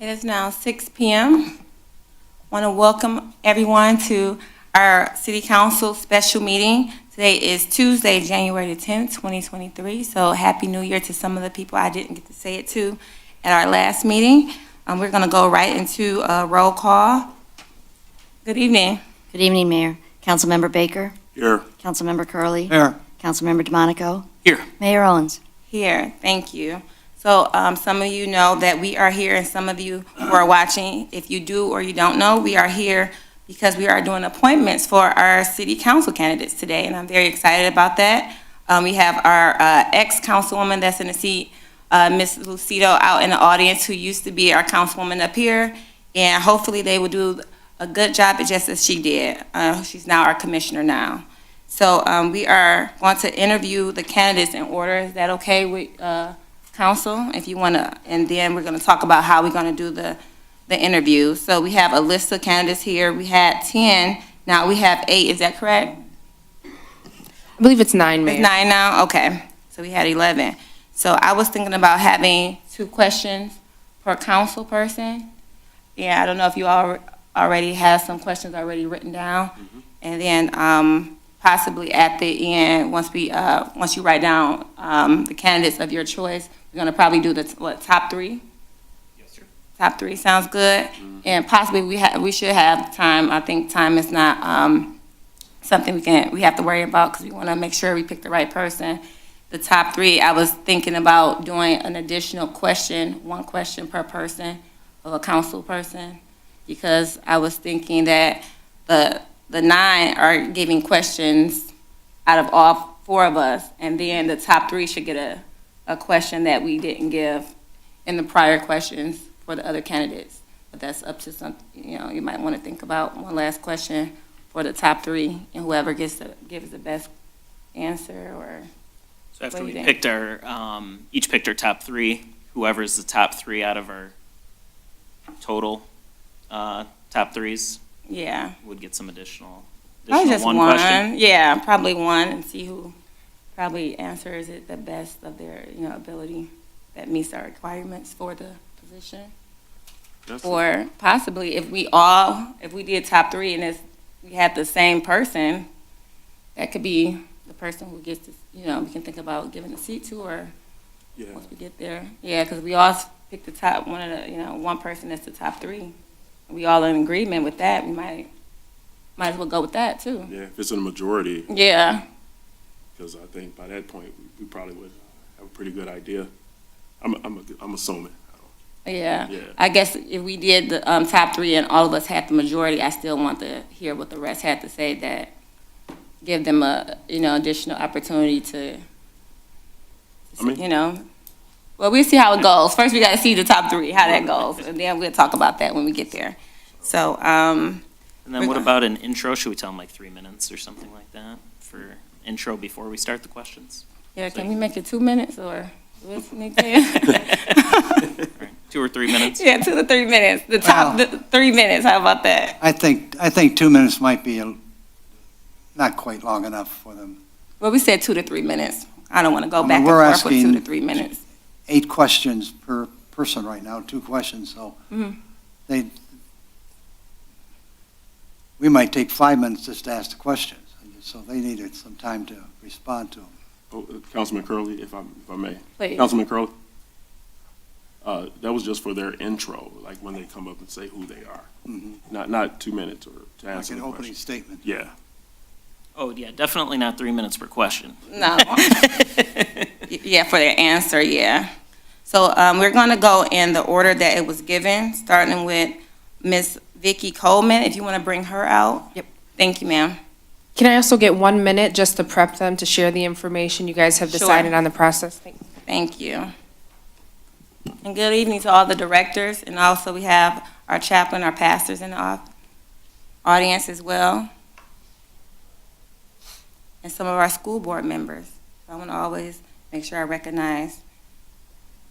It is now 6 p.m. Want to welcome everyone to our City Council special meeting. Today is Tuesday, January the 10th, 2023. So Happy New Year to some of the people I didn't get to say it to at our last meeting. We're going to go right into a roll call. Good evening. Good evening, Mayor. Councilmember Baker. Here. Councilmember Curley. Here. Councilmember DeMonico. Here. Mayor Owens. Here, thank you. So some of you know that we are here, and some of you who are watching, if you do or you don't know, we are here because we are doing appointments for our city council candidates today, and I'm very excited about that. We have our ex-councilwoman that's in the seat, Ms. Lucido, out in the audience, who used to be our councilwoman up here, and hopefully they will do a good job just as she did. She's now our commissioner now. So we are going to interview the candidates in order. Is that okay with council? If you want to, and then we're going to talk about how we're going to do the interview. So we have a list of candidates here. We had 10. Now we have 8. Is that correct? I believe it's 9, Mayor. It's 9 now? Okay. So we had 11. So I was thinking about having 2 questions per council person. Yeah, I don't know if you all already have some questions already written down. Mm-hmm. And then possibly at the end, once you write down the candidates of your choice, we're going to probably do the top 3. Yes, sir. Top 3 sounds good. Mm-hmm. And possibly we should have time. I think time is not something we have to worry about, because we want to make sure we pick the right person. The top 3, I was thinking about doing an additional question, 1 question per person of a council person, because I was thinking that the 9 are giving questions out of all 4 of us, and then the top 3 should get a question that we didn't give in the prior questions for the other candidates. But that's up to some, you might want to think about 1 last question for the top 3, and whoever gives the best answer. Or so after we picked our, each picked our top 3, whoever's the top 3 out of our total top 3s. Yeah. Would get some additional just one one question. Yeah, probably 1, and see who probably answers it the best of their ability that meets our requirements for the position. Or possibly if we did top 3 and we had the same person, that could be the person who gets to, we can think about giving the seat to, or once we get there. Yeah, because we all pick the top one of the, 1 person that's the top 3. We all in agreement with that. We might as well go with that too. Yeah, if it's in a majority. Yeah. Because I think by that point we probably would have a pretty good idea. I'm assuming. Yeah. Yeah. I guess if we did the top 3 and all of us had the majority, I still want to hear what the rest had to say. That give them a additional opportunity to. Well, we'll see how it goes. First, we got to see the top 3, how that goes, and then we'll talk about that when we get there. So, and then what about an intro? Should we tell them like 3 minutes or something like that for intro before we start the questions? Yeah, can we make it 2 minutes, or what's the next 2 or 3 minutes? Yeah, 2 to 3 minutes. The top 3 minutes. How about that? I think 2 minutes might be not quite long enough for them. Well, we said 2 to 3 minutes. I don't want to go back and we're forth with 2 to 3 asking minutes. 8 questions per person right now, 2 questions, so we might take 5 minutes just to ask the questions, so they needed some time to respond to them. Oh, Councilman Curley, if I may. Please. Councilman Curley, that was just for their intro, like when they come up and say who they are. Mm-hmm. Not 2 minutes or to Like answer an the opening question. statement. Yeah. Oh, yeah, definitely not 3 minutes per question. No. Yeah, for their answer, yeah. So we're going to go in the order that it was given, starting with Ms. Vicki Coleman, if you want to bring her out. Yep. Thank you, ma'am. Can I also get 1 minute just to prep them to share the information you guys have Sure. decided on the process? Thank you. And good evening to all the directors, and also we have our chaplain, our pastors in the audience as well, and some of our school board members. I want to always make sure I recognize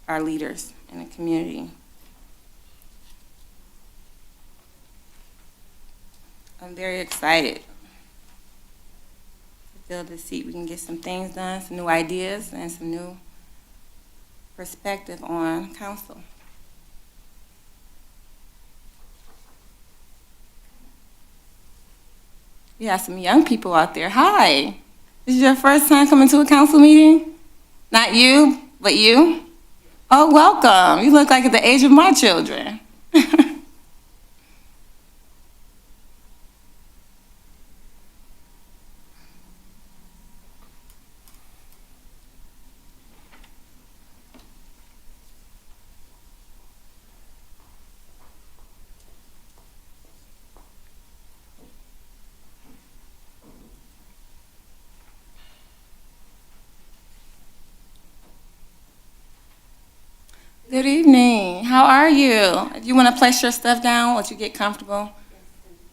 our leaders in the community. I'm very excited to fill this seat. We can get some things done, some new ideas, and some new perspective on council. We have some young people out there. Hi. This is your first time coming to a council meeting? Not you, but you? Oh, welcome. You look like at the age of my children. Good evening. How are you? If you want to place your stuff down, once you get comfortable.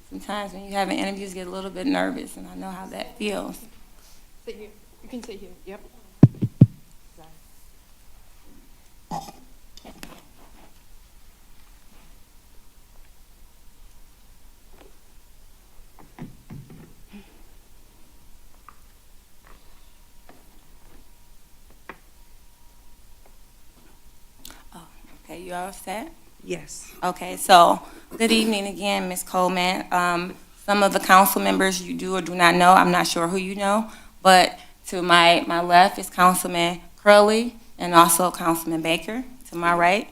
Sometimes when you have an interview, you get a little bit nervous, and I know how that feels. Sit here. You can sit here. Yep. Okay, you all set? Yes. Okay, so good evening again, Ms. Coleman. Some of the council members you do or do not know, I'm not sure who you know, but to my left is Councilman Curley and also Councilman Baker. To my right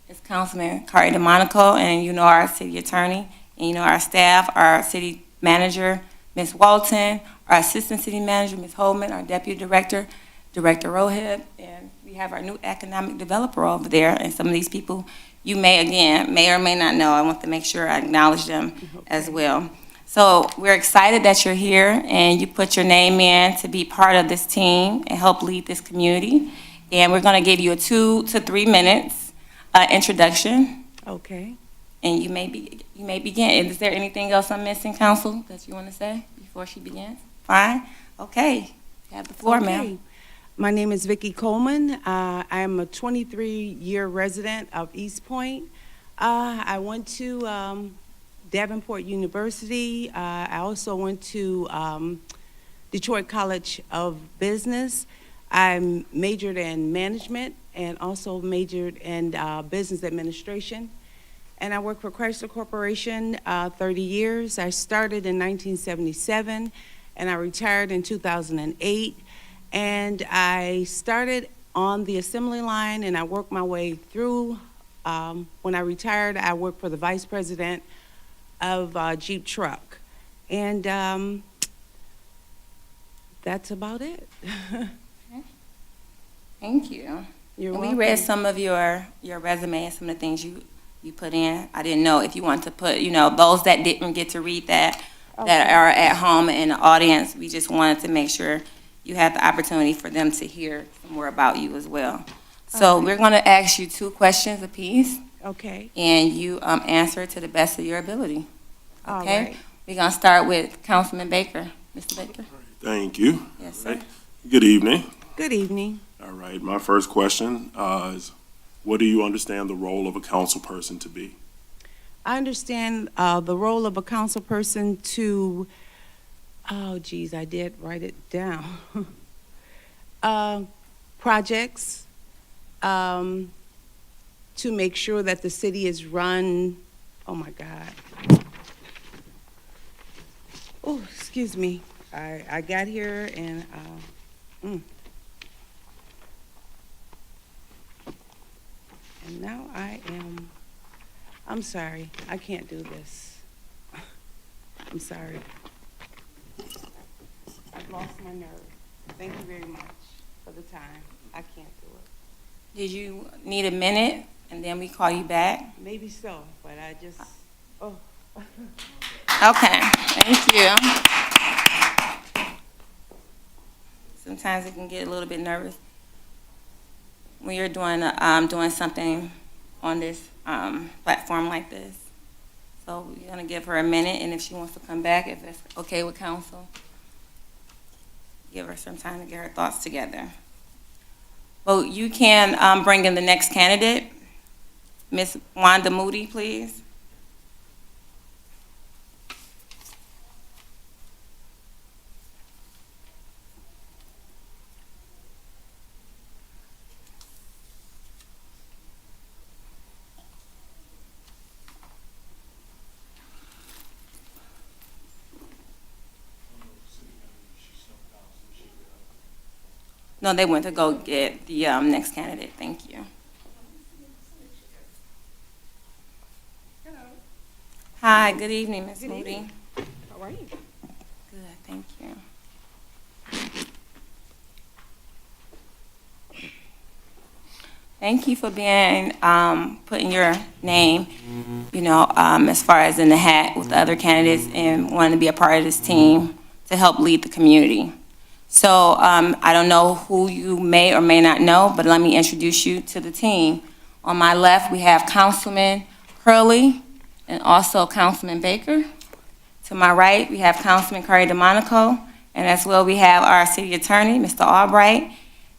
is Councilman Carter DeMonico, and you know our city attorney, and you know our staff, our city manager, Ms. Walton, our assistant city manager, Ms. Holman, our deputy director, Director Rohib, and we have our new economic developer over there, and some of these people you may or may not know. I want to make sure I acknowledge them as well. So we're excited that you're here and you put your name in to be part of this team and help lead this community. And we're going to give you a 2 to 3 minutes introduction, Okay. and you may begin. Is there anything else I'm missing, Council, that you want to say before she begins? Fine. Okay. You have the floor, ma'am. Okay. My name is Vicki Coleman. I am a 23-year resident of Eastpointe. I went to Davenport University. I also went to Detroit College of Business. I majored in management and also majored in business administration. And I worked for Chrysler Corporation 30 years. I started in 1977 and I retired in 2008. And I started on the assembly line and I worked my way through. When I retired, I worked for the vice president of Jeep Truck. And that's about it. Thank you. You're And we welcome. read some of your resume and some of the things you put in. I didn't know if you want to put, those that didn't get to read that Okay. are at home in the audience, we just wanted to make sure you had the opportunity for them to hear more about you as well. So Okay. we're going to ask you 2 questions apiece, Okay. and you answer to the best of your ability. All Okay? right. We're going to start with Councilman Baker. Mr. Baker? Thank you. Yes, All right. sir. Good evening. Good evening. All right, my first question is, what do you understand the role of a council person to be? I understand the role of a council person to, oh geez, I did write it down. Projects, to make sure that the city is run, oh my God. Oh, excuse me. I got here and, and now I'm sorry, I can't do this. I'm sorry. I've lost my nerve. Thank you very much for the time. I can't do it. Did you need a minute, and then we call you back? Maybe so, but I just, oh. Okay, thank you. Sometimes it can get a little bit nervous when you're doing something on this platform like this. So we're gonna give her a minute, and if she wants to come back, if it's okay with council, give her some time to get her thoughts together. Well, you can bring in the next candidate. Ms. Wanda Moody, please. No, they went to go get the next candidate. Thank you. Hi, good evening, Ms. Moody. How are you? Good, thank you. Thank you for being, putting your name, as far as in the hat with the other candidates and wanting to be a part of this team to help lead the community. So I don't know who you may or may not know, but let me introduce you to the team. On my left, we have Councilman Curley and also Councilman Baker. To my right, we have Councilman Curry DeMonico, and as well, we have our city attorney, Mr. Albright.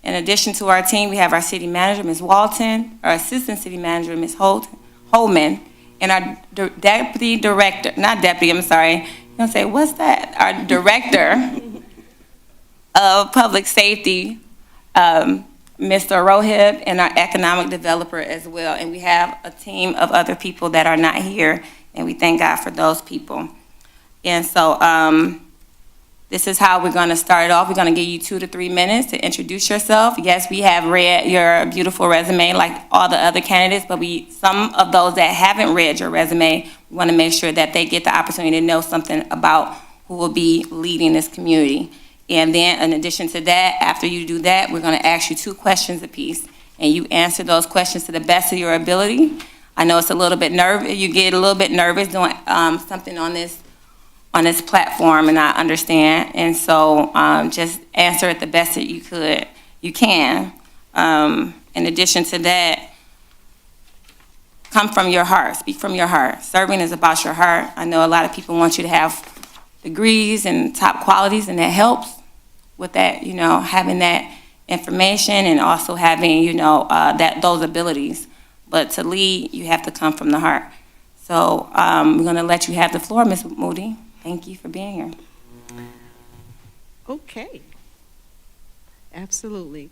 In addition to our team, we have our city manager, Ms. Walton, our assistant city manager, Ms. Holman, and our deputy director, not deputy, I'm sorry, you're gonna say, what's that? Our director of public safety, Mr. Rohib, and our economic developer as well. And we have a team of other people that are not here, and we thank God for those people. And so, this is how we're going to start it off. We're going to give you 2 to 3 minutes to introduce yourself. Yes, we have read your beautiful resume like all the other candidates, but some of those that haven't read your resume, we want to make sure that they get the opportunity to know something about who will be leading this community. And then in addition to that, after you do that, we're going to ask you 2 questions apiece, and you answer those questions to the best of your ability. I know it's a little bit nervous. You get a little bit nervous doing something on this platform, and I understand. And so just answer it the best that you can. In addition to that, come from your heart, speak from your heart. Serving is about your heart. I know a lot of people want you to have degrees and top qualities, and that helps with that, having that information and also having, those abilities. But to lead, you have to come from the heart. So we're going to let you have the floor, Ms. Moody. Thank you for being here. Okay. Absolutely.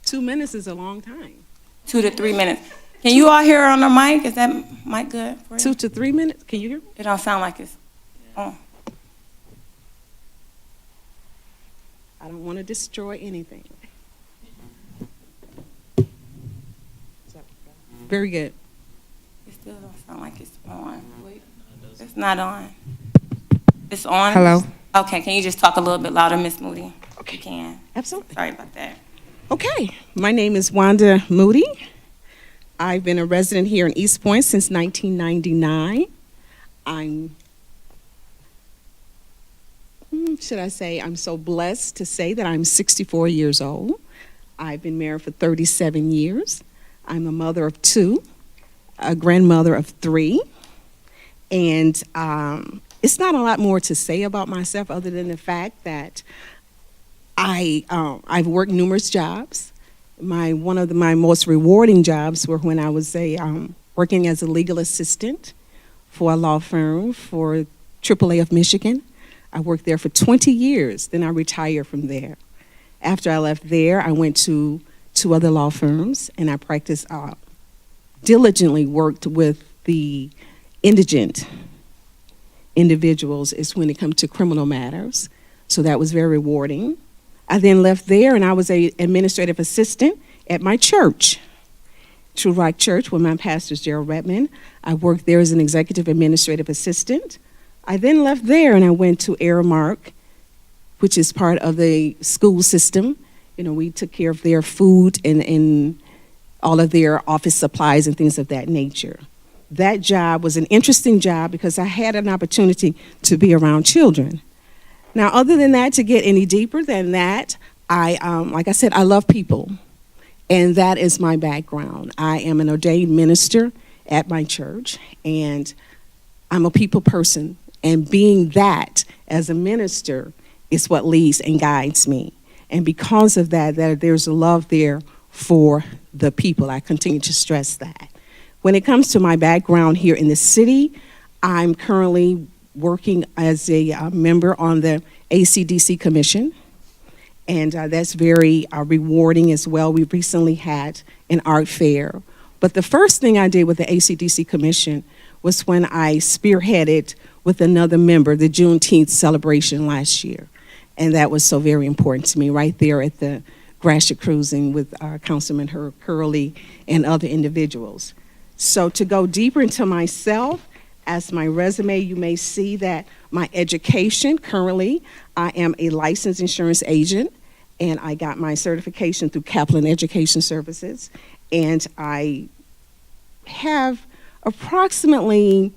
2 minutes is a long time. 2 to 3 minutes. Can you all hear her on the mic? Is that mic good for you? 2 to 3 minutes? Can you hear me? It don't sound like it's on. I don't want to destroy anything. Very good. It still don't sound like it's on. Wait, it's not on. It's on? Hello? Okay, can you just talk a little bit louder, Ms. Moody? Okay. You can. Absolutely. Sorry about that. Okay. My name is Wanda Moody. I've been a resident here in Eastpointe since 1999. I'm so blessed to say that I'm 64 years old. I've been married for 37 years. I'm a mother of 2, a grandmother of 3, and it's not a lot more to say about myself other than the fact that I've worked numerous jobs. One of my most rewarding jobs were when I was working as a legal assistant for a law firm for AAA of Michigan. I worked there for 20 years, then I retired from there. After I left there, I went to 2 other law firms, and I practiced, diligently worked with the indigent individuals is when it comes to criminal matters. So that was very rewarding. I then left there, and I was an administrative assistant at my church, True Rock Church, where my pastor is Gerald Redmond. I worked there as an executive administrative assistant. I then left there, and I went to Aramark, which is part of the school system. We took care of their food and all of their office supplies and things of that nature. That job was an interesting job because I had an opportunity to be around children. Now, other than that, to get any deeper than that, like I said, I love people, and that is my background. I am an ordained minister at my church, and I'm a people person, and being that as a minister is what leads and guides me. And because of that, there's a love there for the people. I continue to stress that. When it comes to my background here in the city, I'm currently working as a member on the ACDC Commission, and that's very rewarding as well. We recently had an art fair. But the first thing I did with the ACDC Commission was when I spearheaded with another member the Juneteenth celebration last year. And that was so very important to me right there at the Gratiot Cruising with Councilman Curley and other individuals. So to go deeper into myself, as my resume, you may see that my education, currently, I am a licensed insurance agent, and I got my certification through Kaplan Education Services, and I have approximately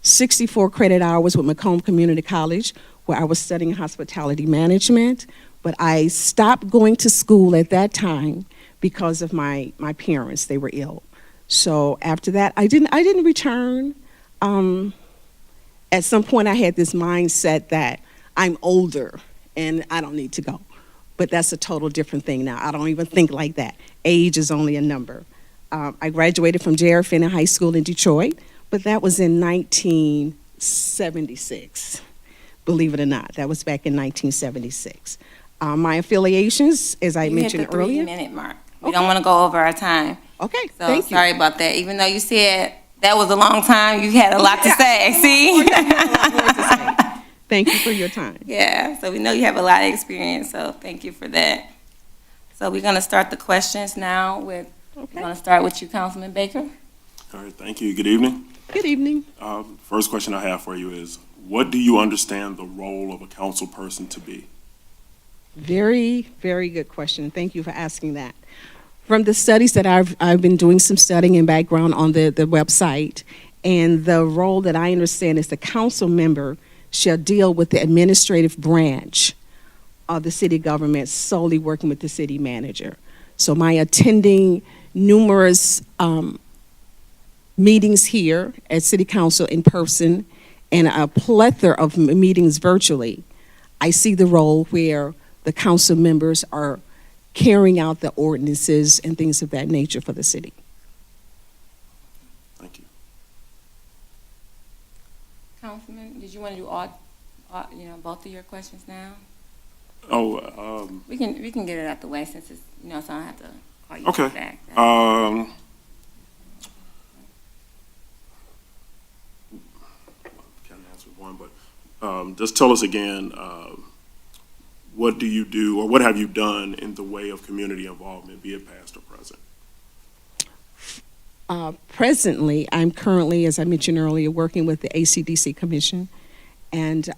64 credit hours with Macomb Community College, where I was studying hospitality management, but I stopped going to school at that time because of my parents. They were ill. So after that, I didn't return. At some point, I had this mindset that I'm older and I don't need to go. But that's a total different thing now. I don't even think like that. Age is only a number. I graduated from J.R. Finney High School in Detroit, but that was in 1976. Believe it or not, that was back in 1976. My affiliations, as I mentioned earlier. You hit the 3-minute mark. We don't want to go over our time. Okay, So thank you. sorry about that. Even though you said that was a long time, you had a lot to say. See? Thank you for your time. Yeah, so we know you have a lot of experience, so thank you for that. So we're going to start the questions now with, we're going to start with you, Councilman Baker. All right, thank you. Good evening. Good evening. First question I have for you is, what do you understand the role of a council person to be? Very, very good question. Thank you for asking that. From the studies that I've been doing some studying and background on the website, and the role that I understand is the council member shall deal with the administrative branch of the city government, solely working with the city manager. So my attending numerous meetings here at City Council in person and a plethora of meetings virtually, I see the role where the council members are carrying out the ordinances and things of that nature for the city. Thank you. Councilman, did you want to do all both of your questions now? Oh, We can get it out the way since it's, so I don't have to call you okay. back. Kind of answered one, but just tell us again, what do you do, or what have you done in the way of community involvement, be it past or present? Presently, I'm currently, as I mentioned earlier, working with the ACDC Commission, and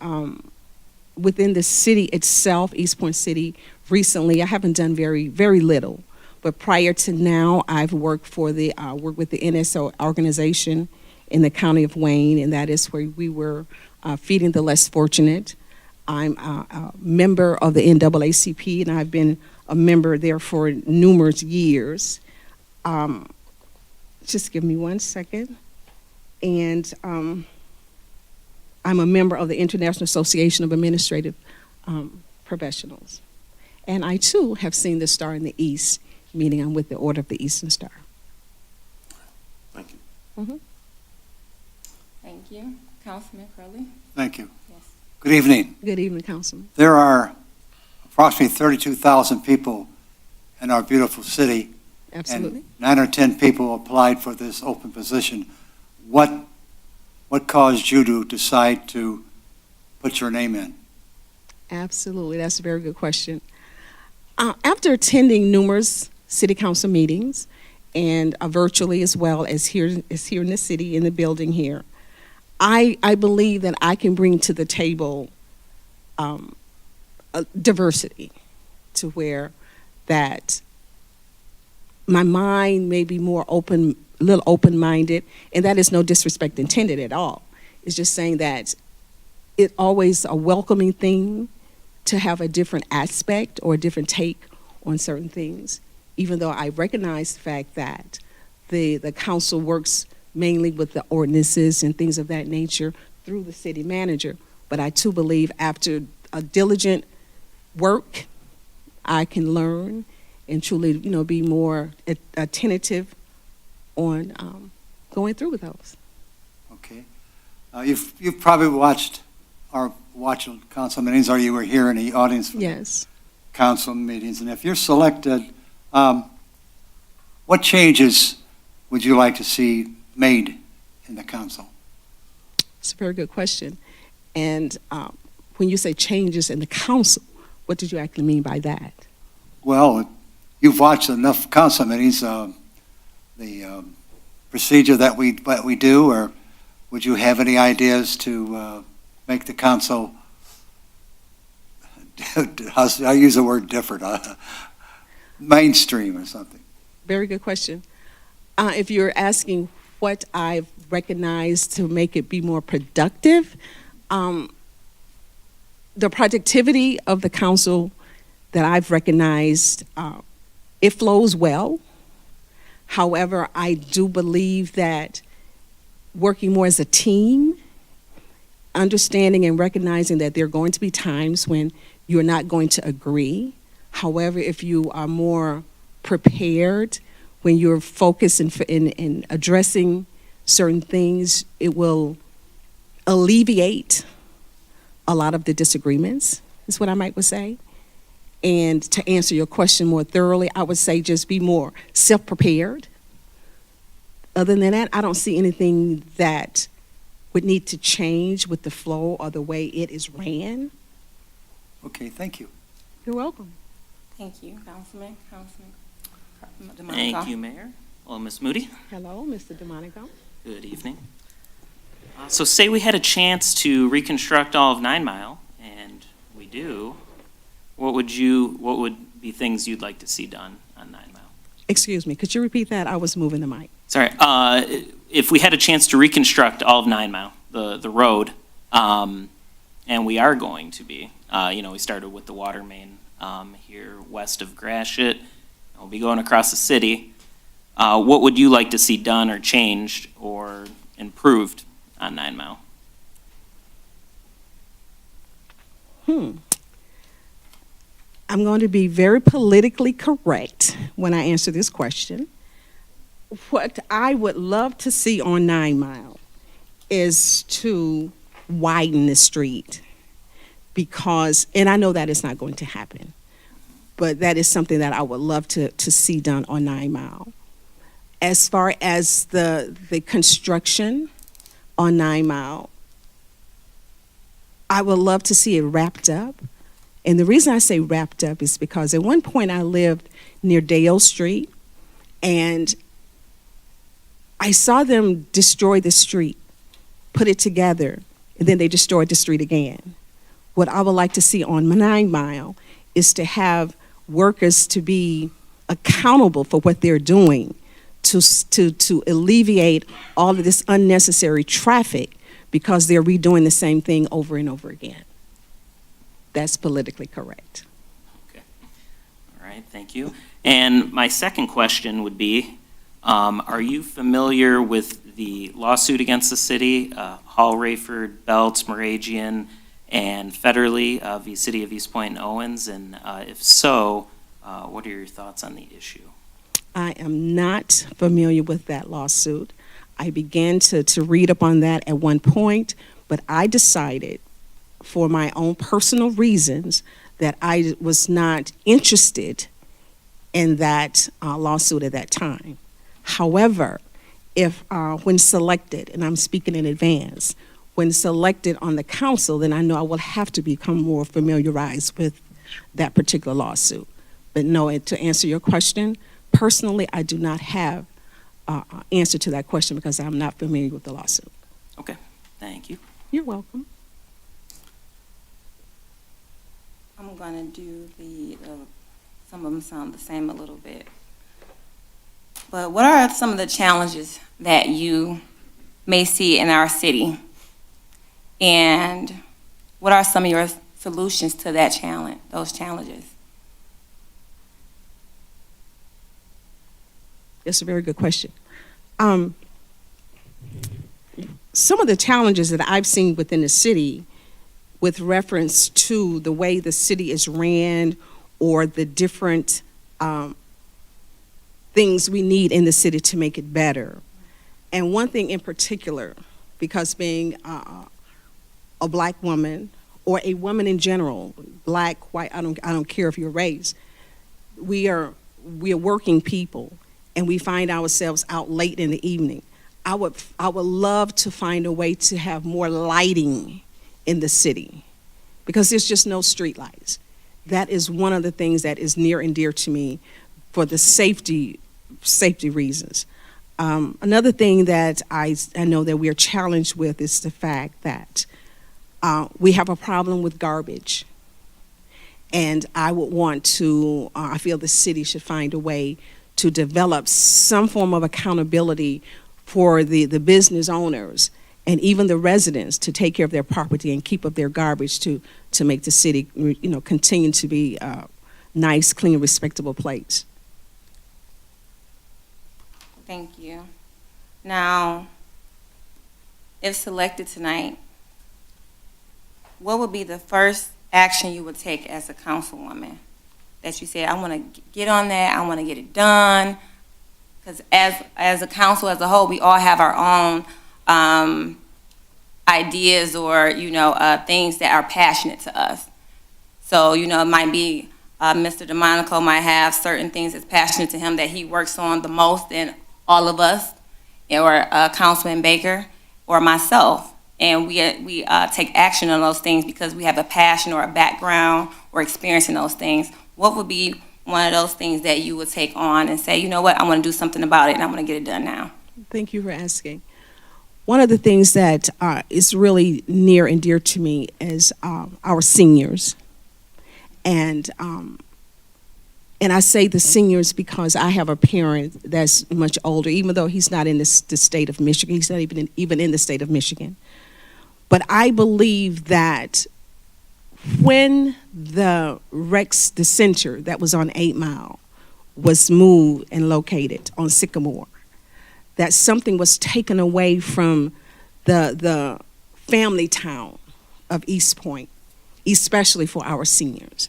within the city itself, Eastpointe City, recently, I haven't done very, very little, but prior to now, I've worked with the NSO organization in the county of Wayne, and that is where we were feeding the less fortunate. I'm a member of the NAACP, and I've been a member there for numerous years. Just give me 1 second. And I'm a member of the International Association of Administrative Professionals. And I, too, have seen the Star in the East, meaning I'm with the Order of the Eastern Star. Thank you. Mm-hmm. Thank you. Councilman Curley? Thank you. Yes. Good evening. Good evening, Councilman. There are approximately 32,000 people in our beautiful city. Absolutely. And 9 or 10 people applied for this open position. What caused you to decide to put your name in? Absolutely. That's a very good question. After attending numerous city council meetings, and virtually as well as here in the city, in the building here, I believe that I can bring to the table a diversity, to where that my mind may be more open, a little open-minded, and that is no disrespect intended at all. It's just saying that it's always a welcoming thing to have a different aspect or a different take on certain things, even though I recognize the fact that the council works mainly with the ordinances and things of that nature through the city manager. But I too believe after a diligent work, I can learn and truly, be more attentive on going through with those. Okay. You've probably watched council meetings, or you were here in the audience for Yes. council meetings. And if you're selected, what changes would you like to see made in the council? It's a very good question. And when you say changes in the council, what did you actually mean by that? Well, you've watched enough council meetings, the procedure that we do, or would you have any ideas to make the council, I use the word different, mainstream or something? Very good question. If you're asking what I've recognized to make it be more productive, the productivity of the council that I've recognized, it flows well. However, I do believe that working more as a team, understanding and recognizing that there are going to be times when you're not going to agree. However, if you are more prepared, when you're focused in addressing certain things, it will alleviate a lot of the disagreements, is what I might would say. And to answer your question more thoroughly, I would say just be more self-prepared. Other than that, I don't see anything that would need to change with the flow or the way it is ran. Okay, thank you. You're welcome. Thank you, Councilman DeMonico. Thank you, Mayor. Well, Ms. Moody, Hello, Mr. DeMonico. good evening. So say we had a chance to reconstruct all of 9 Mile, and we do, what would be things you'd like to see done on 9 Mile? Excuse me, could you repeat that? I was moving the mic. Sorry, if we had a chance to reconstruct all of 9 Mile, the road, and we are going to be, we started with the water main here west of Gratiot, we'll be going across the city. What would you like to see done or changed or improved on 9 Mile? I'm going to be very politically correct when I answer this question. What I would love to see on 9 Mile is to widen the street because, and I know that is not going to happen, but that is something that I would love to see done on 9 Mile. As far as the construction on 9 Mile, I would love to see it wrapped up. And the reason I say wrapped up is because at one point I lived near Dale Street, and I saw them destroy the street, put it together, and then they destroyed the street again. What I would like to see on 9 Mile is to have workers to be accountable for what they're doing, to alleviate all of this unnecessary traffic because they're redoing the same thing over and over again. That's politically correct. Okay. All right, thank you. And my second question would be, are you familiar with the lawsuit against the city, Hall, Rayford, Belts, Moragian, and Federley v. City of Eastpointe and Owens? And if so, what are your thoughts on the issue? I am not familiar with that lawsuit. I began to read up on that at one point, but I decided for my own personal reasons that I was not interested in that lawsuit at that time. However, if when selected, and I'm speaking in advance, when selected on the council, then I know I will have to become more familiarized with that particular lawsuit. But no, to answer your question, personally, I do not have an answer to that question because I'm not familiar with the lawsuit. Okay, thank you. You're welcome. I'm gonna do some of them sound the same a little bit. But what are some of the challenges that you may see in our city? And what are some of your solutions to those challenges? That's a very good question. Some of the challenges that I've seen within the city with reference to the way the city is ran or the different things we need in the city to make it better. And one thing in particular, because being a black woman or a woman in general, black, white, I don't care if you're race, we are working people and we find ourselves out late in the evening. I would love to find a way to have more lighting in the city because there's just no street lights. That is one of the things that is near and dear to me. for the safety reasons. Another thing that I know that we are challenged with is the fact that we have a problem with garbage. And I would want to, I feel the city should find a way to develop some form of accountability for the business owners and even the residents to take care of their property and keep up their garbage to make the city, continue to be a nice, clean, respectable place. Thank you. Now, if selected tonight, what would be the first action you would take as a councilwoman? That you say, I want to get on that, I want to get it done? Because as a council as a whole, we all have our own ideas or, things that are passionate to us. So, it might be Mr. DeMonico might have certain things that's passionate to him that he works on the most than all of us, or Councilman Baker, or myself. And we take action on those things because we have a passion or a background or experience in those things. What would be one of those things that you would take on and say, you know what, I want to do something about it and I want to get it done now? Thank you for asking. One of the things that is really near and dear to me is our seniors. And I say the seniors because I have a parent that's much older, even though he's not in the state of Michigan. He's not even in the state of Michigan. But I believe that when the center that was on 8 Mile was moved and located on Sycamore, that something was taken away from the family town of Eastpointe, especially for our seniors.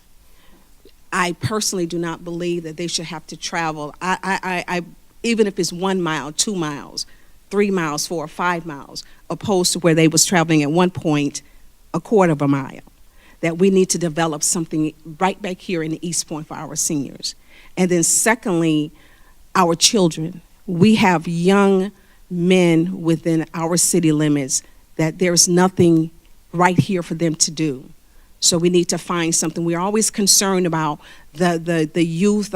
I personally do not believe that they should have to travel. I even if it's 1 mile, 2 miles, 3 miles, 4 or 5 miles, opposed to where they was traveling at one point a quarter of a mile. That we need to develop something right back here in the Eastpointe for our seniors. And then secondly, our children. We have young men within our city limits that there's nothing right here for them to do. So we need to find something. We're always concerned about the youth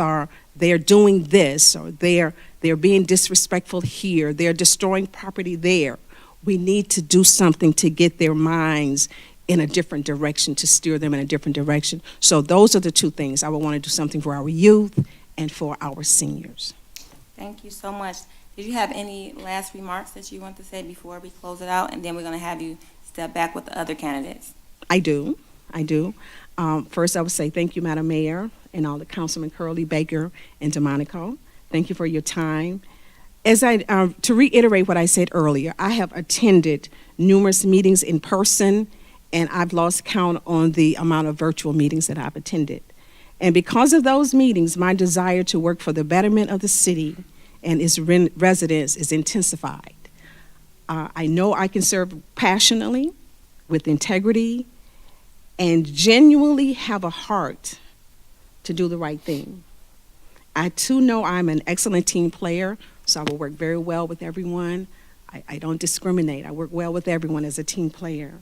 they're doing this, or they're being disrespectful here, they're destroying property there. We need to do something to get their minds in a different direction, to steer them in a different direction. So those are the two things. I would want to do something for our youth and for our seniors. Thank you so much. Did you have any last remarks that you want to say before we close it out? And then we're going to have you step back with the other candidates. I do. First, I would say thank you, Madam Mayor, and all the Councilman Curley, Baker, and DeMonico. Thank you for your time. To reiterate what I said earlier, I have attended numerous meetings in person, and I've lost count on the amount of virtual meetings that I've attended. And because of those meetings, my desire to work for the betterment of the city and its residents is intensified. I know I can serve passionately, with integrity, and genuinely have a heart to do the right thing. I too know I'm an excellent team player, so I will work very well with everyone. I don't discriminate. I work well with everyone as a team player.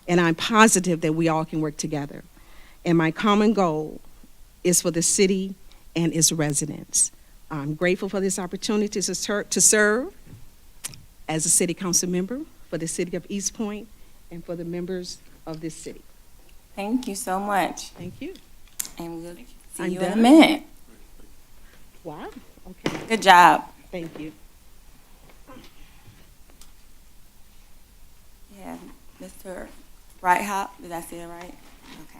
And I'm positive that we all can work together. And my common goal is for the city and its residents. I'm grateful for this opportunity to serve as a city council member for the city of Eastpointe and for the members of this city. Thank you so much. Thank you. And we'll see I'm you in a done. minute. Wow. Okay. Good job. Thank you. Yeah, Mr. Brighthop, did I say it right? Okay.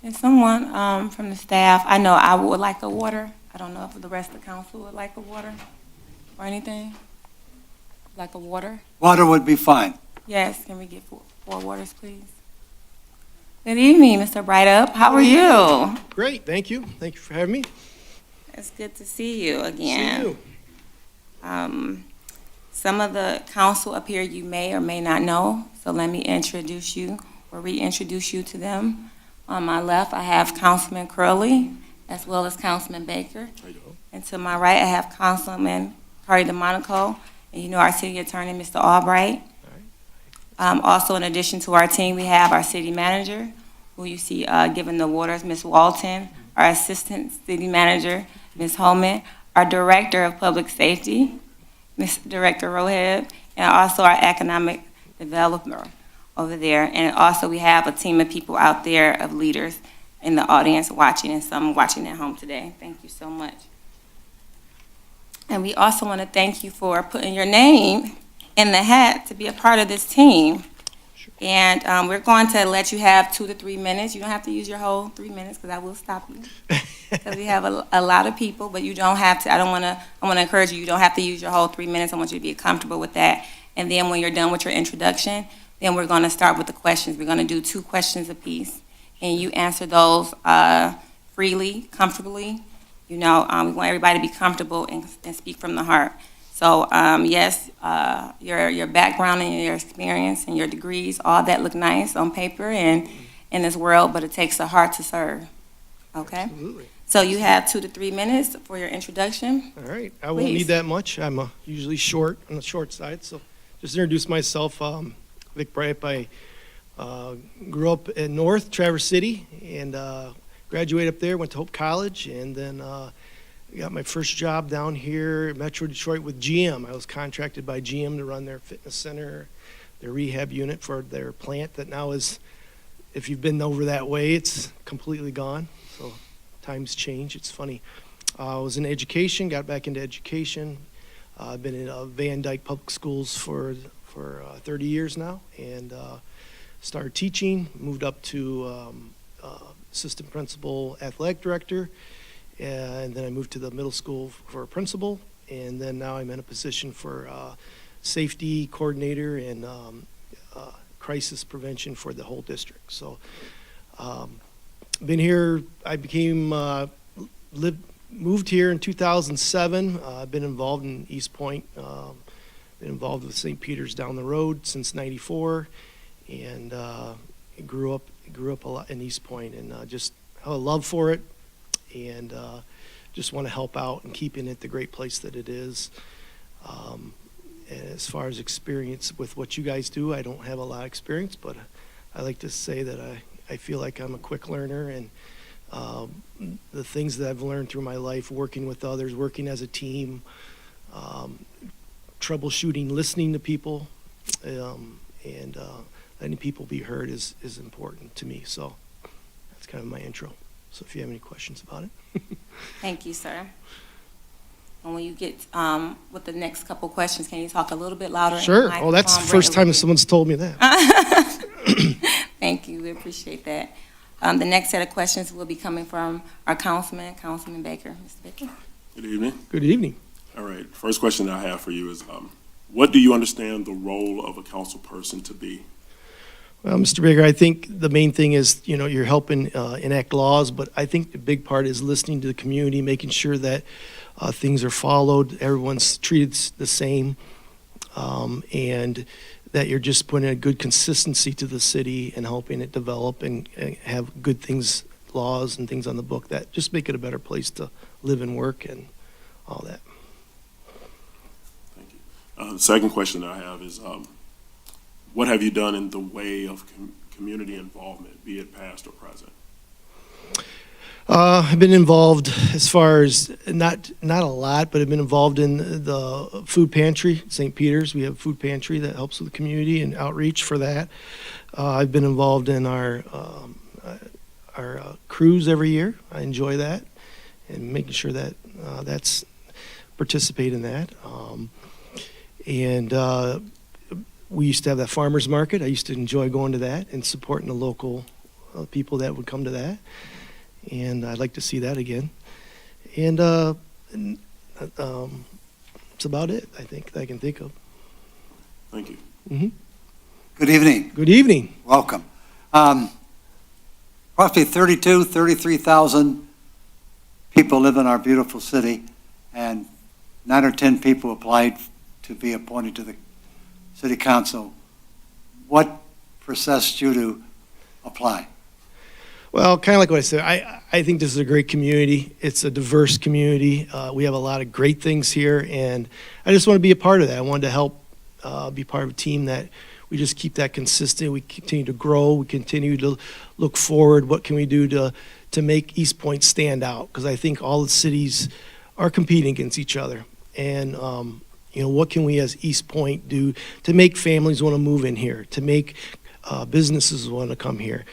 Can someone from the staff, I know I would like a water. I don't know if the rest of the council would like a water or anything. Like a water? Water would be fine. Yes, can we get four waters, please? Good evening, Mr. Brightup. How are you? Great, thank you. Thank you for having me. It's good to see you again. Some of the council up here you may or may not know, so let me introduce you or reintroduce you to them. On my left, I have Councilman Curley, as well as Councilman Baker. And to my right, I have Councilman Carly DeMonico, and you know our city attorney, Mr. Albright. Also, in addition to our team, we have our city manager, who you see giving the orders, Ms. Walton, our assistant city manager, Ms. Holman, our director of public safety, Ms. Director Roheb, and also our economic developer over there. And also, we have a team of people out there of leaders in the audience watching, and some watching at home today. Thank you so much. And we also want to thank you for putting your name in the hat to be a part of this team. And we're going to let you have 2 to 3 minutes. You don't have to use your whole 3 minutes, because I will stop you. Because we have a lot of people, but you don't have to. I want to encourage you. You don't have to use your whole 3 minutes. I want you to be comfortable with that. And then when you're done with your introduction, then we're going to start with the questions. We're going to do 2 questions apiece, and you answer those freely, comfortably. You know, we want everybody to be comfortable and speak from the heart. So, yes, your background and your experience and your degrees, all that look nice on paper and in this world, but it takes a heart to serve. Okay? Absolutely. So you have 2 to 3 minutes for your introduction. All right. I won't Please. need that much. I'm usually short, on the short side. So just introduce myself. Vic Bryant. I grew up in North Traverse City and graduated up there, went to Hope College, and then got my first job down here in Metro Detroit with GM. I was contracted by GM to run their fitness center, their rehab unit for their plant that now is, if you've been over that way, it's completely gone. So times change. It's funny. I was in education, got back into education. I've been in Van Dyke Public Schools for 30 years now, and started teaching, moved up to assistant principal, athletic director, and then I moved to the middle school for a principal, and then now I'm in a position for safety coordinator and crisis prevention for the whole district. So been here, I moved here in 2007. I've been involved in Eastpointe, been involved with St. Peter's down the road since '94, and grew up a lot in Eastpointe, and just have a love for it, and just want to help out and keeping it the great place that it is. And as far as experience with what you guys do, I don't have a lot of experience, but I like to say that I feel like I'm a quick learner, and the things that I've learned through my life, working with others, working as a team, troubleshooting, listening to people, and letting people be heard is important to me. So that's kind of my intro. So if you have any questions about it. Thank you, sir. And when you get with the next couple questions, can you talk a little bit louder? Sure. Oh, that's the first time someone's told me that. Thank you. We appreciate that. The next set of questions will be coming from our Councilman Baker. Mr. Baker. Good evening. Good evening. All right, first question that I have for you is, what do you understand the role of a council person to be? Well, Mr. Baker, I think the main thing is, you're helping enact laws, but I think the big part is listening to the community, making sure that things are followed, everyone's treated the same, and that you're just putting a good consistency to the city and helping it develop and have good things, laws and things on the book that just make it a better place to live and work and all that. Thank you. The second question that I have is, what have you done in the way of community involvement, be it past or present? I've been involved as far as, not a lot, but I've been involved in the food pantry, St. Peter's. We have a food pantry that helps with the community and outreach for that. I've been involved in our cruise every year. I enjoy that, and making sure that participate in that. We used to have that farmer's market. I used to enjoy going to that and supporting the local people that would come to that. And I'd like to see that again. And that's about it, I think, that I can think of. Thank you. Mm-hmm. Good evening. Good evening. Welcome. Roughly 33,000 people live in our beautiful city, and 9 or 10 people applied to be appointed to the city council. What processed you to apply? Well, kind of like what I said, I think this is a great community. It's a diverse community. We have a lot of great things here, and I just want to be a part of that. I wanted to help be part of a team that we just keep that consistent. We continue to grow. We continue to look forward. What can we do to make Eastpointe stand out? Because I think all the cities are competing against each other. And, what can we as Eastpointe do to make families want to move in here, to make businesses want to come here,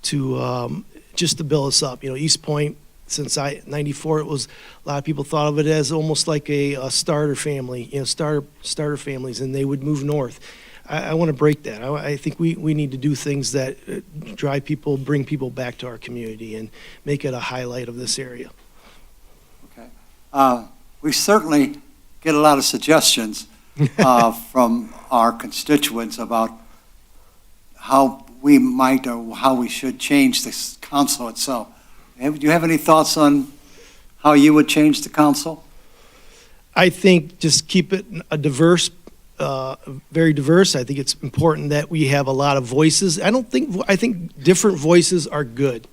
to just to build us up. Eastpointe, since 94, it was, a lot of people thought of it as almost like a starter family, starter families, and they would move north. I want to break that. I think we need to do things that drive people, bring people back to our community and make it a highlight of this area. Okay. We certainly get a lot of suggestions from our constituents about how we might or how we should change this council itself. Do you have any thoughts on how you would change the council? I think just keep it a diverse, very diverse. I think it's important that we have a lot of voices. I think different voices are good.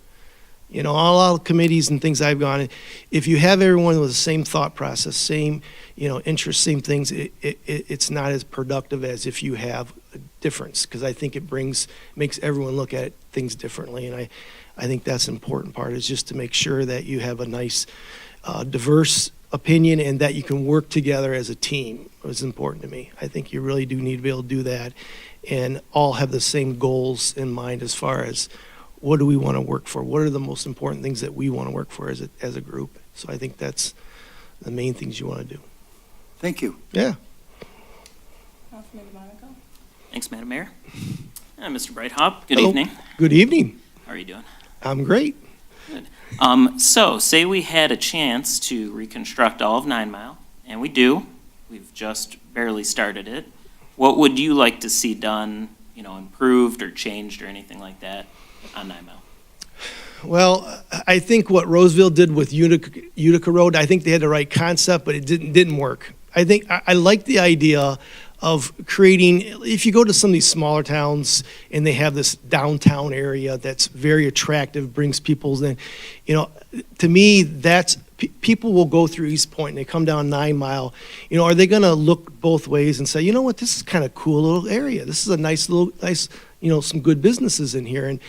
All the committees and things I've gone in, if you have everyone with the same thought process, same, interests, same things, it's not as productive as if you have a difference, because I think it makes everyone look at things differently. And I think that's an important part, is just to make sure that you have a nice, diverse opinion and that you can work together as a team is important to me. I think you really do need to be able to do that and all have the same goals in mind as far as what do we want to work for? What are the most important things that we want to work for as a group? So I think that's the main things you want to do. Thank you. Yeah. Councilmember Monaco? Thanks, Madam Mayor. Mr. Brighthop, good Hello. evening. Good evening. How are you doing? I'm great. So, say we had a chance to reconstruct all of 9 Mile, and we do. We've just barely started it. What would you like to see done, improved or changed or anything like that on 9 Mile? Well, I think what Roseville did with Utica Road, I think they had the right concept, but it didn't work. I think I like the idea of creating, if you go to some of these smaller towns and they have this downtown area that's very attractive, brings people in, to me, that's, people will go through Eastpointe and they come down 9 Mile, are they going to look both ways and say, you know what, this is kind of cool little area. This is a nice, some good businesses in here. And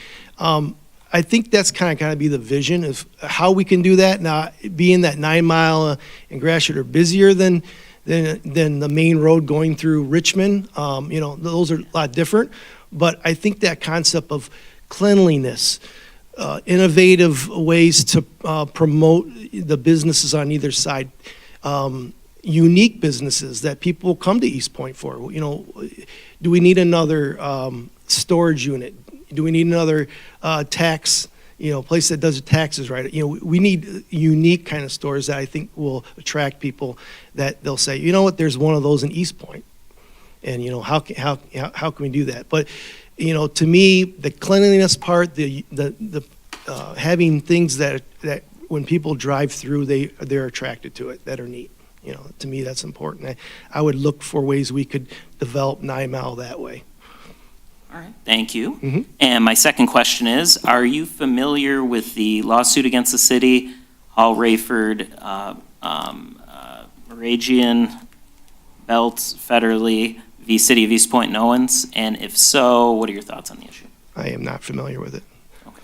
I think that's kind of be the vision of how we can do that. Now, being that 9 Mile and Gratiot are busier than the main road going through Richmond, those are a lot different. But I think that concept of cleanliness, innovative ways to promote the businesses on either side, unique businesses that people come to Eastpointe for. Do we need another storage unit? Do we need another tax, place that does the taxes right? We need unique kind of stores that I think will attract people, that they'll say, you know what, there's one of those in Eastpointe. And, how can we do that? But, to me, the cleanliness part, the having things that when people drive through, they're attracted to it, that are neat. To me, that's important. I would look for ways we could develop 9 Mile that way. All right, thank you. Mhm. And my second question is, are you familiar with the lawsuit against the city, Hall Rayford, Moragian, Belts, Federley, v. City of Eastpointe and Owens? And if so, what are your thoughts on the issue? I am not familiar with it. Okay.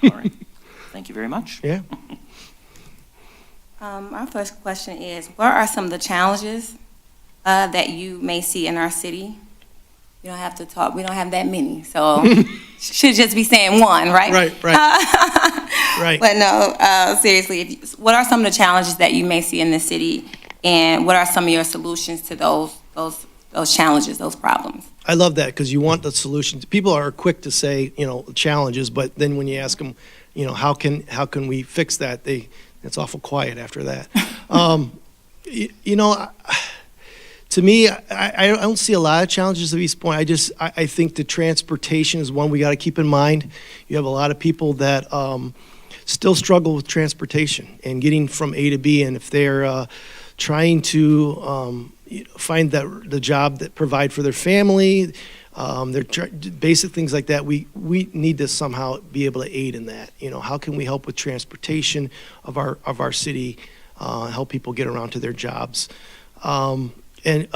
All right. Thank you very much. Yeah. Our first question is, what are some of the challenges that you may see in our city? We don't have to talk, we don't have that many, so should just be saying one, right? Right. Right. But no, seriously, what are some of the challenges that you may see in the city, and what are some of your solutions to those challenges, those problems? I love that, because you want the solutions. People are quick to say, challenges, but then when you ask them, how can we fix that? It's awful quiet after that. To me, I don't see a lot of challenges of Eastpointe. I think the transportation is one we got to keep in mind. You have a lot of people that still struggle with transportation and getting from A to B. And if they're trying to find the job that provide for their family, basic things like that, we need to somehow be able to aid in that. How can we help with transportation of our city, help people get around to their jobs, and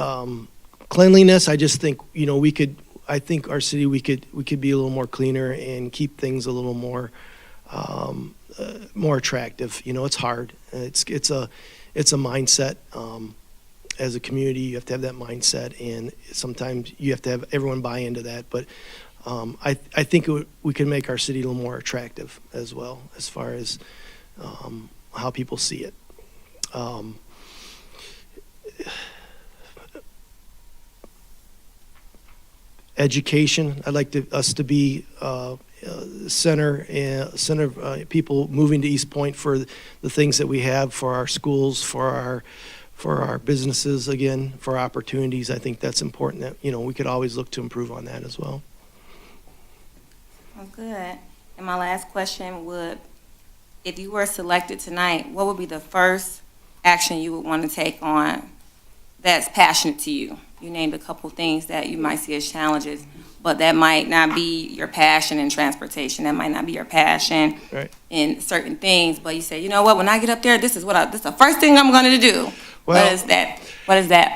cleanliness. I just think I think our city we could be a little more cleaner and keep things a little more more attractive. It's hard. It's a mindset. As a community, you have to have that mindset, and sometimes you have to have everyone buy into that. But I think we can make our city a little more attractive as well, as far as how people see it. Education. I'd like us to be center of people moving to Eastpointe for the things that we have for our schools, for our businesses, again, for opportunities. I think that's important that, we could always look to improve on that as well. Well, good. And my last question would, if you were selected tonight, what would be the first action you would want to take on that's passionate to you? You named a couple things that you might see as challenges, but that might not be your passion in transportation. That might not be your passion in certain things. But you say, you know what? When I get up there, this is the first thing I'm going to do. Well, what is that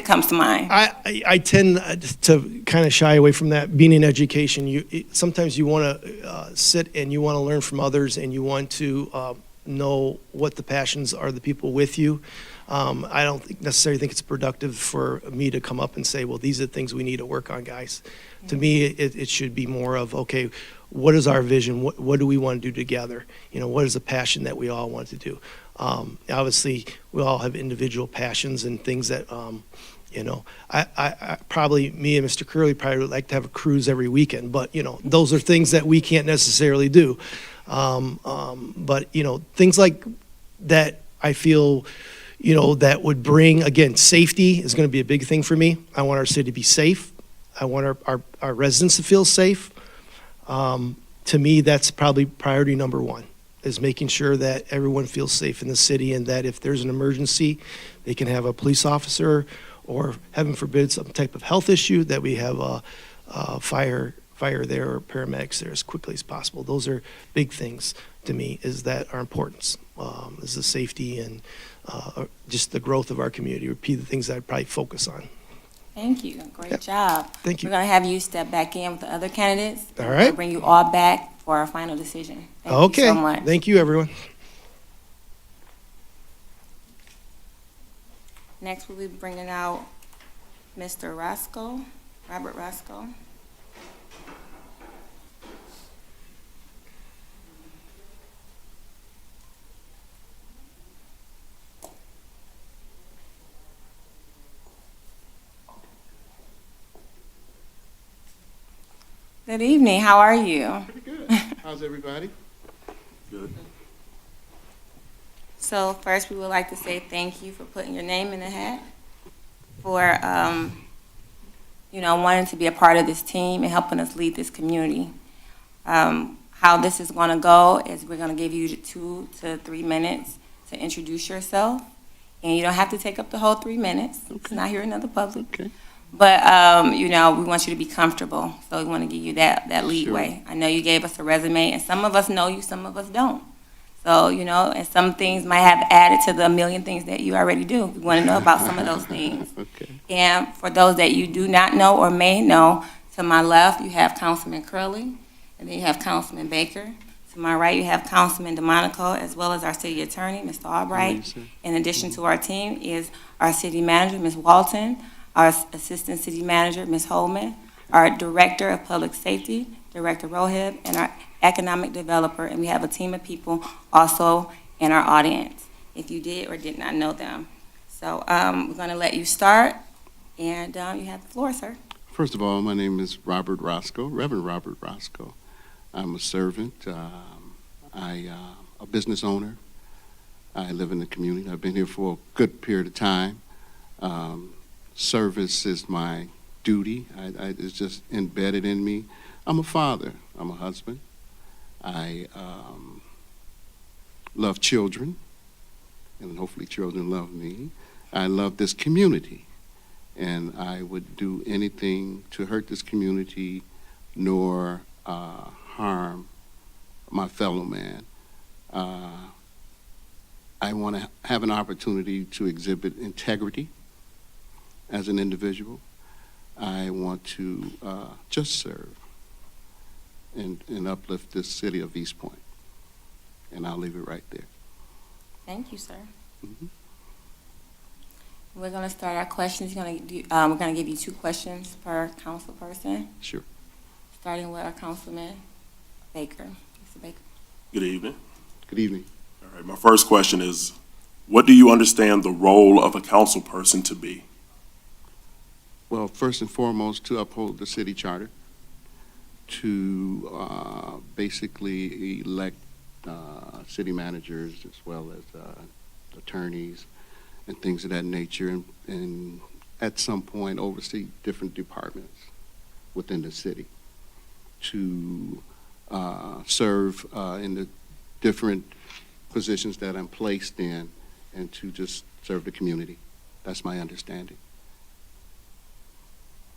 comes to mind? I tend to kind of shy away from that. Being in education, sometimes you want to sit and you want to learn from others, and you want to know what the passions are, the people with you. I don't necessarily think it's productive for me to come up and say, well, these are the things we need to work on, guys. Mm-hmm. To me, it should be more of, okay, what is our vision? What do we want to do together? What is the passion that we all want to do? Obviously, we all have individual passions and things that, I probably, me and Mr. Curley probably would like to have a cruise every weekend, but, those are things that we can't necessarily do. But, things like that, I feel, that would bring, again, safety is going to be a big thing for me. I want our city to be safe. I want our residents to feel safe. To me, that's probably priority number one, is making sure that everyone feels safe in the city, and that if there's an emergency, they can have a police officer, or heaven forbid, some type of health issue, that we have a fire there or paramedics there as quickly as possible. Those are big things to me, is that are important, is the safety and just the growth of our community would be the things that I'd probably focus on. Thank you. Great job. Thank you. We're going to have you step back in with the other candidates. All right. We'll bring you all back for our final decision. Thank you so much. Thank you, everyone. Next, we'll be bringing out Mr. Robert Roscoe. Good evening. How are you? Pretty good. How's everybody? Good. So first, we would like to say thank you for putting your name in the hat, for wanting to be a part of this team and helping us lead this community. How this is going to go is we're going to give you 2 to 3 minutes to introduce yourself, and you don't have to take up the whole 3 minutes. Okay. It's not here in the public. Okay. But, we want you to be comfortable, so we want to give you that leeway. Sure. I know you gave us a resume, and some of us know you, some of us don't. So, and some things might have added to the million things that you already do. We want to know about some of those things. Okay. And for those that you do not know or may know, to my left, you have Councilman Curley, and then you have Councilman Baker. To my right, you have Councilman DeMonico, as well as our city attorney, Mr. Albright. In addition to our team is our city manager, Ms. Walton, our assistant city manager, Ms. Holman, our director of public safety, Director Rohib, and our economic developer, and we have a team of people also in our audience, if you did or did not know them. So we're going to let you start, and you have the floor, sir. First of all, my name is Robert Roscoe, Reverend Robert Roscoe. I'm a servant. I'm a business owner. I live in the community. I've been here for a good period of time. Service is my duty. It's just embedded in me. I'm a father. I'm a husband. I love children, and hopefully children love me. I love this community, and I would do anything to hurt this community nor harm my fellow man. I want to have an opportunity to exhibit integrity as an individual. I want to just serve and uplift this city of Eastpointe. And I'll leave it right there. Thank you, sir. Mhm. We're going to start our questions. We're going to give you 2 questions per council person, Sure. starting with our Councilman Baker. Mr. Baker. Good evening. Good evening. All right, my first question is, what do you understand the role of a council person to be? Well, first and foremost, to uphold the city charter, to basically elect city managers as well as attorneys and things of that nature, and at some point oversee different departments within the city, to serve in the different positions that I'm placed in, and to just serve the community. That's my understanding.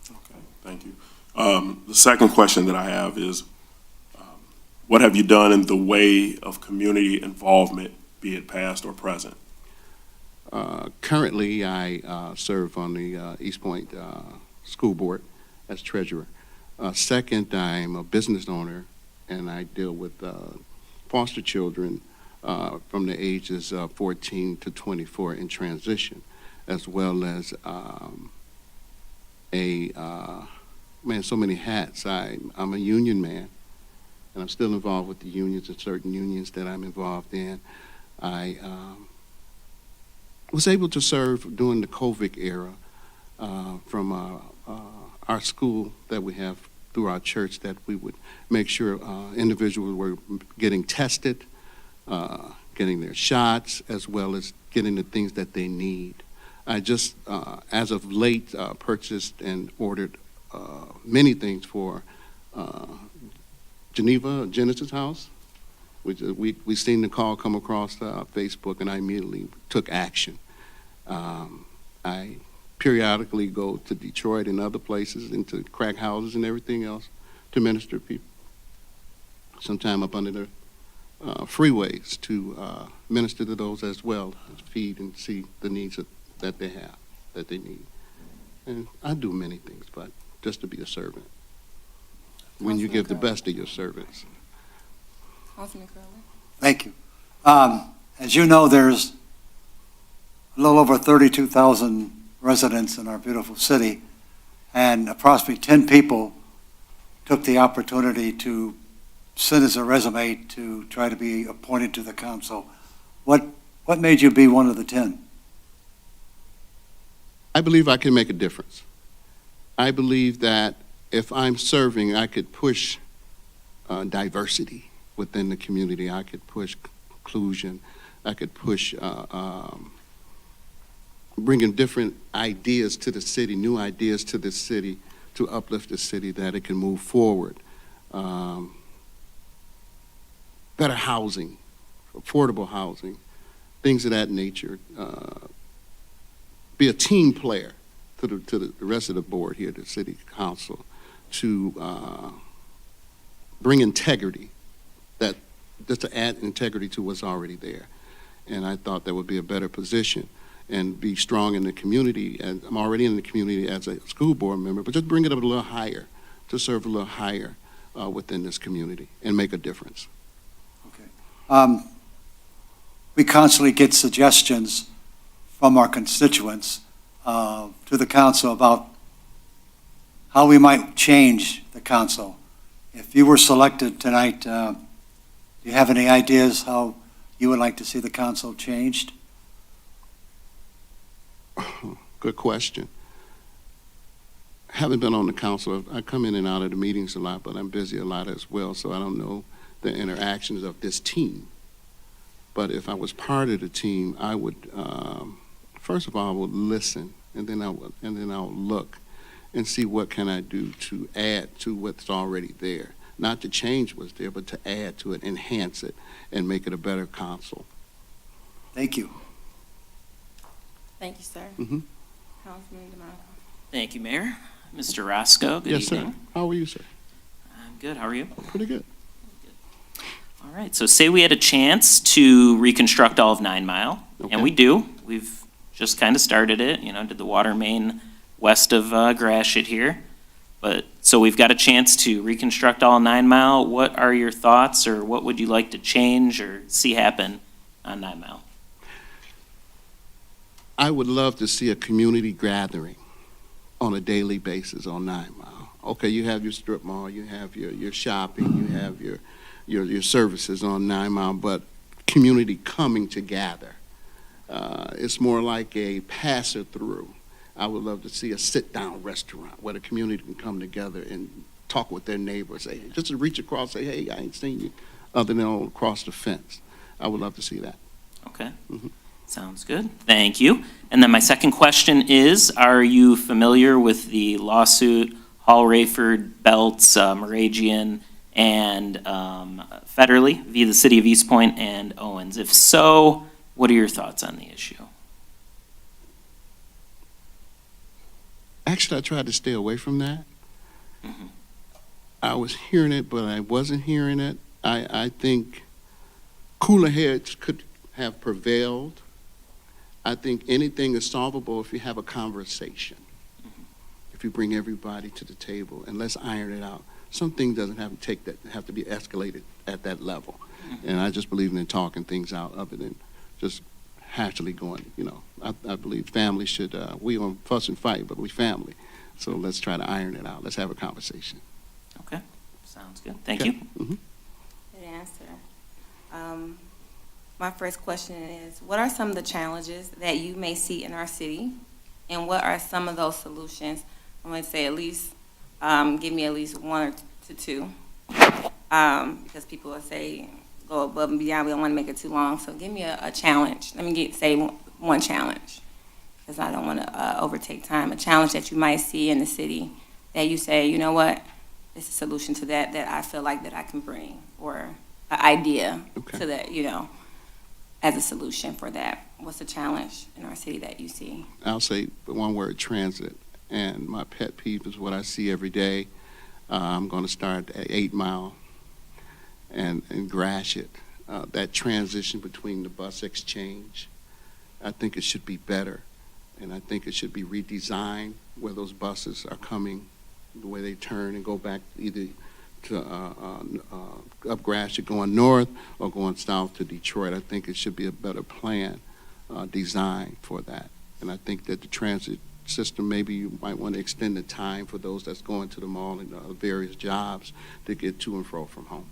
Okay, thank you. The second question that I have is, what have you done in the way of community involvement, be it past or present? Currently, I serve on the Eastpointe School Board as treasurer. Second, I'm a business owner, and I deal with foster children from the ages of 14 to 24 in transition, as well as so many hats. I'm a union man, and I'm still involved with the unions and certain unions that I'm involved in. I was able to serve during the COVID era from our school that we have through our church, that we would make sure individuals were getting tested, getting their shots, as well as getting the things that they need. I just, as of late, purchased and ordered many things for Genesis House. We seen the call come across Facebook, and I immediately took action. I periodically go to Detroit and other places, into crack houses and everything else, to minister to people. Sometime up under the freeways to minister to those as well, feed and see the needs that they have, that they need. And I do many things, but just to be a servant. When you give the best of your servants. Councilman Curley. Thank you. As you know, there's a little over 32,000 residents in our beautiful city, and approximately 10 people took the opportunity to send us a resume to try to be appointed to the council. What made you be one of the 10? I believe I can make a difference. I believe that if I'm serving, I could push diversity within the community. I could push inclusion. I could push bringing different ideas to the city, new ideas to the city, to uplift the city, that it can move forward. Better housing, affordable housing, things of that nature. Be a team player to the rest of the board here, the city council, to bring integrity, just to add integrity to what's already there. And I thought that would be a better position, and be strong in the community. And I'm already in the community as a school board member, but just bring it up a little higher, to serve a little higher within this community and make a difference. Okay. We constantly get suggestions from our constituents to the council about how we might change the council. If you were selected tonight, do you have any ideas how you would like to see the council changed? Good question. Haven't been on the council. I come in and out of the meetings a lot, but I'm busy a lot as well, so I don't know the interactions of this team. But if I was part of the team, I would, first of all, I would listen, and then I would look and see what can I do to add to what's already there. not to change what's there, but to add to it, enhance it, and make it a better council. Thank you. Thank you, sir. Mhm. Councilman DeMonico. Thank you, Mayor. Mr. Roscoe, good Yes, evening. sir. How are you, sir? I'm good, how are you? Pretty good. All right, so say we had a chance to reconstruct all of 9 Mile, Okay. and we do. We've just kind of started it, did the water main west of Gratiot here. But, so we've got a chance to reconstruct all 9 Mile. What are your thoughts, or what would you like to change or see happen on 9 Mile? I would love to see a community gathering on a daily basis on 9 Mile. Okay, you have your strip mall, you have your shopping, you have your services on 9 Mile, but community coming together. It's more like a passer-through. I would love to see a sit-down restaurant where the community can come together and talk with their neighbors, say, just to reach across, say, hey, I ain't seen you, other than across the fence. I would love to see that. Okay, Mhm. sounds good. Thank you. And then my second question is, are you familiar with the lawsuit Hall Rayford, Belts, Moragian, and Federally via the city of Eastpointe and Owens? If so, what are your thoughts on the issue? Actually, I tried to stay away from that. Mhm. I was hearing it, but I wasn't hearing it. I think cooler heads could have prevailed. I think anything is solvable if you have a conversation. If you bring everybody to the table and let's iron it out. Some things doesn't have to be escalated at that level. And I just believe in talking things out other than just hastily going, I believe family should, we don't fuss and fight, but we family. So let's try to iron it out. Let's have a conversation. Okay, sounds good. Thank Okay. you. Mhm. Good answer. My first question is, what are some of the challenges that you may see in our city? And what are some of those solutions? I'm going to say at least, give me at least one or two. Because people will say, go above and beyond, we don't want to make it too long. So give me a challenge. Let me say one challenge, because I don't want to overtake time. A challenge that you might see in the city that you say, you know what, it's a solution to that I feel like that I can bring, or an idea Okay. to that, as a solution for that. What's the challenge in our city that you see? I'll say the one word, transit. And my pet peeve is what I see every day. I'm going to start at 8 Mile and Gratiot. That transition between the bus exchange, I think it should be better. And I think it should be redesigned where those buses are coming, the way they turn and go back either to up Gratiot going north or going south to Detroit. I think it should be a better plan designed for that. And I think that the transit system, maybe you might want to extend the time for those that's going to the mall and various jobs to get to and fro from home.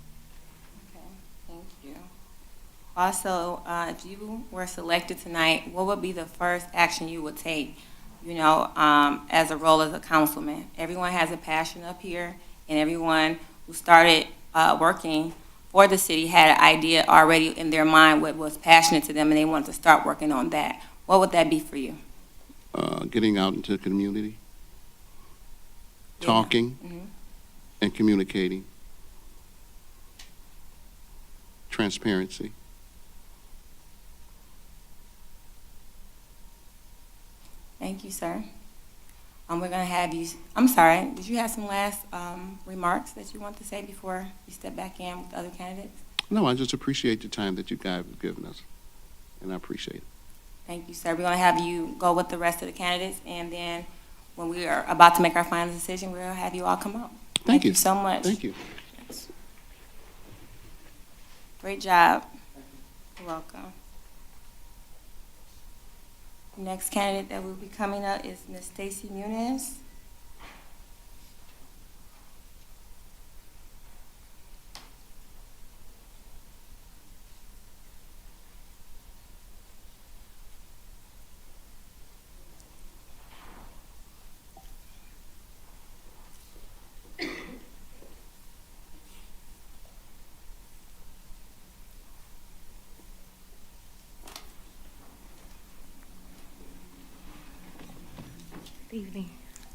Okay, thank you. Also, if you were selected tonight, what would be the first action you would take, as a role as a councilman? Everyone has a passion up here, and everyone who started working for the city had an idea already in their mind what was passionate to them, and they wanted to start working on that. What would that be for you? Getting out into the community, Yeah. talking Mhm. and communicating, transparency. Thank you, sir. We're going to have you, I'm sorry, did you have some last remarks that you want to say before you step back in with the other candidates? No, I just appreciate the time that you guys have given us, and I appreciate it. Thank you, sir. We're going to have you go with the rest of the candidates, and then when we are about to make our final decision, we'll have you all come up. Thank you. You so much. Thank you. Great job. You're welcome. Next candidate that will be coming up is Ms. Stacy Muniz. Good evening.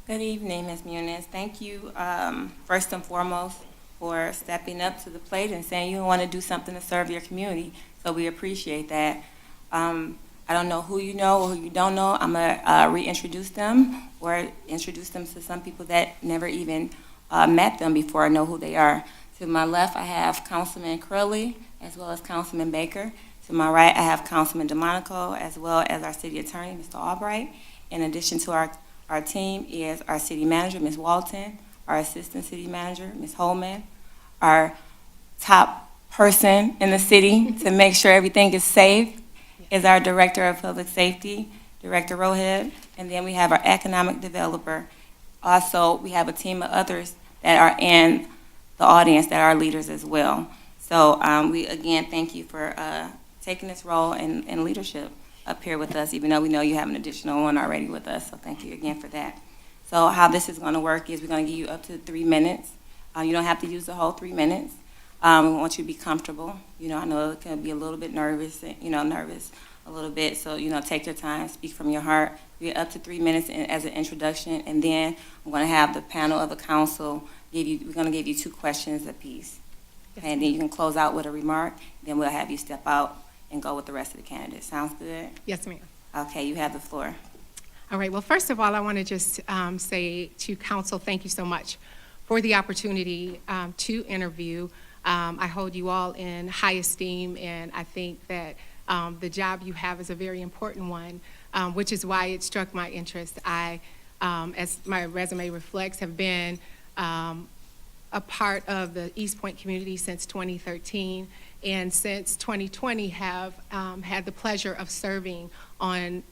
Good evening, Ms. Muniz. Thank you, first and foremost, for stepping up to the plate and saying you want to do something to serve your community. So we appreciate that. I don't know who you know or who you don't know. I'm going to reintroduce them or introduce them to some people that never even met them before I know who they are. To my left, I have Councilman Curley as well as Councilman Baker. To my right, I have Councilman DeMonico as well as our city attorney, Mr. Albright. In addition to our team is our city manager, Ms. Walton, our assistant city manager, Ms. Holman, our top person in the city to make sure everything is safe is our Director of Public Safety, Director Rohead, and then we have our economic developer. Also, we have a team of others that are in the audience that are leaders as well. So we, again, thank you for taking this role in leadership up here with us, even though we know you have an additional one already with us, so thank you again for that. So how this is going to work is we're going to give you up to 3 minutes. You don't have to use the whole 3 minutes. We want you to be comfortable. You know, I know it can be a little bit nervous a little bit, so, take your time, speak from your heart. We get up to 3 minutes as an introduction, and then I'm going to have the panel of the council we're going to give you 2 questions apiece. Yes, And then you can close out with a remark, then we'll have you step out and go with the rest of the candidates. Sounds good? Yes, ma'am. Okay, you have the floor. All right, well, first of all, I want to just say to council, thank you so much for the opportunity to interview. I hold you all in high esteem, and I think that the job you have is a very important one, which is why it struck my interest. I, as my resume reflects, have been a part of the Eastpointe community since 2013, and since 2020 have had the pleasure of serving on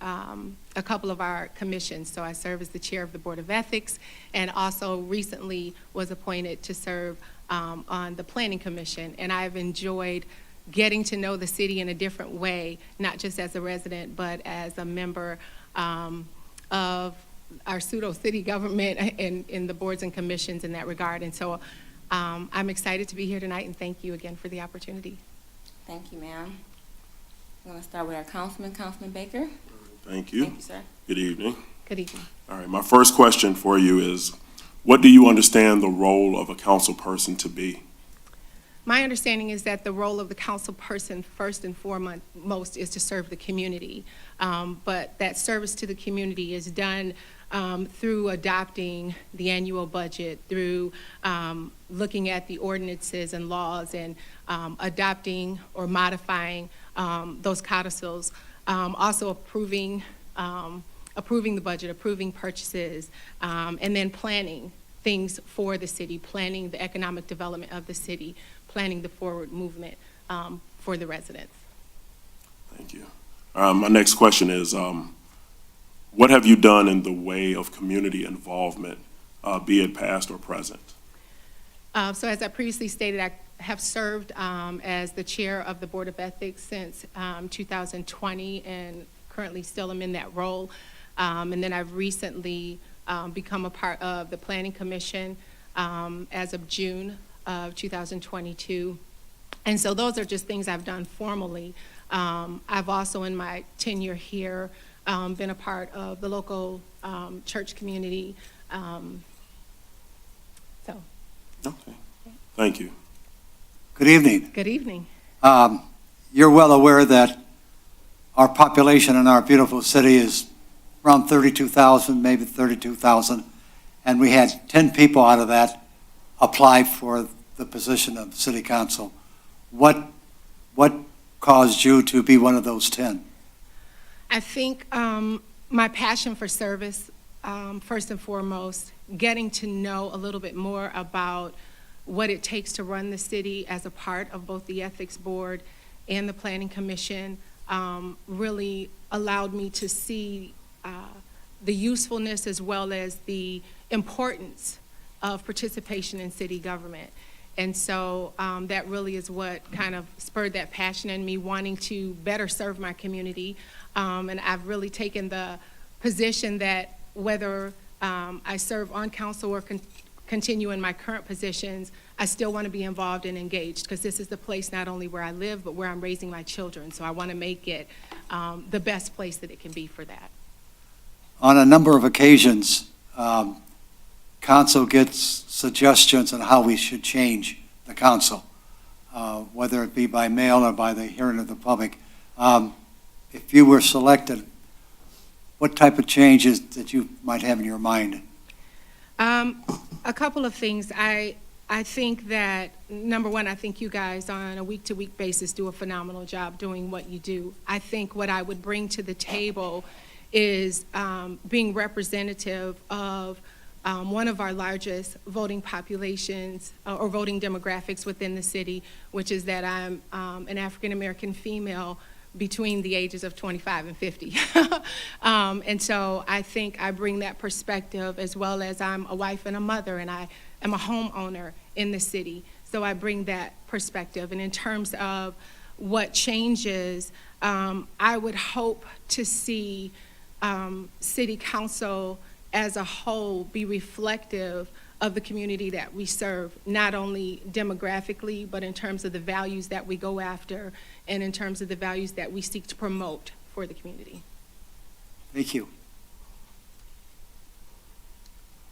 a couple of our commissions. So I serve as the chair of the Board of Ethics, and also recently was appointed to serve on the Planning Commission. And I've enjoyed getting to know the city in a different way, not just as a resident, but as a member of our pseudo-city government in the boards and commissions in that regard. And so I'm excited to be here tonight, and thank you again for the opportunity. Thank you, ma'am. I'm going to start with our Councilman Baker. Thank you. Thank you, sir. Good evening. Good evening. All right, my first question for you is, what do you understand the role of a council person to be? My understanding is that the role of the council person, first and foremost, is to serve the community. But that service to the community is done through adopting the annual budget, through looking at the ordinances and laws and adopting or modifying those codicils, also approving the budget, approving purchases, and then planning things for the city, planning the economic development of the city, planning the forward movement for the residents. Thank you. My next question is, what have you done in the way of community involvement, be it past or present? So as I previously stated, I have served as the chair of the Board of Ethics since 2020 and currently still am in that role. And then I've recently become a part of the Planning Commission as of June of 2022. And so those are just things I've done formally. I've also, in my tenure here, been a part of the local church community. Okay. Thank you. Good evening. Good evening. You're well aware that our population in our beautiful city is around 32,000, maybe 32,000, and we had 10 people out of that apply for the position of city council. What caused you to be one of those 10? I think my passion for service, first and foremost, getting to know a little bit more about what it takes to run the city as a part of both the Ethics Board and the Planning Commission really allowed me to see the usefulness as well as the importance of participation in city government. And so that really is what kind of spurred that passion in me, wanting to better serve my community. And I've really taken the position that whether I serve on council or continue in my current positions, I still want to be involved and engaged, because this is the place not only where I live, but where I'm raising my children. So I want to make it the best place that it can be for that. On a number of occasions, council gets suggestions on how we should change the council, whether it be by mail or by the hearing of the public. If you were selected, what type of changes that you might have in your mind? A couple of things. I think that, number one, I think you guys on a week-to-week basis do a phenomenal job doing what you do. I think what I would bring to the table is being representative of one of our largest voting populations or voting demographics within the city, which is that I'm an African-American female between the ages of 25 and 50. And so I think I bring that perspective, as well as I'm a wife and a mother, and I am a homeowner in the city. So I bring that perspective. And in terms of what changes, I would hope to see city council as a whole be reflective of the community that we serve, not only demographically, but in terms of the values that we go after and in terms of the values that we seek to promote for the community. Thank you.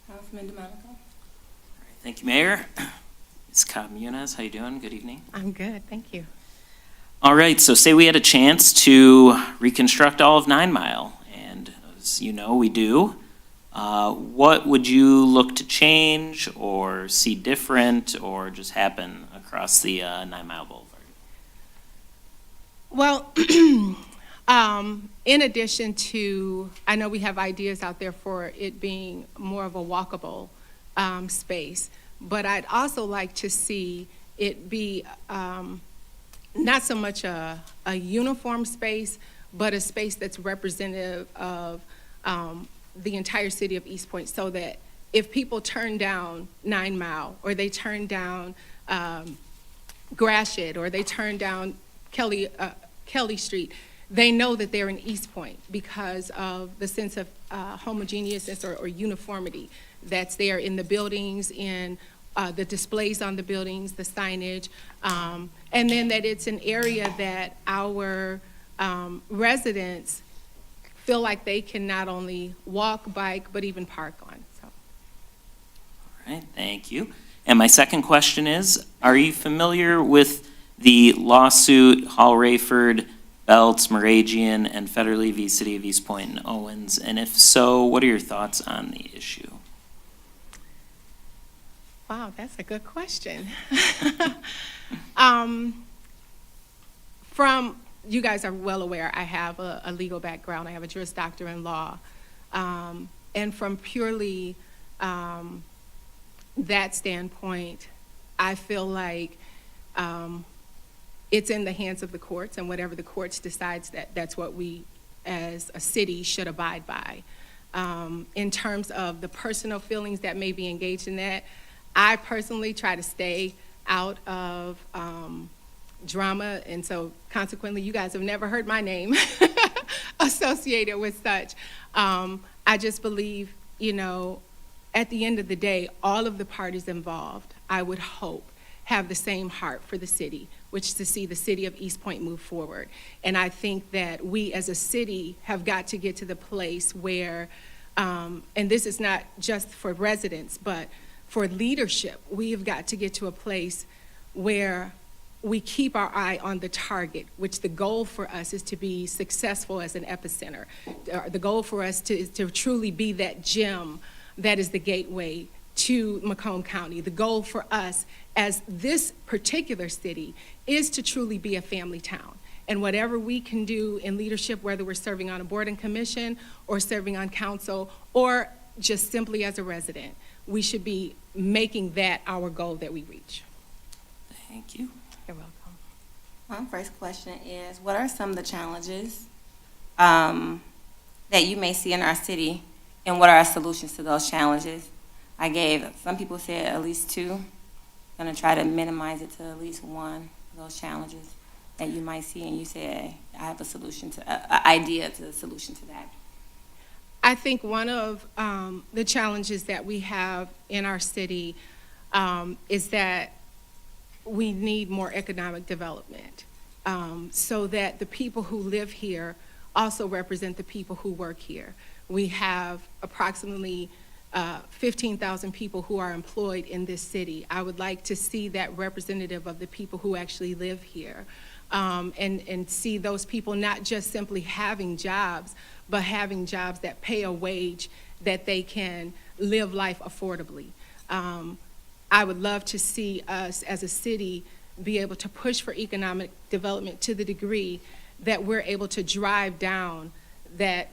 Councilman DeMonico. Thank you, Mayor. Ms. Cobb Muniz, how you doing? Good evening. I'm good, thank you. All right, so say we had a chance to reconstruct all of 9 Mile, and as you know, we do. What would you look to change or see different or just happen across the 9 Mile Boulevard? Well, in addition to, I know we have ideas out there for it being more of a walkable space, but I'd also like to see it be not so much a uniform space, but a space that's representative of the entire city of Eastpointe, so that if people turn down 9 Mile, or they turn down Gratiot, or they turn down Kelly Street, they know that they're in Eastpointe because of the sense of homogeneousness or uniformity that's there in the buildings, in the displays on the buildings, the signage, and then that it's an area that our residents feel like they can not only walk, bike, but even park on. So. All right, thank you. And my second question is, are you familiar with the lawsuit Hall Rayford, Belts, Moragian, and Federley v. City of Eastpointe and Owens? And if so, what are your thoughts on the issue? Wow, that's a good question. You guys are well aware, I have a legal background. I have a Juris Doctor in law. And from purely that standpoint, I feel like it's in the hands of the courts, and whatever the courts decides, that's what we as a city should abide by. In terms of the personal feelings that may be engaged in that, I personally try to stay out of drama, and so consequently, you guys have never heard my name associated with such. I just believe, at the end of the day, all of the parties involved, I would hope, have the same heart for the city, which is to see the city of Eastpointe move forward. And I think that we as a city have got to get to the place where, and this is not just for residents, but for leadership, we have got to get to a place where we keep our eye on the target, which the goal for us is to be successful as an epicenter. The goal for us is to truly be that gem that is the gateway to Macomb County. The goal for us as this particular city is to truly be a family town. And whatever we can do in leadership, whether we're serving on a board and commission or serving on council or just simply as a resident, we should be making that our goal that we reach. Thank you. You're welcome. My first question is, what are some of the challenges that you may see in our city, and what are our solutions to those challenges? Some people said at least 2. I'm going to try to minimize it to at least 1 of those challenges that you might see, and you said, I have a solution to, an idea to the solution to that. I think one of the challenges that we have in our city is that we need more economic development so that the people who live here also represent the people who work here. We have approximately 15,000 people who are employed in this city. I would like to see that representative of the people who actually live here, and see those people not just simply having jobs, but having jobs that pay a wage that they can live life affordably. I would love to see us as a city be able to push for economic development to the degree that we're able to drive down that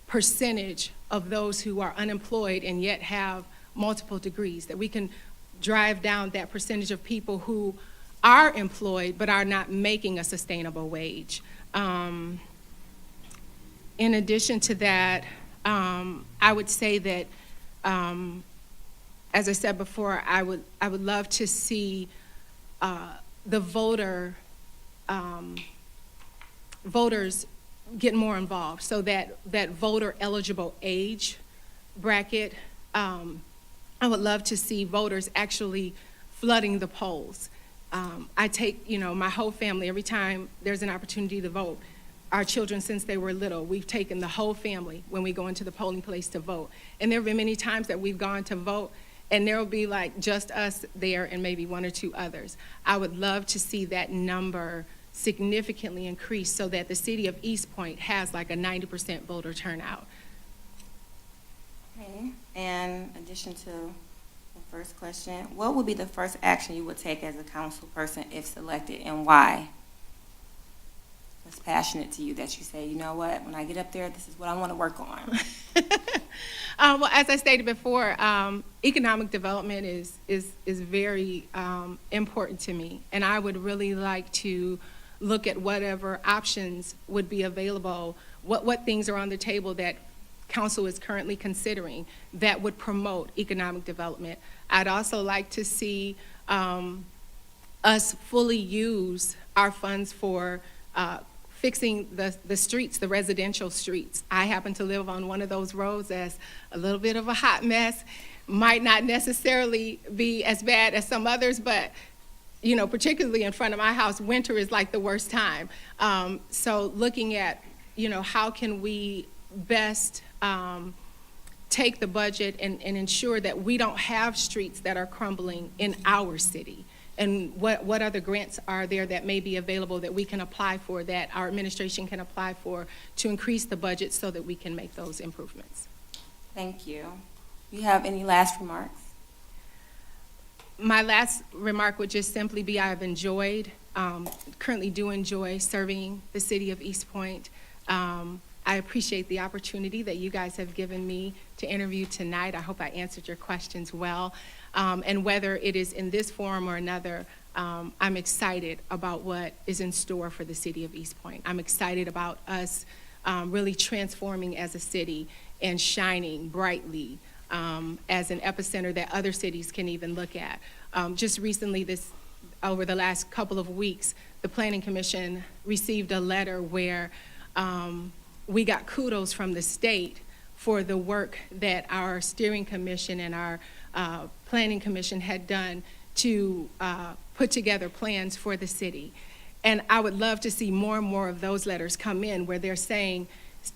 percentage of those who are unemployed and yet have multiple degrees, that we can drive down that percentage of people who are employed but are not making a sustainable wage. In addition to that, I would say that, as I said before, I would love to see the voters get more involved, so that voter eligible age bracket, I would love to see voters actually flooding the polls. I take, my whole family, every time there's an opportunity to vote, our children since they were little, we've taken the whole family when we go into the polling place to vote. And there have been many times that we've gone to vote and there will be like just us there and maybe one or two others. I would love to see that number significantly increase so that the city of Eastpointe has like a 90% voter turnout. Okay, and in addition to the first question, what would be the first action you would take as a council person if selected, and why? What's passionate to you that you say, you know what, when I get up there, this is what I want to work on? Well, as I stated before, economic development is very important to me, and I would really like to look at whatever options would be available, what things are on the table that council is currently considering that would promote economic development. I'd also like to see us fully use our funds for fixing the streets, the residential streets. I happen to live on one of those roads that's a little bit of a hot mess. Might not necessarily be as bad as some others, but particularly in front of my house, winter is like the worst time. So looking at, how can we best take the budget and ensure that we don't have streets that are crumbling in our city? And what other grants are there that may be available that we can apply for, that our administration can apply for, to increase the budget so that we can make those improvements? Thank you. Do you have any last remarks? My last remark would just simply be I've enjoyed, currently do enjoy serving the city of Eastpointe. I appreciate the opportunity that you guys have given me to interview tonight. I hope I answered your questions well. And whether it is in this forum or another, I'm excited about what is in store for the city of Eastpointe. I'm excited about us really transforming as a city and shining brightly as an epicenter that other cities can even look at. Just recently, over the last couple of weeks, the Planning Commission received a letter where we got kudos from the state for the work that our steering commission and our planning commission had done to put together plans for the city. And I would love to see more and more of those letters come in where they're saying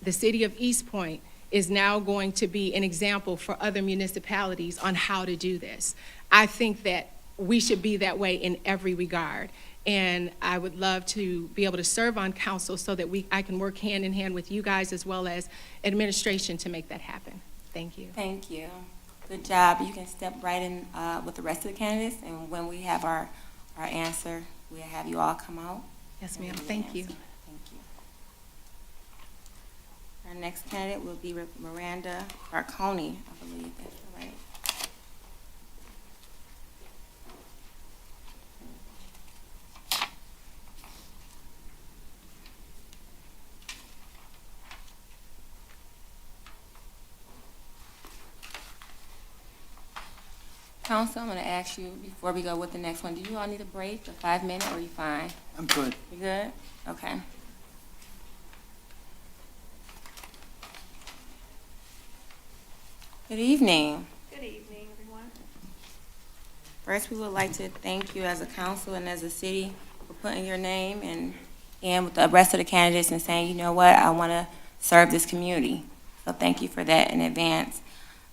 the city of Eastpointe is now going to be an example for other municipalities on how to do this. I think that we should be that way in every regard. And I would love to be able to serve on council so that I can work hand in hand with you guys as well as administration to make that happen. Thank you. Thank you. Good job. You can step right in with the rest of the candidates, and when we have our answer, we'll have you all come out. Yes, ma'am. Thank you. Thank you. Our next candidate will be Miranda Barconi, I believe that's right. Council, I'm going to ask you before we go with the next one, do you all need a break, a 5-minute, or are you fine? I'm good. You good? Okay. Good evening. Good evening, everyone. First, we would like to thank you as a council and as a city for putting your name and with the rest of the candidates and saying, you know what, I want to serve this community. So thank you for that in advance.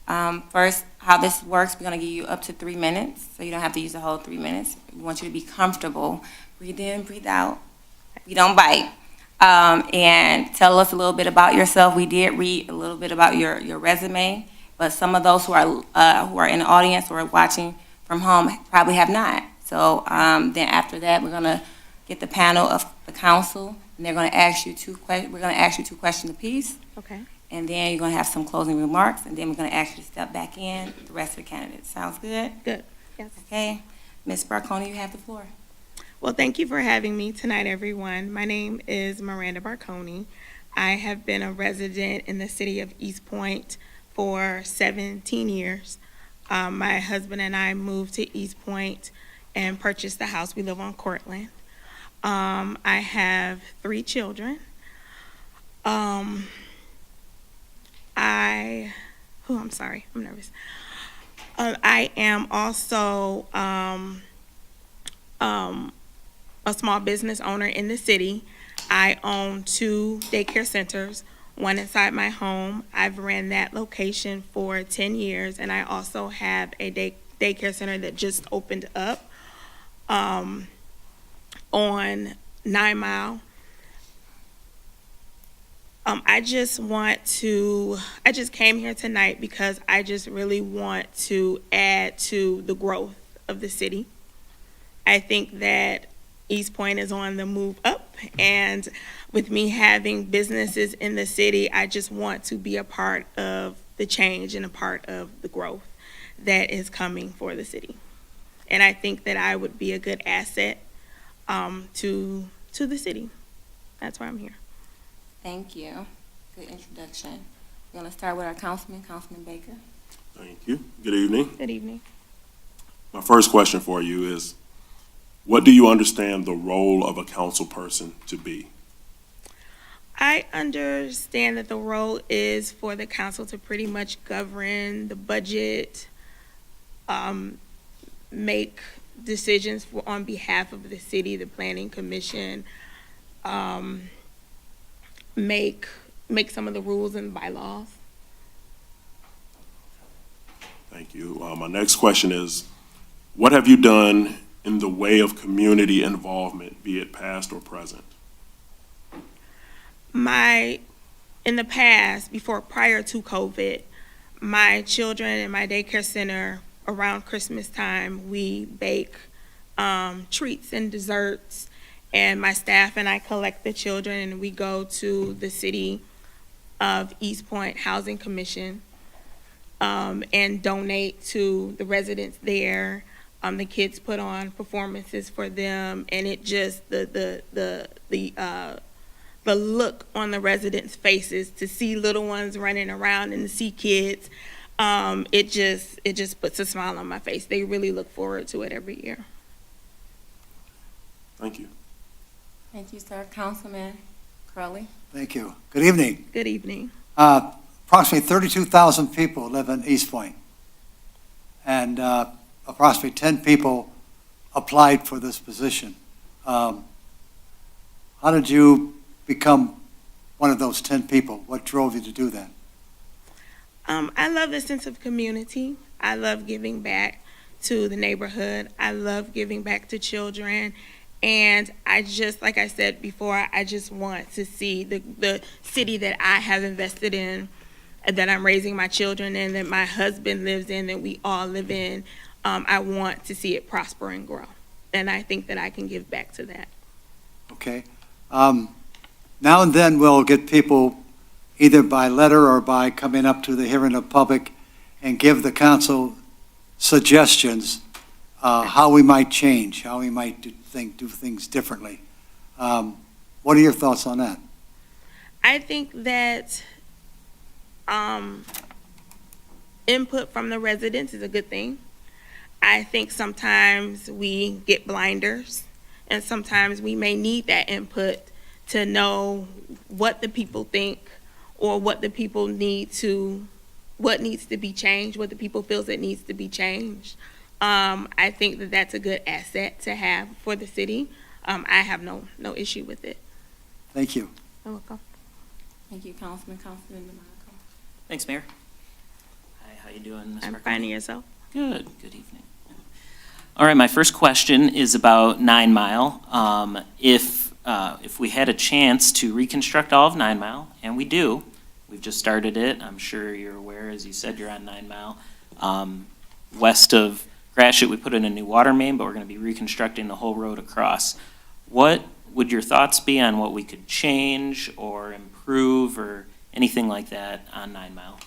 First, how this works, we're going to give you up to 3 minutes, so you don't have to use the whole 3 minutes. We want you to be comfortable. Breathe in, breathe out. We don't bite. And tell us a little bit about yourself. We did read a little bit about your resume, but some of those who are in the audience or watching from home probably have not. So then after that, we're going to get the panel of the council, and they're going to ask you we're going to ask you 2 questions apiece. Okay. And then you're going to have some closing remarks, and then we're going to ask you to step back in with the rest of the candidates. Sounds good? Good. Yes. Okay. Ms. Barconi, you have the floor. Well, thank you for having me tonight, everyone. My name is Miranda Barconi. I have been a resident in the city of Eastpointe for 17 years. My husband and I moved to Eastpointe and purchased the house. We live on Cortland. I have 3 children. I'm sorry, I'm nervous. I am also a small business owner in the city. I own 2 daycare centers, one inside my home. I've ran that location for 10 years, and I also have a daycare center that just opened up on 9 Mile. I just came here tonight because I just really want to add to the growth of the city. I think that Eastpointe is on the move up, and with me having businesses in the city, I just want to be a part of the change and a part of the growth that is coming for the city. And I think that I would be a good asset to the city. That's why I'm here. Thank you. Good introduction. We're going to start with our Councilman Baker. Thank you. Good evening. Good evening. My first question for you is, what do you understand the role of a council person to be? I understand that the role is for the council to pretty much govern the budget, make decisions on behalf of the city, the planning commission, make some of the rules and bylaws. Thank you. My next question is, what have you done in the way of community involvement, be it past or present? In the past, prior to COVID, my children in my daycare center, around Christmas time, we bake treats and desserts, and my staff and I collect the children, and we go to the City of Eastpointe Housing Commission and donate to the residents there. The kids put on performances for them, and it just the look on the residents' faces to see little ones running around and to see kids, it just puts a smile on my face. They really look forward to it every year. Thank you. Thank you, sir. Councilman Curley. Thank you. Good evening. Good evening. Approximately 32,000 people live in Eastpointe, and approximately 10 people applied for this position. How did you become one of those 10 people? What drove you to do that? I love the sense of community. I love giving back to the neighborhood. I love giving back to children. And I just, like I said before, I just want to see the city that I have invested in, that I'm raising my children in, that my husband lives in, that we all live in. I want to see it prosper and grow. And I think that I can give back to that. Okay. Now and then we'll get people either by letter or by coming up to the hearing of public and give the council suggestions how we might change, how we might do things differently. What are your thoughts on that? I think that input from the residents is a good thing. I think sometimes we get blinders, and sometimes we may need that input to know what the people think or what the people what needs to be changed, what the people feels that needs to be changed. I think that that's a good asset to have for the city. I have no issue with it. Thank you. You're welcome. Thank you, Councilman DeMonico. Thanks, Mayor. Hi, how you doing, Ms. I'm Barkley? finding yourself. Good, good evening. All right, my first question is about 9 Mile. If we had a chance to reconstruct all of 9 Mile, and we do, we've just started it, I'm sure you're aware, as you said, you're on 9 Mile. West of Gratiot, we put in a new water main, but we're gonna be reconstructing the whole road across. What would your thoughts be on what we could change or improve or anything like that on 9 Mile?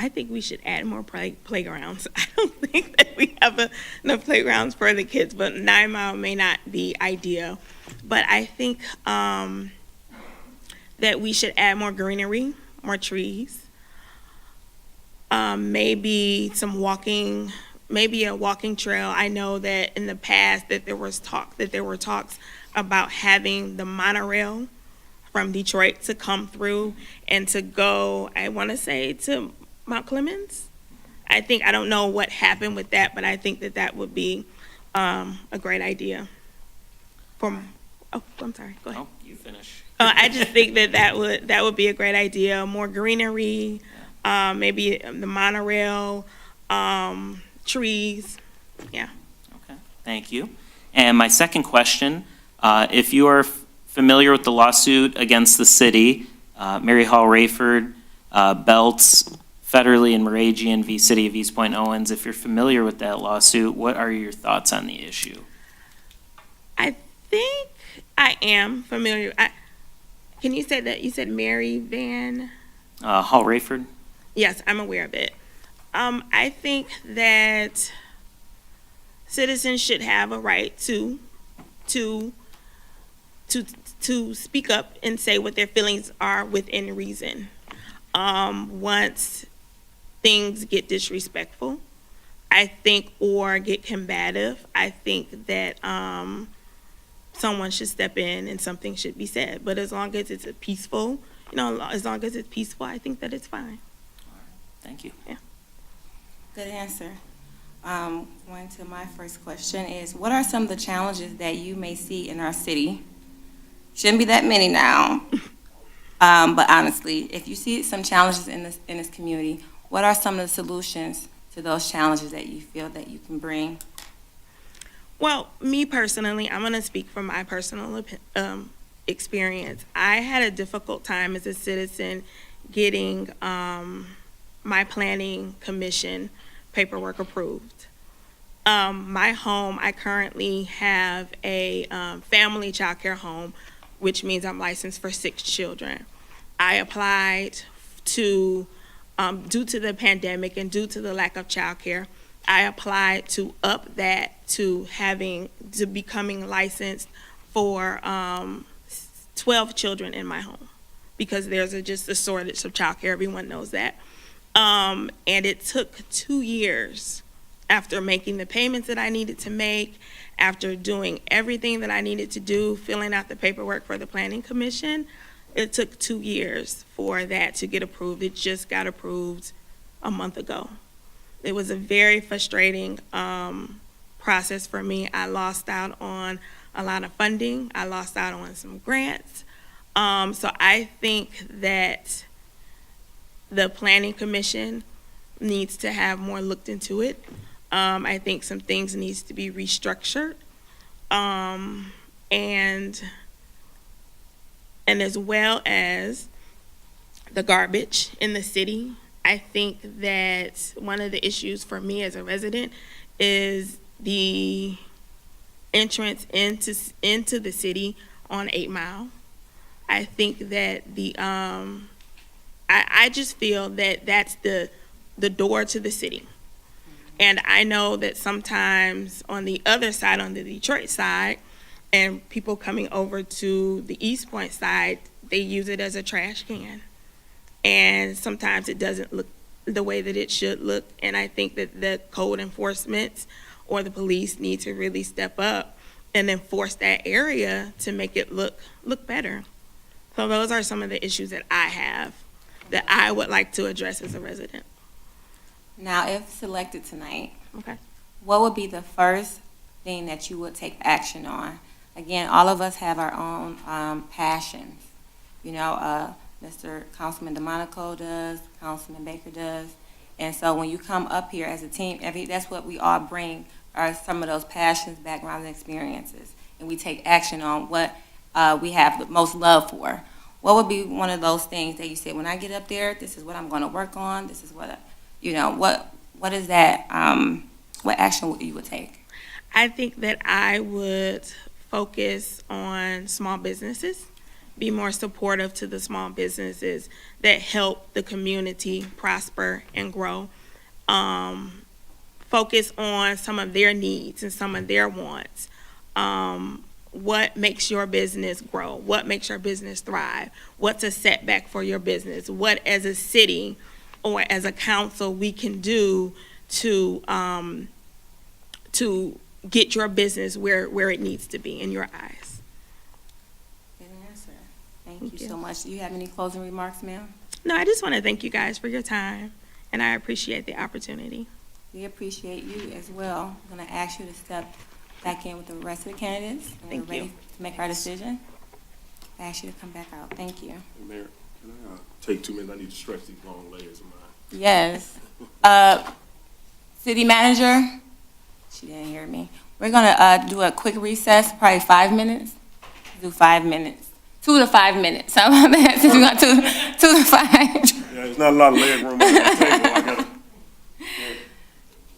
I think we should add more playgrounds. I don't think that we have enough playgrounds for the kids, but 9 Mile may not be ideal. But I think that we should add more greenery, more trees. Maybe maybe a walking trail. I know that in the past that there were talks about having the monorail from Detroit to come through and to go, I want to say, to Mount Clemens. I don't know what happened with that, but I think that would be a great idea. I'm sorry, go ahead. Oh, you finish. I just think that would be a great idea. More greenery, maybe the monorail, trees, yeah. Okay, thank you. And my second question, if you are familiar with the lawsuit against the city, Mary Hall Rayford, Belts, Federley, and Moragian v. City of Eastpointe Owens, if you're familiar with that lawsuit, what are your thoughts on the issue? I think I am familiar. Can you say that? You said Mary Van? Hall Rayford? Yes, I'm aware of it. I think that citizens should have a right to speak up and say what their feelings are within reason. Once things get disrespectful, I think, or get combative, I think that someone should step in and something should be said. But as long as it's peaceful, I think that it's fine. Thank you. Yeah. Good answer. Going to my first question is, what are some of the challenges that you may see in our city? Shouldn't be that many now, but honestly, if you see some challenges in this community, what are some of the solutions to those challenges that you feel that you can bring? Well, me personally, I'm going to speak from my personal experience. I had a difficult time as a citizen getting my planning commission paperwork approved. My home, I currently have a family child care home, which means I'm licensed for 6 children. I applied to, due to the pandemic and due to the lack of child care, I applied to up that to becoming licensed for 12 children in my home, because there's just a shortage of child care. Everyone knows that. And it took 2 years after making the payments that I needed to make, after doing everything that I needed to do, filling out the paperwork for the Planning Commission. It took 2 years for that to get approved. It just got approved a month ago. It was a very frustrating process for me. I lost out on a lot of funding. I lost out on some grants. So I think that the Planning Commission needs to have more looked into it. I think some things needs to be restructured. And as well as the garbage in the city. I think that one of the issues for me as a resident is the entrance into the city on 8 Mile. I think that I just feel that that's the door to the city. And I know that sometimes on the other side, on the Detroit side, and people coming over to the Eastpointe side, they use it as a trash can. And sometimes it doesn't look the way that it should look. And I think that the code enforcement or the police need to really step up and enforce that area to make it look better. So those are some of the issues that I have that I would like to address as a resident. Now, if selected tonight, Okay. what would be the first thing that you would take action on? Again, all of us have our own passions. You know, Mr. Councilman DeMonico does, Councilman Baker does. And so when you come up here as a team, that's what we all bring, are some of those passions, backgrounds, and experiences. And we take action on what we have the most love for. What would be one of those things that you say, when I get up there, this is what I'm going to work on, this is what, what is that, what action you would take? I think that I would focus on small businesses, be more supportive to the small businesses that help the community prosper and grow. Focus on some of their needs and some of their wants. What makes your business grow? What makes your business thrive? What's a setback for your business? What, as a city or as a council, we can do to get your business where it needs to be in your eyes. Good answer. Thank you so much. Do you have any closing remarks, ma'am? No, I just want to thank you guys for your time, and I appreciate the opportunity. We appreciate you as well. I'm going to ask you to step back in with the rest of the candidates. And Thank we're ready you. to make our decision. I ask you to come back out. Thank you. Hey, Mayor, can I take 2 minutes? I need to stretch these long legs of mine. Yes. City manager? She didn't hear me. We're going to do a quick recess, probably 5 minutes. Do 5 minutes. 2 to 5 minutes. How about that? Since we got 2 to 5. Yeah, there's not a lot of leg room on the table. I gotta.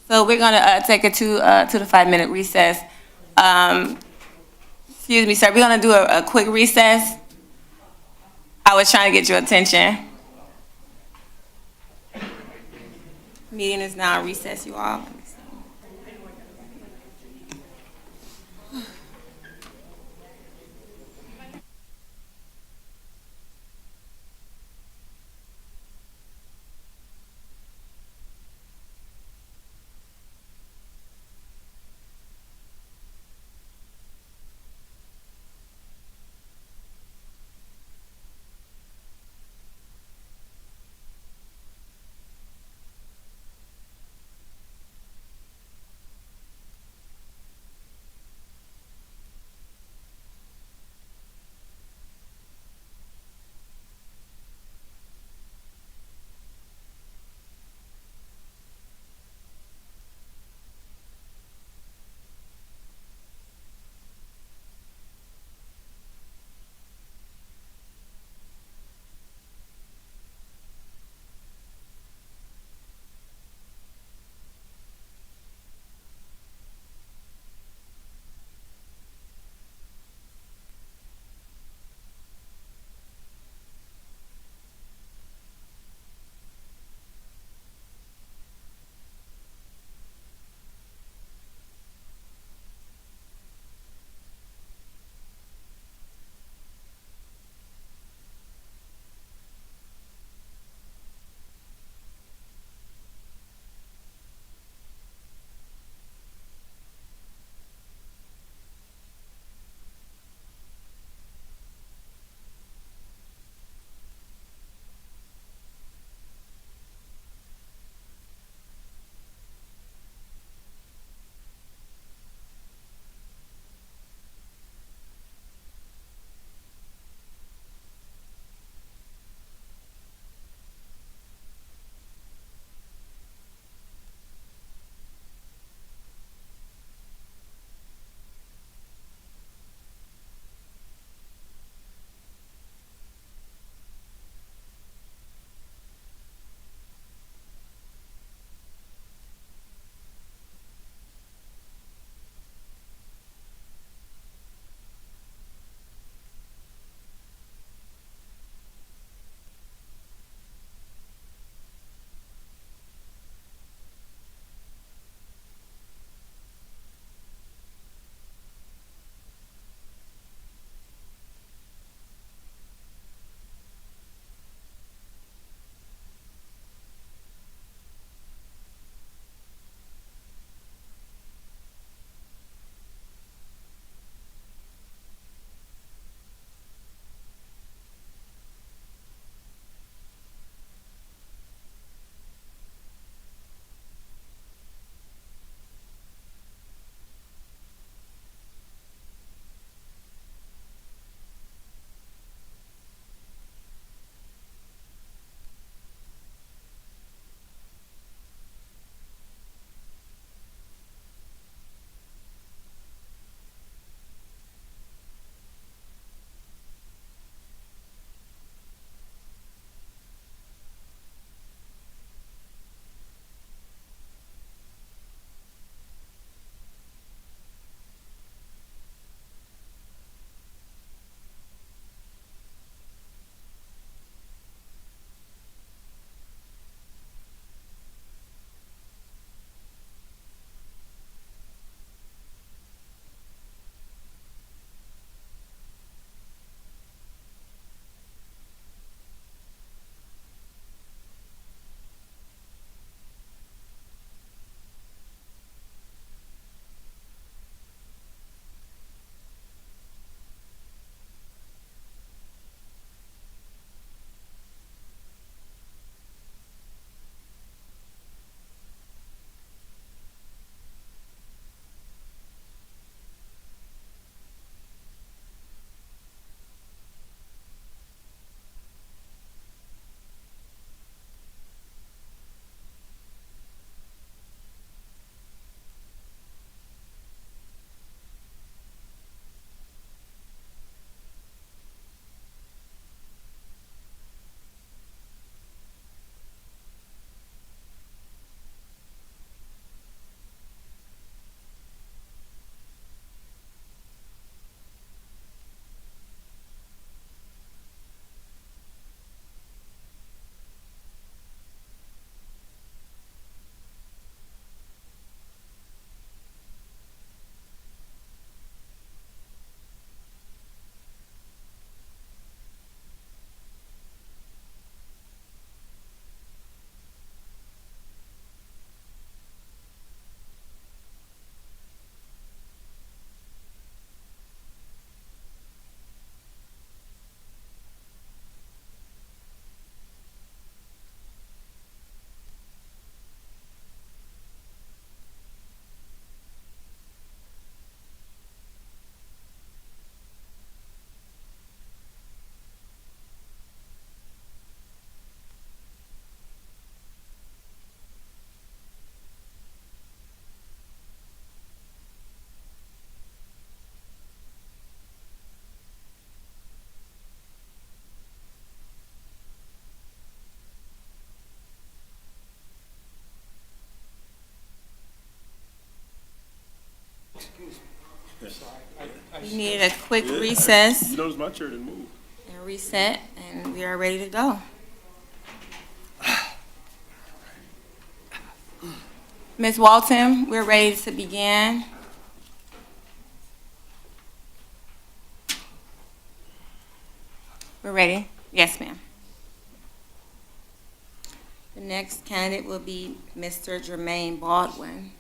So we're going to take a 2 to 5 minute recess. Excuse me, sir. We're going to do a quick recess. I was trying to get your attention. Meeting is now in recess, you all. We needed a quick recess You notice my chair didn't move. and reset, and we are ready to go. Ms. Walton, we're ready to begin. We're ready? Yes, ma'am. The next candidate will be Mr. Jermaine Baldwin.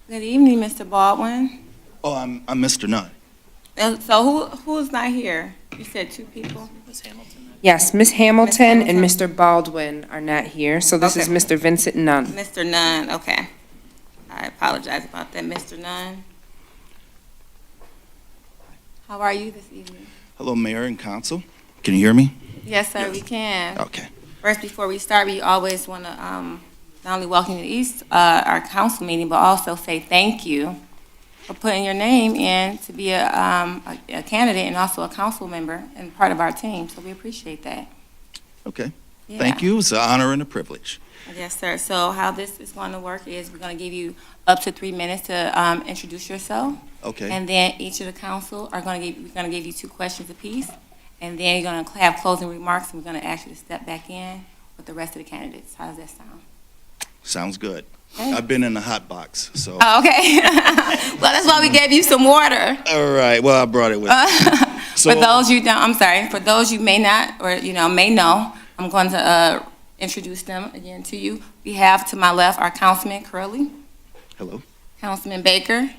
Good evening, Mr. Baldwin. Oh, I'm Mr. Nunn. So who's not here? You said two people? Ms. Hamilton. Yes, Ms. Hamilton and Hamilton. Mr. Baldwin are not here, so this is Okay. Mr. Vincent Nunn. Mr. Nunn, okay. I apologize about that, Mr. Nunn. How are you this evening? Hello, Mayor and Council. Can you hear me? Yes, sir, we can. Okay. First, before we start, we always want to not only welcome you to our council meeting, but also say thank you for putting your name in to be a candidate and also a council member and part of our team. So we appreciate that. Okay. Yeah. Thank you. It's an honor and a privilege. Yes, sir. So how this is going to work is we're going to give you up to 3 minutes to introduce yourself. Okay. And then each of the council we're going to give you 2 questions apiece. And then you're going to have closing remarks, and we're going to ask you to step back in with the rest of the candidates. How does that sound? Sounds good. Okay. I've been in the hot box, so. Oh, okay. Well, that's why we gave you some water. All right. Well, I brought it with me. So, For those you don't, I'm sorry, for those you may not, or, may know, I'm going to introduce them again to you. We have to my left our Councilman Curley, hello. Councilman Baker,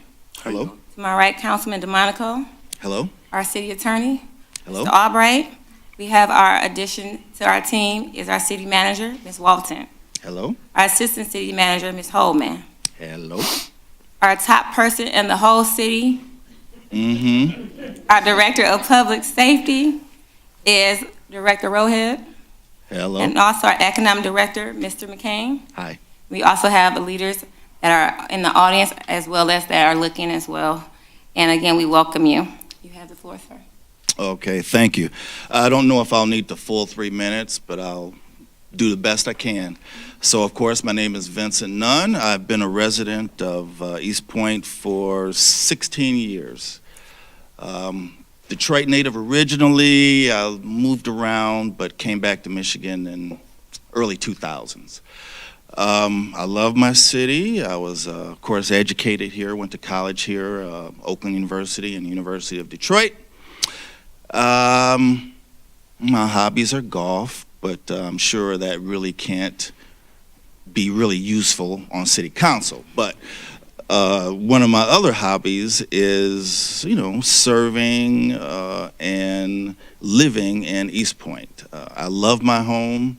Hello. to my right, Councilman DeMonico, Hello. our city attorney, Hello. Mr. Albright. We have our addition to our team is our city manager, Ms. Walton. Hello. Our assistant city manager, Ms. Holman. Hello. Our top person in the whole city, Mm-hmm. our director of public safety is Director Rohit. Hello. And also our economic director, Mr. McCain. Hi. We also have the leaders that are in the audience as well as that are looking as well. And again, we welcome you. You have the floor, sir. Okay. Thank you. I don't know if I'll need the full 3 minutes, but I'll do the best I can. So, of course, my name is Vincent Nunn. I've been a resident of Eastpointe for 16 years. Detroit native originally. I moved around, but came back to Michigan in early 2000s. I love my city. I was, of course, educated here, went to college here, Oakland University and University of Detroit. My hobbies are golf, but I'm sure that really can't be really useful on city council. But one of my other hobbies is, serving and living in Eastpointe. I love my home,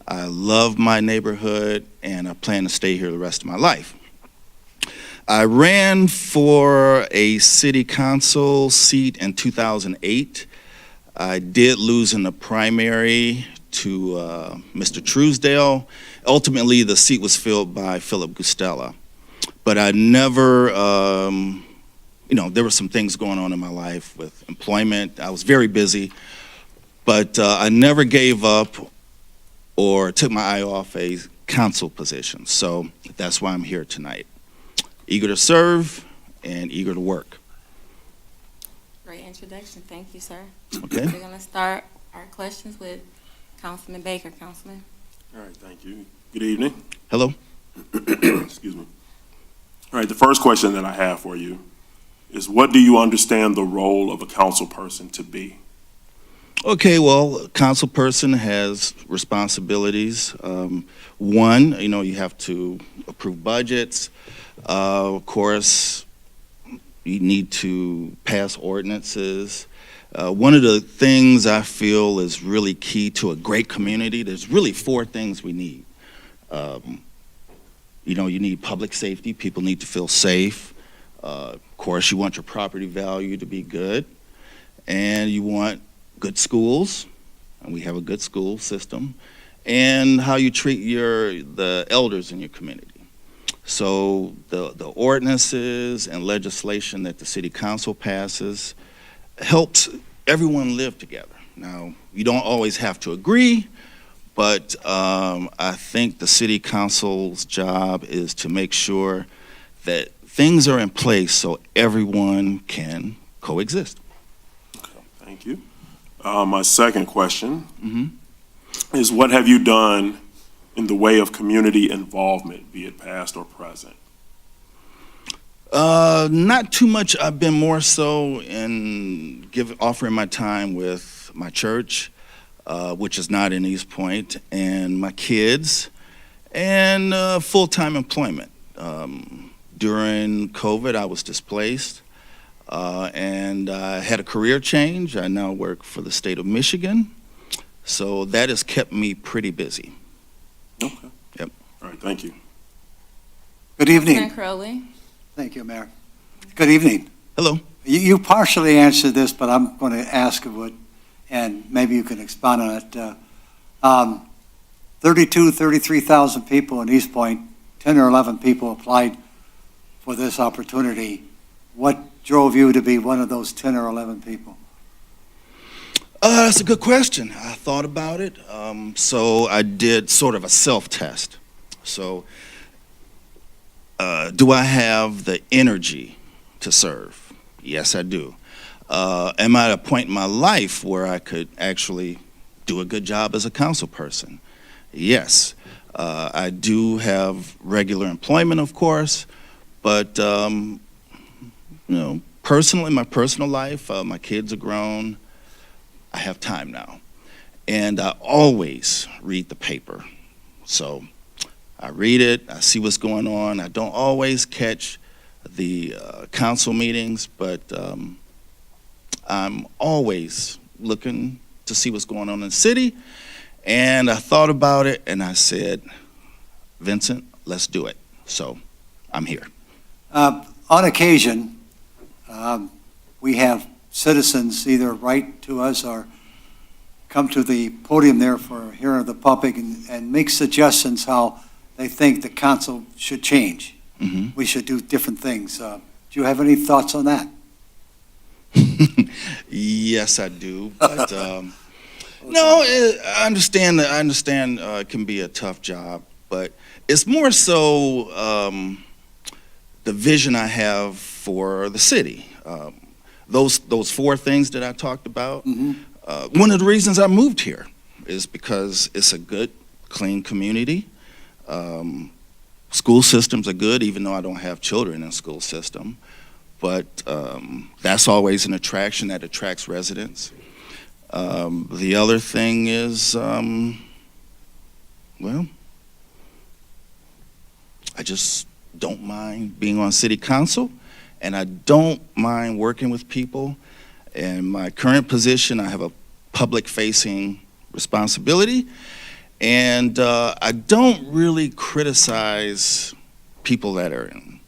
I love my neighborhood, and I plan to stay here the rest of my life. I ran for a city council seat in 2008. I did lose in the primary to Mr. Truesdale. Ultimately, the seat was filled by Philip Gustella. But I never, there were some things going on in my life with employment. I was very busy, but I never gave up or took my eye off a council position. So that's why I'm here tonight. Eager to serve and eager to work. Great introduction. Thank you, sir. Okay. We're going to start our questions with Councilman Baker. Councilman. All right, thank you. Good evening. Hello. Excuse me. All right, the first question that I have for you is, what do you understand the role of a council person to be? Okay, well, a council person has responsibilities. One, you have to approve budgets. Of course, you need to pass ordinances. One of the things I feel is really key to a great community, there's really 4 things we need. You need public safety. People need to feel safe. Of course, you want your property value to be good. And you want good schools, and we have a good school system, and how you treat the elders in your community. So the ordinances and legislation that the city council passes helps everyone live together. Now, you don't always have to agree, but I think the city council's job is to make sure that things are in place so everyone can coexist. Thank you. My second question Mhm. is, what have you done in the way of community involvement, be it past or present? Not too much. I've been more so in offering my time with my church, which is not in Eastpointe, and my kids, and full-time employment. During COVID, I was displaced, and I had a career change. I now work for the state of Michigan, so that has kept me pretty busy. Okay. Yep. All right, thank you. Good evening. Councilman Crowley. Thank you, Mayor. Good evening. Hello. You partially answered this, but I'm going to ask it, and maybe you can expound on it. 33,000 people in Eastpointe, 10 or 11 people applied for this opportunity. What drove you to be one of those 10 or 11 people? That's a good question. I thought about it. So I did sort of a self-test. So do I have the energy to serve? Yes, I do. Am I at a point in my life where I could actually do a good job as a council person? Yes. I do have regular employment, of course, but personally, my personal life, my kids are grown. I have time now. And I always read the paper. So I read it, I see what's going on. I don't always catch the council meetings, but I'm always looking to see what's going on in the city. And I thought about it and I said, Vincent, let's do it. So I'm here. On occasion, we have citizens either write to us or come to the podium there for hearing of the public and make suggestions how they think the council should change. Mhm. We should do different things. Do you have any thoughts on that? Yes, I do. But no, I understand. I understand it can be a tough job, but it's more so the vision I have for the city. Those four things that I talked about. One of the reasons I moved here is because it's a good, clean community. School systems are good, even though I don't have children in school system. But that's always an attraction that attracts residents. The other thing is, well, I just don't mind being on city council, and I don't mind working with people. In my current position, I have a public-facing responsibility, and I don't really criticize people that are in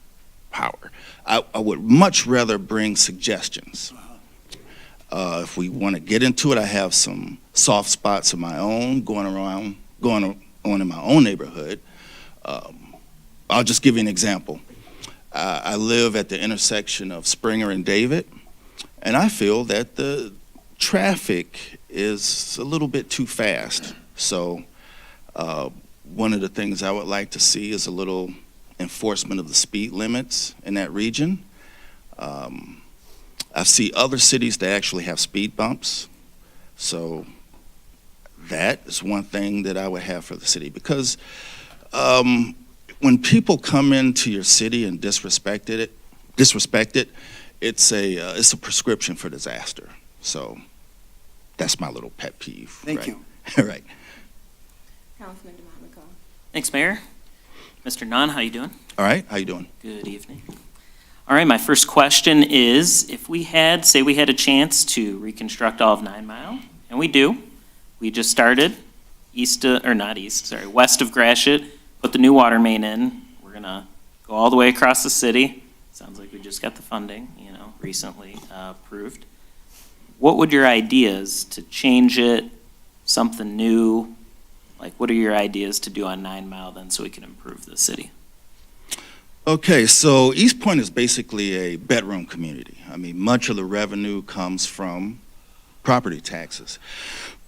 power. I would much rather bring suggestions. If we want to get into it, I have some soft spots of my own going on in my own neighborhood. I'll just give you an example. I live at the intersection of Springer and David, and I feel that the traffic is a little bit too fast. So one of the things I would like to see is a little enforcement of the speed limits in that region. I see other cities that actually have speed bumps. So that is one thing that I would have for the city, because when people come into your city and disrespect it, it's a prescription for disaster. So that's my little pet peeve. Thank you. All right. Councilman DeMonico. Thanks, Mayor. Mr. Nunn, how you doing? All right. How you doing? Good evening. All right, my first question is, if we had a chance to reconstruct all of 9 Mile, and we do, we just started west of Gratiot, put the new water main in. We're gonna go all the way across the city. Sounds like we just got the funding, recently approved. What would your ideas to change it, something new? Like, what are your ideas to do on 9 Mile then so we can improve the city? Okay, so Eastpointe is basically a bedroom community. I mean, much of the revenue comes from property taxes.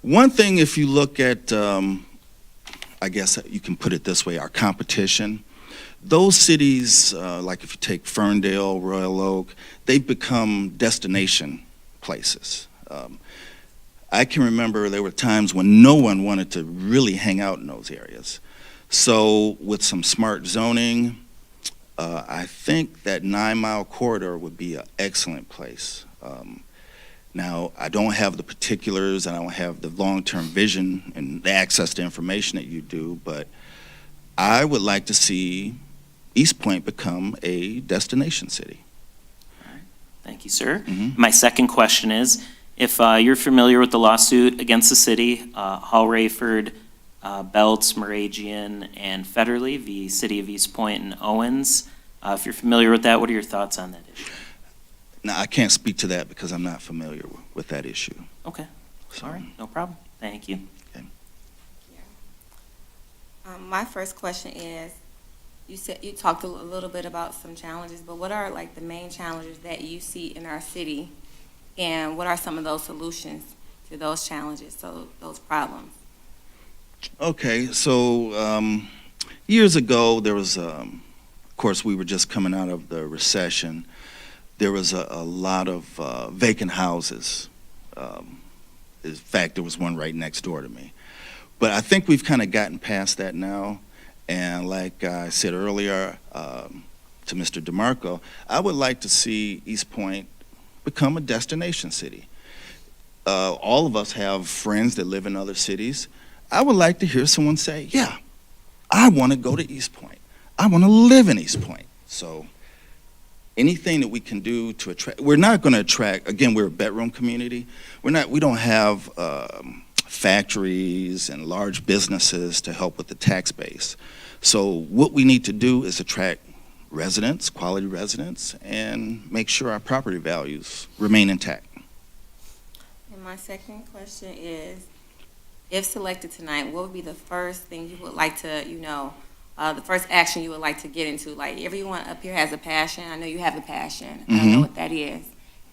One thing, if you look at, I guess you can put it this way, our competition, those cities, like if you take Ferndale, Royal Oak, they've become destination places. I can remember there were times when no one wanted to really hang out in those areas. So with some smart zoning, I think that 9 Mile corridor would be an excellent place. Now, I don't have the particulars and I don't have the long-term vision and the access to information that you do, but I would like to see Eastpointe become a destination city. Thank you, sir. Mhm. My second question is, if you're familiar with the lawsuit against the city, Hall Rayford, Belts, Moragian, and Federley v. City of Eastpointe and Owens, if you're familiar with that, what are your thoughts on that issue? Now, I can't speak to that because I'm not familiar with that issue. Okay, So, all right, no problem. Thank you. My first question is, you talked a little bit about some challenges, but what are like the main challenges that you see in our city? And what are some of those solutions to those challenges, so those problems? Okay, so years ago, there was, of course, we were just coming out of the recession. There was a lot of vacant houses. In fact, there was one right next door to me. But I think we've kind of gotten past that now. And like I said earlier to Mr. DeMarco, I would like to see Eastpointe become a destination city. All of us have friends that live in other cities. I would like to hear someone say, yeah, I want to go to Eastpointe. I want to live in Eastpointe. So anything that we can do to attract, we're not going to attract, again, we're a bedroom community. We don't have factories and large businesses to help with the tax base. So what we need to do is attract residents, quality residents, and make sure our property values remain intact. And my second question is, if selected tonight, what would be the first thing you would like to, the first action you would like to get into? Like, everyone up here has a passion. I know you have a passion. I know what that is.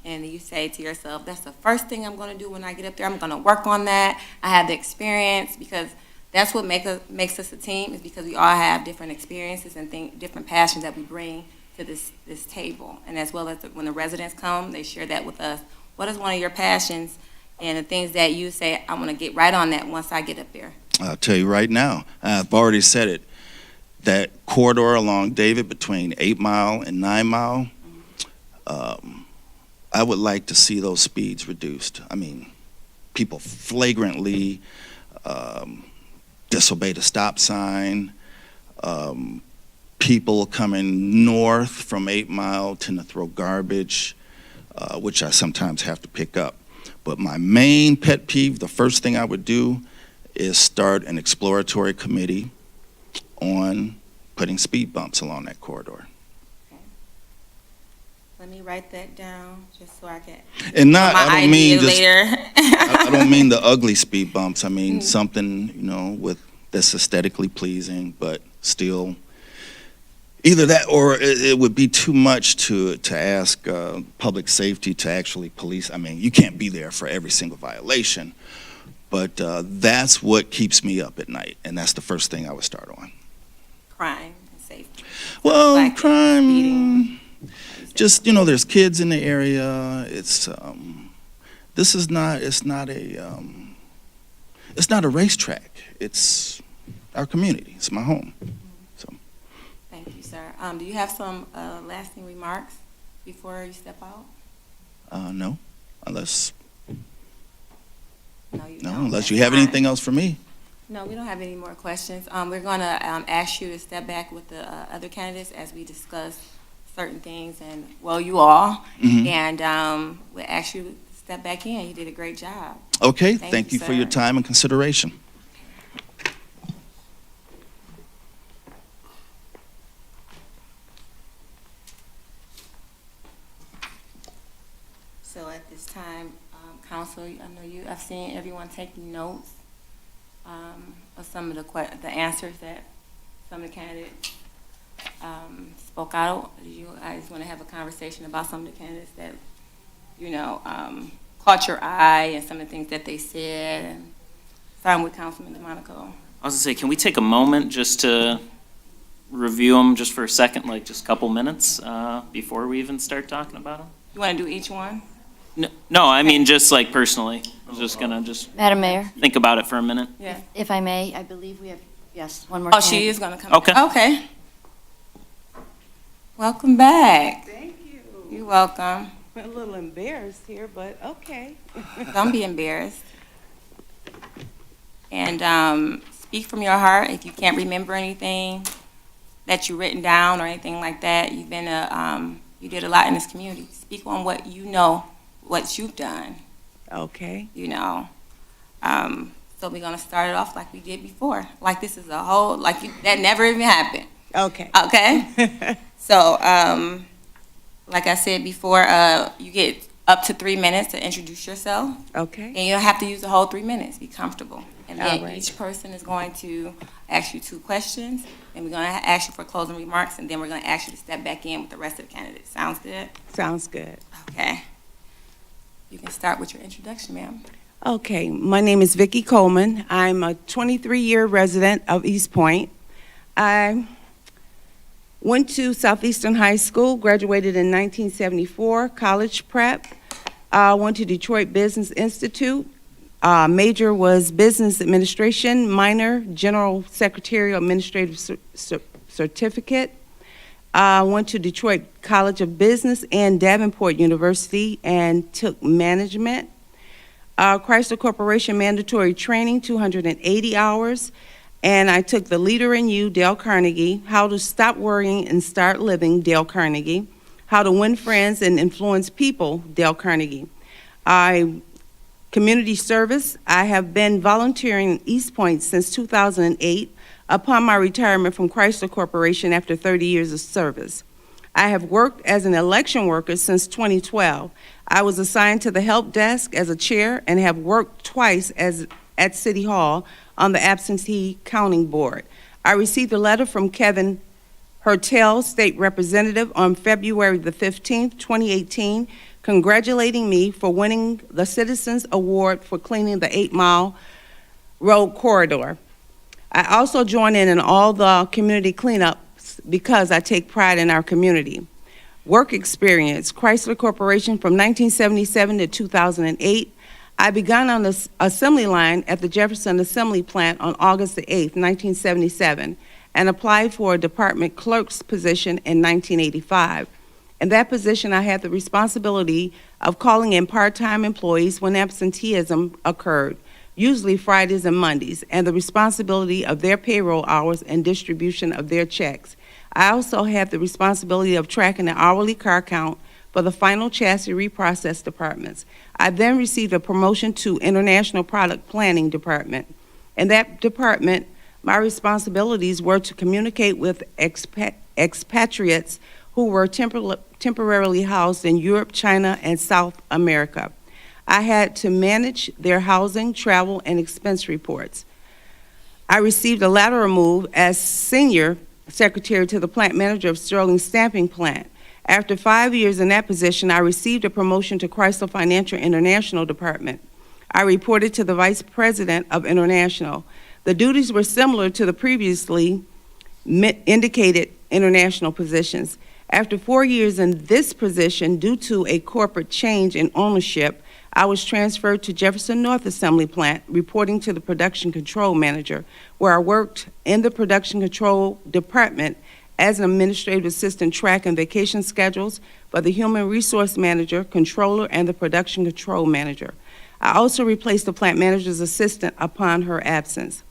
And you say to yourself, that's the first thing I'm going to do when I get up there. I'm going to work on that. I have the experience, because that's what makes us a team, is because we all have different experiences and different passions that we bring to this table. And as well as when the residents come, they share that with us. What is one of your passions and the things that you say, I'm going to get right on that once I get up there? I'll tell you right now, I've already said it, that corridor along David between 8 Mile and 9 Mile, I would like to see those speeds reduced. I mean, people flagrantly disobey the stop sign, people coming north from 8 Mile tend to throw garbage, which I sometimes have to pick up. But my main pet peeve, the first thing I would do is start an exploratory committee on putting speed bumps along that corridor. Let me write that down just so I can. And not, I don't mean just, later. I don't mean the ugly speed bumps. I mean something, that's aesthetically pleasing, but still, either that or it would be too much to ask public safety to actually police. I mean, you can't be there for every single violation, but that's what keeps me up at night, and that's the first thing I would start on. Crime and safety. Well, Like crime, speeding. just, there's kids in the area. It's, it's not a racetrack. It's our community. It's my home. So. Thank you, sir. Do you have some lasting remarks before you step out? No, unless No, you no, don't. unless That's you have fine. anything else for me. No, we don't have any more questions. We're going to ask you to step back with the other candidates as we discuss certain things, and, well, you all, and we'll ask you to step back in. You did a great job. Okay, Thank thank you, you for your sir. time and consideration. So at this time, council, I know I've seen everyone taking notes of some of the answers that some of the candidates spoke out. Do you guys want to have a conversation about some of the candidates that, caught your eye and some of the things that they said? And starting with Councilman DeMonico. I was gonna say, can we take a moment just to review them just for a second, like just a couple minutes, before we even start talking about them? You want to do each one? No, I mean, just like personally. I was just gonna Madam Mayor, think about it for a minute. Yeah. if I may, I believe we have, yes, one more. Oh, she is going to come. Okay. Okay. Welcome back. Thank you. You're welcome. I'm a little embarrassed here, but okay. Don't be embarrassed. And speak from your heart. If you can't remember anything that you've written down or anything like that, you've been you did a lot in this community. Speak on what you know, what you've done. Okay. You know. So we're gonna start it off like we did before. Like this is a whole that never even happened. Okay. Okay. So like I said before, you get up to 3 minutes to introduce yourself. Okay. And you don't have to use the whole 3 minutes. Be comfortable. And then All right. each person is going to ask you 2 questions, and we're going to ask you for closing remarks, and then we're going to ask you to step back in with the rest of the candidates. Sounds good? Sounds good. Okay. You can start with your introduction, ma'am. Okay, my name is Vicki Coleman. I'm a 23-year resident of Eastpointe. I went to Southeastern High School, graduated in 1974, college prep. Went to Detroit Business Institute. Major was business administration, minor general secretarial administrative certificate. Went to Detroit College of Business and Davenport University and took management. Chrysler Corporation mandatory training, 280 hours. And I took the Leader in You, Dale Carnegie, How to Stop Worrying and Start Living, Dale Carnegie, How to Win Friends and Influence People, Dale Carnegie. Community service, I have been volunteering in Eastpointe since 2008 upon my retirement from Chrysler Corporation after 30 years of service. I have worked as an election worker since 2012. I was assigned to the help desk as a chair and have worked twice at City Hall on the absentee counting board. I received a letter from Kevin Hertel, State Representative, on February the 15th, 2018, congratulating me for winning the Citizens Award for cleaning the 8-mile road corridor. I also join in all the community cleanups because I take pride in our community. Work experience, Chrysler Corporation from 1977 to 2008. I began on the assembly line at the Jefferson Assembly Plant on August the 8th, 1977, and applied for a department clerk's position in 1985. In that position, I had the responsibility of calling in part-time employees when absenteeism occurred, usually Fridays and Mondays, and the responsibility of their payroll hours and distribution of their checks. I also had the responsibility of tracking the hourly car count for the final chassis reprocess departments. I then received a promotion to International Product Planning Department. In that department, my responsibilities were to communicate with expatriates who were temporarily housed in Europe, China, and South America. I had to manage their housing, travel, and expense reports. I received a lateral move as senior secretary to the plant manager of Sterling Stamping Plant. After 5 years in that position, I received a promotion to Chrysler Financial International Department. I reported to the vice president of International. The duties were similar to the previously indicated international positions. After 4 years in this position, due to a corporate change in ownership, I was transferred to Jefferson North Assembly Plant, reporting to the production control manager, where I worked in the production control department as an administrative assistant tracking vacation schedules for the human resource manager, controller, and the production control manager. I also replaced the plant manager's assistant upon her absence.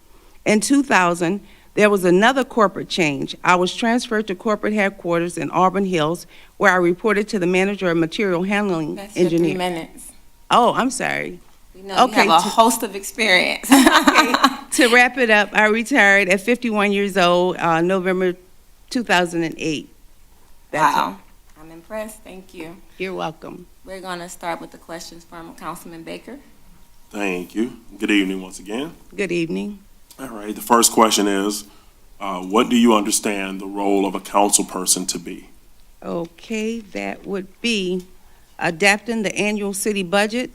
In 2000, there was another corporate change. I was transferred to corporate headquarters in Auburn Hills, where I reported to the manager of material handling That's your 3 engineer. minutes. Oh, I'm sorry. We know you have a host of experience. To wrap it up, I retired at 51 years old, November 2008. That's Wow. I'm impressed. Thank you. all. You're welcome. We're going to start with the questions from Councilman Baker. Thank you. Good evening once again. Good evening. All right, the first question is, what do you understand the role of a council person to be? Okay, that would be adapting the annual city budget,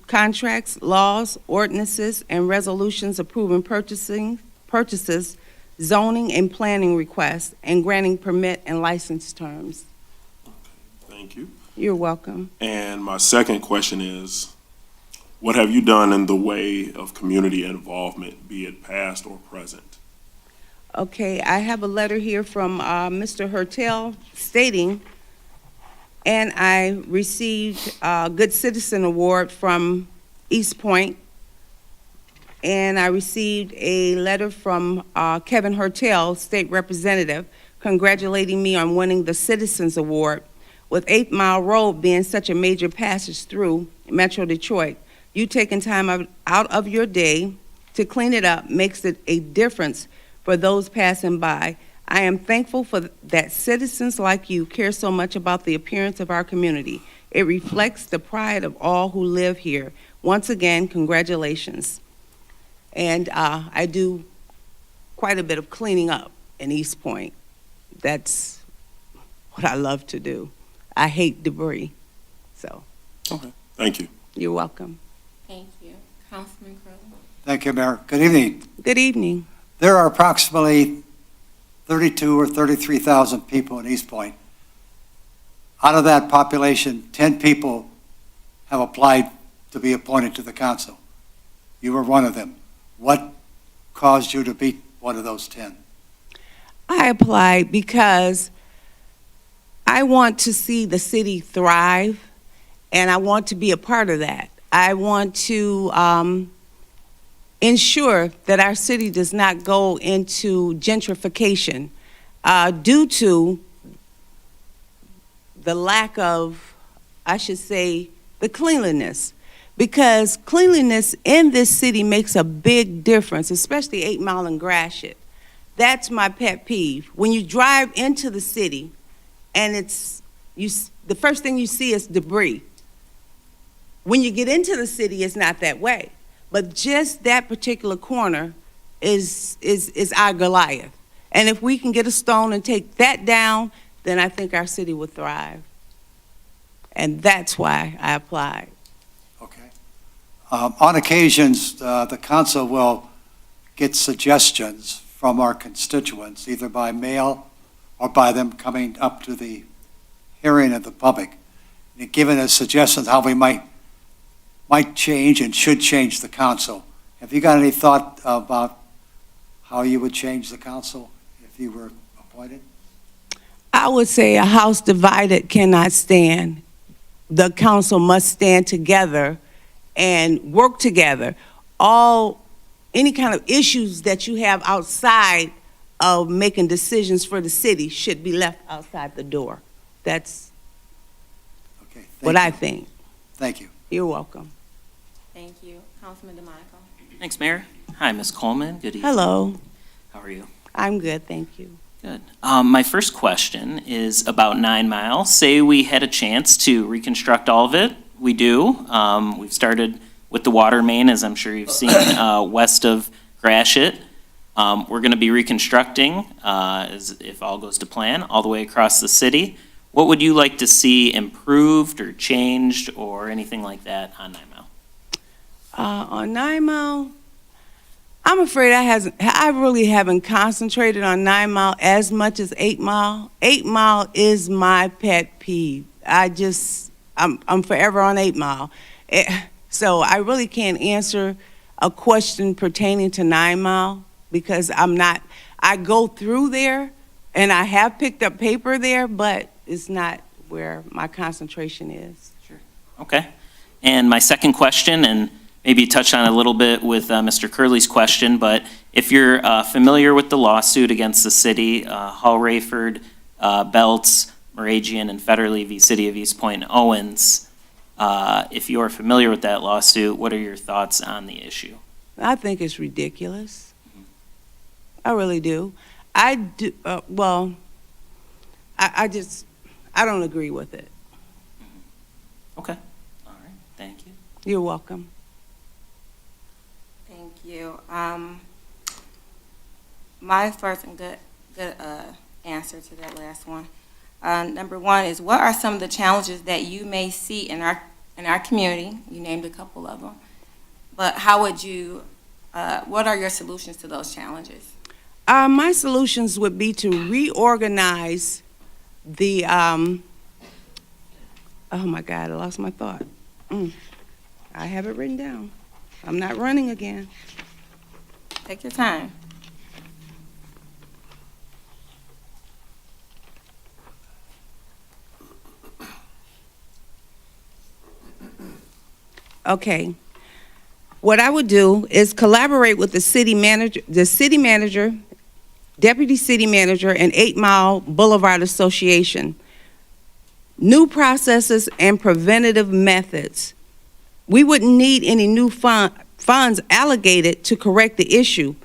contracts, laws, ordinances, and resolutions approving purchases, zoning and planning requests, and granting permit and license terms. Thank you. You're welcome. And my second question is, what have you done in the way of community involvement, be it past or present? Okay, I have a letter here from Mr. Hertel stating, and I received a Good Citizen Award from Eastpointe, and I received a letter from Kevin Hertel, State Representative, congratulating me on winning the Citizens Award. With 8 Mile Road being such a major passage through Metro Detroit, you taking time out of your day to clean it up makes it a difference for those passing by. I am thankful for that citizens like you care so much about the appearance of our community. It reflects the pride of all who live here. Once again, congratulations. And I do quite a bit of cleaning up in Eastpointe. That's what I love to do. I hate debris, so. Okay, thank you. You're welcome. Thank you. Councilman Crowley. Thank you, Mayor. Good evening. Good evening. There are approximately 32 or 33,000 people in Eastpointe. Out of that population, 10 people have applied to be appointed to the council. You were one of them. What caused you to be one of those 10? I applied because I want to see the city thrive, and I want to be a part of that. I want to ensure that our city does not go into gentrification due to the lack of, I should say, the cleanliness. Because cleanliness in this city makes a big difference, especially 8 Mile and Gratiot. That's my pet peeve. When you drive into the city and the first thing you see is debris. When you get into the city, it's not that way. But just that particular corner is our Goliath. And if we can get a stone and take that down, then I think our city will thrive. And that's why I applied. Okay. On occasions, the council will get suggestions from our constituents, either by mail or by them coming up to the hearing of the public, and giving us suggestions how we might change and should change the council. Have you got any thought about how you would change the council if you were appointed? I would say a house divided cannot stand. The council must stand together and work together. Any kind of issues that you have outside of making decisions for the city should be left outside the door. That's Okay. what I think. Thank you. You're welcome. Thank you. Councilman DeMonico. Thanks, Mayor. Hi, Ms. Coleman. Good evening. Hello. How are you? I'm good, thank you. Good. My first question is about 9 Mile. Say we had a chance to reconstruct all of it. We do. We've started with the water main, as I'm sure you've seen, west of Gratiot. We're going to be reconstructing, if all goes to plan, all the way across the city. What would you like to see improved or changed or anything like that on 9 Mile? On 9 Mile, I'm afraid I really haven't concentrated on 9 Mile as much as 8 Mile. 8 Mile is my pet peeve. I'm forever on 8 Mile. So I really can't answer a question pertaining to 9 Mile because I go through there and I have picked up paper there, but it's not where my concentration is. Sure. Okay. And my second question, and maybe you touched on it a little bit with Mr. Curley's question, but if you're familiar with the lawsuit against the city, Hall Rayford, Belts, Moragian, and Federley v. City of Eastpointe and Owens, if you are familiar with that lawsuit, what are your thoughts on the issue? I think it's ridiculous. I really do. I don't agree with it. Okay. All right. Thank you. You're welcome. Thank you. My first and good answer to that last one. Number one is, what are some of the challenges that you may see in our community? You named a couple of them. But how would you, what are your solutions to those challenges? My solutions would be to reorganize the, oh my God, I lost my thought. I have it written down. I'm not running again. Take your time. Okay. What I would do is collaborate with the city manager, deputy city manager, and 8 Mile Boulevard Association. New processes and preventative methods. We wouldn't need any new funds allocated to correct the issue,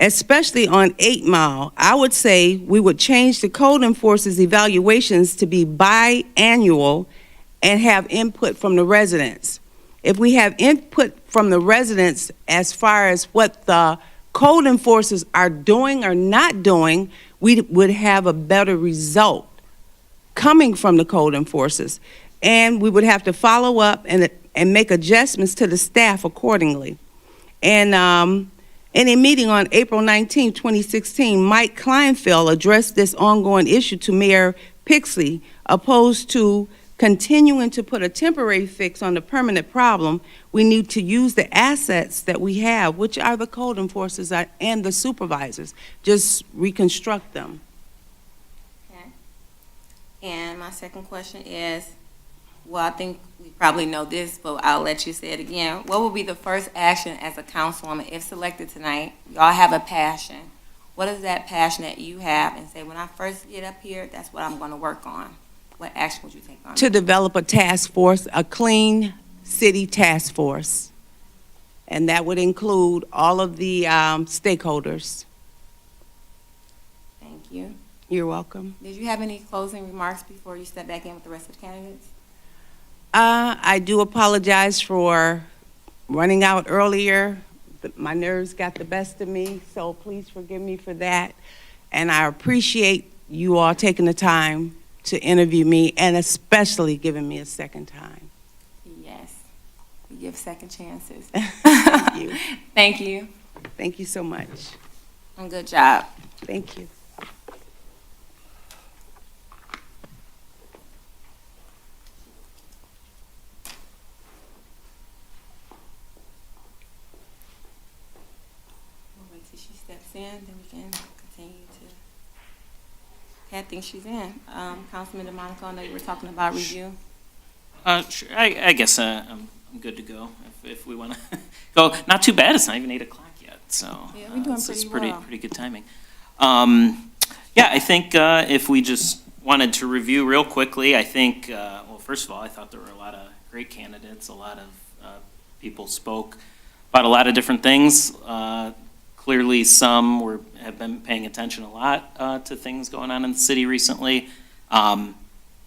especially on 8 Mile. I would say we would change the code enforcers' evaluations to be biannual and have input from the residents. If we have input from the residents as far as what the code enforcers are doing or not doing, we would have a better result coming from the code enforcers. And we would have to follow up and make adjustments to the staff accordingly. And in a meeting on April 19, 2016, Mike Kleinfeld addressed this ongoing issue to Mayor Pixley, opposed to continuing to put a temporary fix on the permanent problem. We need to use the assets that we have, which are the code enforcers and the supervisors. Just reconstruct them. Okay. And my second question is, well, I think we probably know this, but I'll let you say it again. What will be the first action as a councilwoman if selected tonight? Y'all have a passion. What is that passion that you have, and say, when I first get up here, that's what I'm going to work on? What action would you take on? To develop a task force, a clean city task force. And that would include all of the stakeholders. Thank you. You're welcome. Did you have any closing remarks before you step back in with the rest of the candidates? I do apologize for running out earlier. My nerves got the best of me, so please forgive me for that. And I appreciate you all taking the time to interview me, and especially giving me a second time. Yes. We give second chances. Thank you. Thank you. Thank you so much. And good job. Thank you. We'll wait till she steps in, then we can continue to. Okay, I think she's in. Councilman DeMonico, I know you were talking about review. Sure. I guess I'm good to go if we want to go. Not too bad. It's not even 8 o'clock yet, so Yeah, we're doing this is pretty well. pretty good timing. Yeah, I think if we just wanted to review real quickly, I think well, first of all, I thought there were a lot of great candidates. A lot of people spoke about a lot of different things. Clearly, some have been paying attention a lot to things going on in the city recently.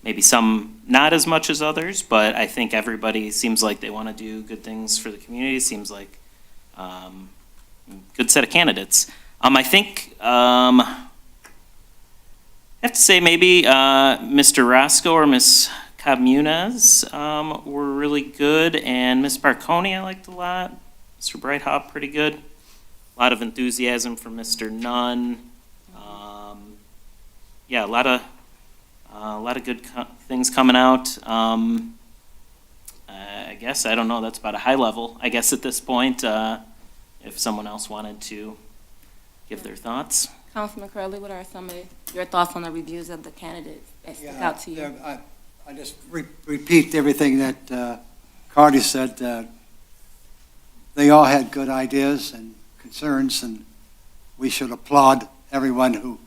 Maybe some not as much as others, but I think everybody seems like they want to do good things for the community. Seems like good set of candidates. I think I have to say maybe Mr. Roscoe or Ms. Cabmunez were really good, and Ms. Barconi I liked a lot. Mr. Brighthop pretty good. A lot of enthusiasm from Mr. Nunn. Yeah, a lot of good things coming out. I guess, I don't know, that's about a high level, I guess, at this point, if someone else wanted to give their thoughts. Councilman Curley, what are some of your thoughts on the reviews of the candidates that stick out to you? I just repeat everything that Cardi said. They all had good ideas and concerns, and we should applaud everyone who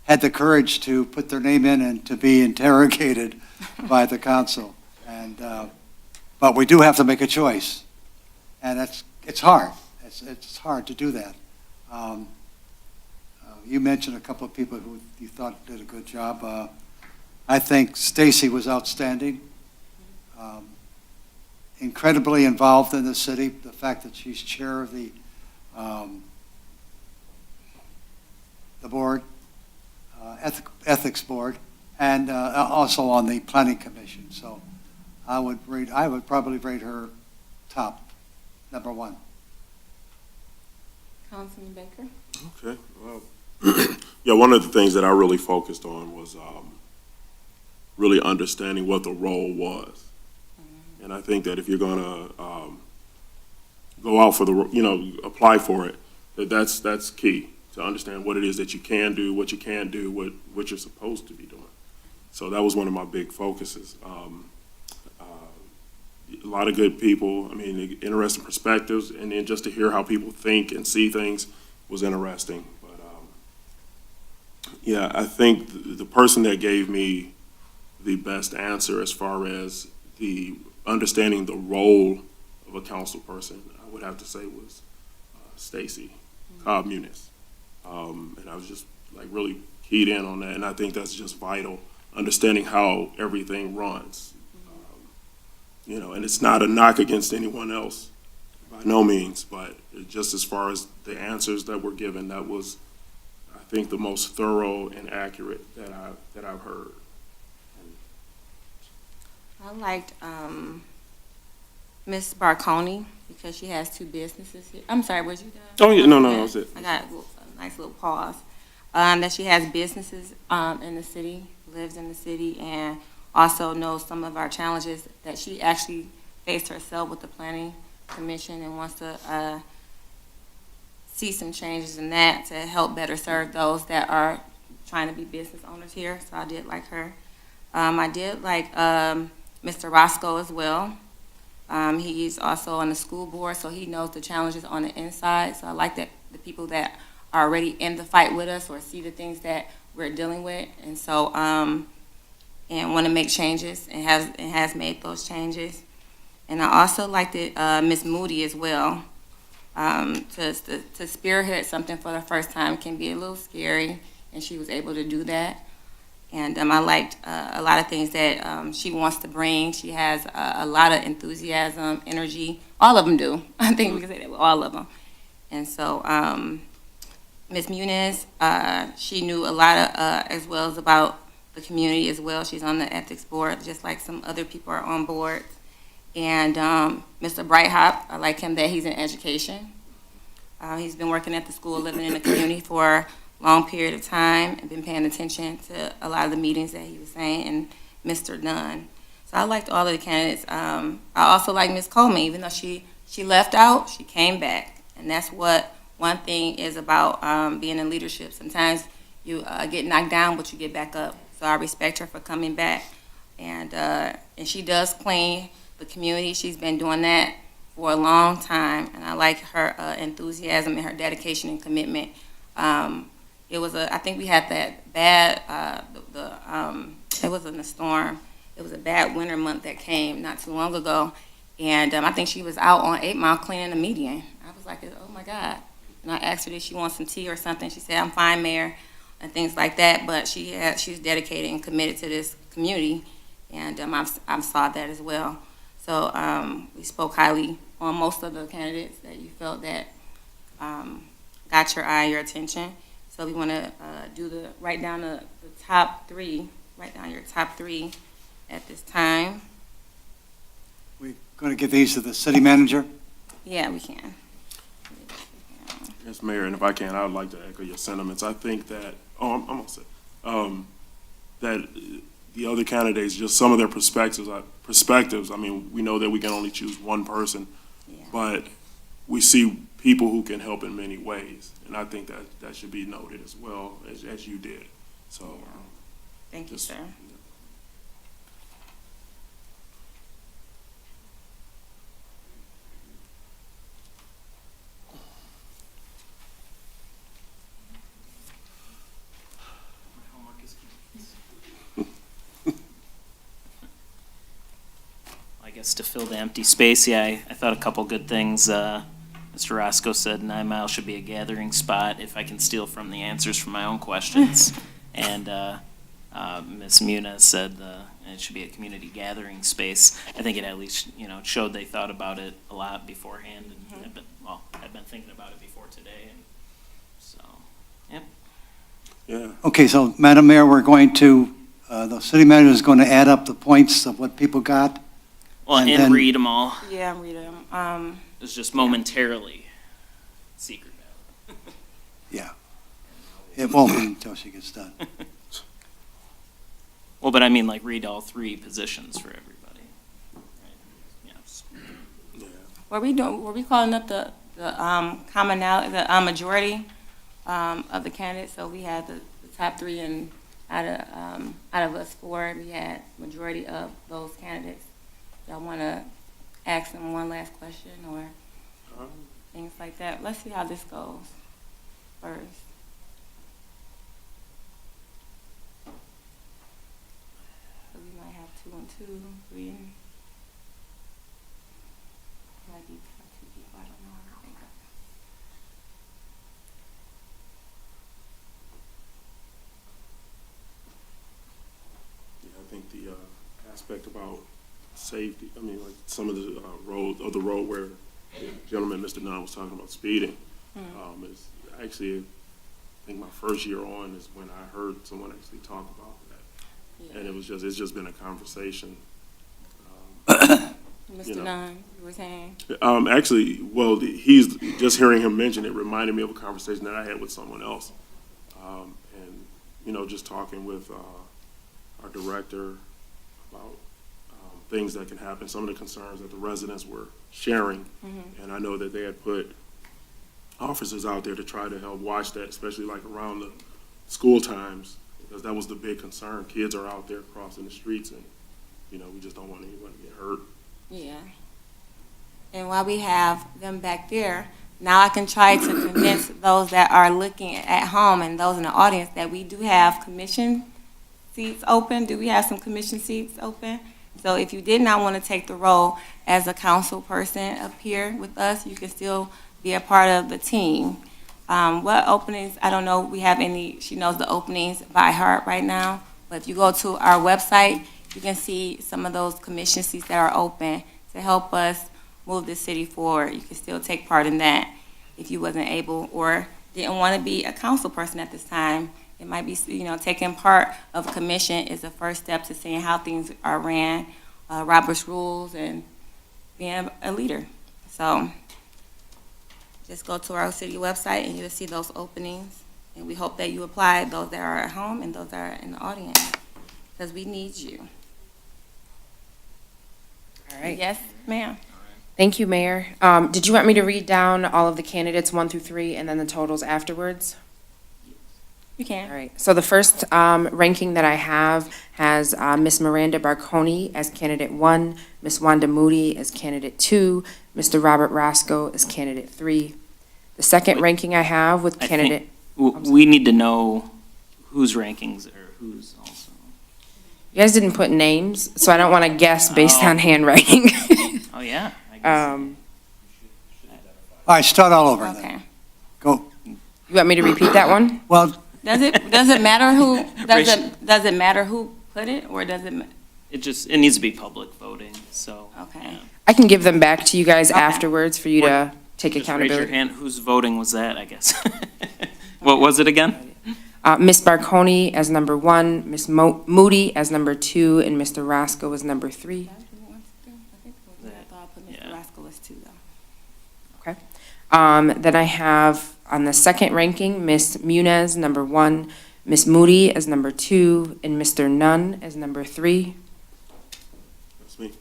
had the courage to put their name in and to be interrogated by the council. And but we do have to make a choice, and it's hard. It's hard to do that. You mentioned a couple of people who you thought did a good job. I think Stacy was outstanding. Incredibly involved in the city. The fact that she's chair of the board. Ethics Board, and also on the Planning Commission. So I would probably rate her top, number one. Councilman Baker? Okay, well, yeah, one of the things that I really focused on was really understanding what the role was. And I think that if you're gonna go out for the, apply for it, that's key, to understand what it is that you can do, what you can't do, what you're supposed to be doing. So that was one of my big focuses. A lot of good people, I mean, interesting perspectives, and then just to hear how people think and see things was interesting. But yeah, I think the person that gave me the best answer as far as the understanding the role of a council person, I would have to say was Stacy Cobb Muniz. And I was just like really keyed in on that, and I think that's just vital, understanding how everything runs. And it's not a knock against anyone else, by no means, but just as far as the answers that were given, that was, I think, the most thorough and accurate that I've heard. I liked Miss Barconi because she has two businesses here. I'm sorry, was you done? Oh, yeah, no, that was it. I got a nice little pause. That she has businesses in the city, lives in the city, and also knows some of our challenges that she actually faced herself with the Planning Commission and wants to see some changes in that to help better serve those that are trying to be business owners here. So I did like her. I did like Mr. Roscoe as well. He's also on the school board, so he knows the challenges on the inside. So I like that the people that are already in the fight with us or see the things that we're dealing with, and so and want to make changes and has made those changes. And I also liked it, Ms. Moody as well. To spearhead something for the first time can be a little scary, and she was able to do that. And I liked a lot of things that she wants to bring. She has a lot of enthusiasm, energy. All of them do. I think we can say that with all of them. And so Ms. Muniz, she knew a lot of, as well as about the community as well. She's on the ethics board, just like some other people are on board. And Mr. Brighthop, I like him that he's in education. He's been working at the school, living in the community for a long period of time, and been paying attention to a lot of the meetings that he was saying, and Mr. Dunn. So I liked all of the candidates. I also like Ms. Coleman, even though she left out, she came back. And that's what one thing is about being in leadership. Sometimes you get knocked down, but you get back up. So I respect her for coming back. And she does clean the community. She's been doing that for a long time. And I like her enthusiasm and her dedication and commitment. It was I think we had that bad, it wasn't a storm. It was a bad winter month that came not too long ago. And I think she was out on 8 Mile cleaning the median. I was like, oh my God. And I asked her if she wants some tea or something. She said, I'm fine, Mayor, and things like that. But she's dedicated and committed to this community. And I've saw that as well. So we spoke highly on most of the candidates that you felt that got your eye, your attention. So we want to write down the top three. Write down your top three at this time. We're going to give these to the city manager. Yeah, we can. Yes, Mayor, and if I can, I would like to echo your sentiments. I think that, I'm almost that the other candidates, just some of their perspectives, I mean, we know that we can only choose one person, but we see people who can help in many ways, and I think that should be noted as well, as you did. So, thank you, sir. I guess to fill the empty space, yeah, I thought a couple good things. Mr. Roscoe said 9 Mile should be a gathering spot, if I can steal from the answers from my own questions. And Ms. Muniz said it should be a community gathering space. I think it at least, showed they thought about it a lot beforehand, and I've been thinking about it before today, and so, yep. Yeah. Okay, so Madam Mayor, we're going to, the city manager is going to add up the points of what people got. Well, And and then- read them all. Yeah, read them. It's just momentarily secret ballot. It won't be until she gets done. Well, but I mean, like, read all three positions for everybody. Right? Yes. Yeah. Were we calling up the commonality, the majority of the candidates? So we had the top three, and out of us four, we had majority of those candidates. Y'all want to ask them one last question or things like that? Let's see how this goes first. So we might have 2 and 2, 3 and. Might be top 2 people, I don't know. I think Yeah, I think the aspect about safety, I mean, like some of the road where the gentleman, Mr. Nunn, was talking about speeding, is actually, I think my first year on is when I heard someone actually talk about that. And it's just been a conversation. Mr. Nunn, you were saying? Actually, well, he's, just hearing him mention it reminded me of a conversation that I had with someone else. And, you know, just talking with our director about things that can happen, some of the concerns that the residents were sharing. And I know that they had put officers out there to try to help watch that, especially like around the school times, because that was the big concern. Kids are out there crossing the streets and, you know, we just don't want anyone to get hurt. Yeah. And while we have them back there, now I can try to convince those that are looking at home and those in the audience that we do have commission seats open. Do we have some commission seats open? So if you did not want to take the role as a council person up here with us, you can still be a part of the team. What openings, I don't know, we have any, she knows the openings by heart right now, but if you go to our website, you can see some of those commission seats that are open to help us move the city forward. You can still take part in that if you wasn't able or didn't want to be a council person at this time. It might be, you know, taking part of a commission is the first step to seeing how things are ran, Robert's rules, and being a leader. So just go to our city website and you'll see those openings. And we hope that you apply, those that are at home and those that are in the audience, because we need you. All right. Yes, ma'am. Thank you, Mayor. Did you want me to read down all of the candidates, 1 through 3, and then the totals afterwards? You can. All right. So the first ranking that I have has Miss Miranda Barconi as candidate 1, Miss Wanda Moody as candidate 2, Mr. Robert Roscoe as candidate 3. The second ranking I have with I candidate. think we need to know whose rankings or who's also. You guys didn't put names, so I don't want to guess based Oh. on handwriting. Oh, yeah. I guess. All right, start all over then. Okay. Go. You want me to repeat that one? Well, Does it matter who, does it matter who put it, or does it, It needs to be public voting, so. okay. I can give them back to you guys Okay. afterwards for you to take Just raise your accountability. hand. Whose voting was that, I guess? What was it again? Miss Barconi as number 1, Miss Moody as number 2, and Mr. Roscoe as number 3. I thought I put Mr. Yeah. Roscoe as 2, though. Then I have on the second ranking, Miss Muniz, number 1, Miss Moody as number 2, and Mr. Nunn as number 3. That's me.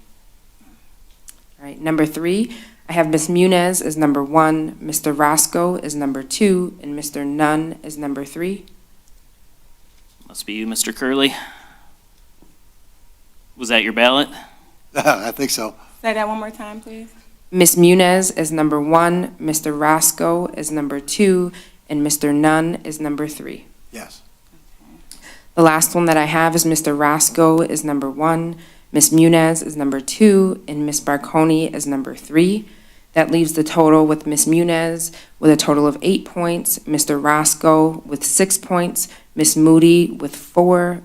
All right, number 3, I have Miss Muniz as number 1, Mr. Roscoe as number 2, and Mr. Nunn as number 3. Must be you, Mr. Curley. Was that your ballot? I think so. Say that one more time, please. Miss Muniz as number 1, Mr. Roscoe as number 2, and Mr. Nunn is number 3. Yes. The last one that I have is Mr. Roscoe is number 1, Miss Muniz is number 2, and Miss Barconi is number 3. That leaves the total with Miss Muniz with a total of 8 points, Mr. Roscoe with 6 points, Miss Moody with 4,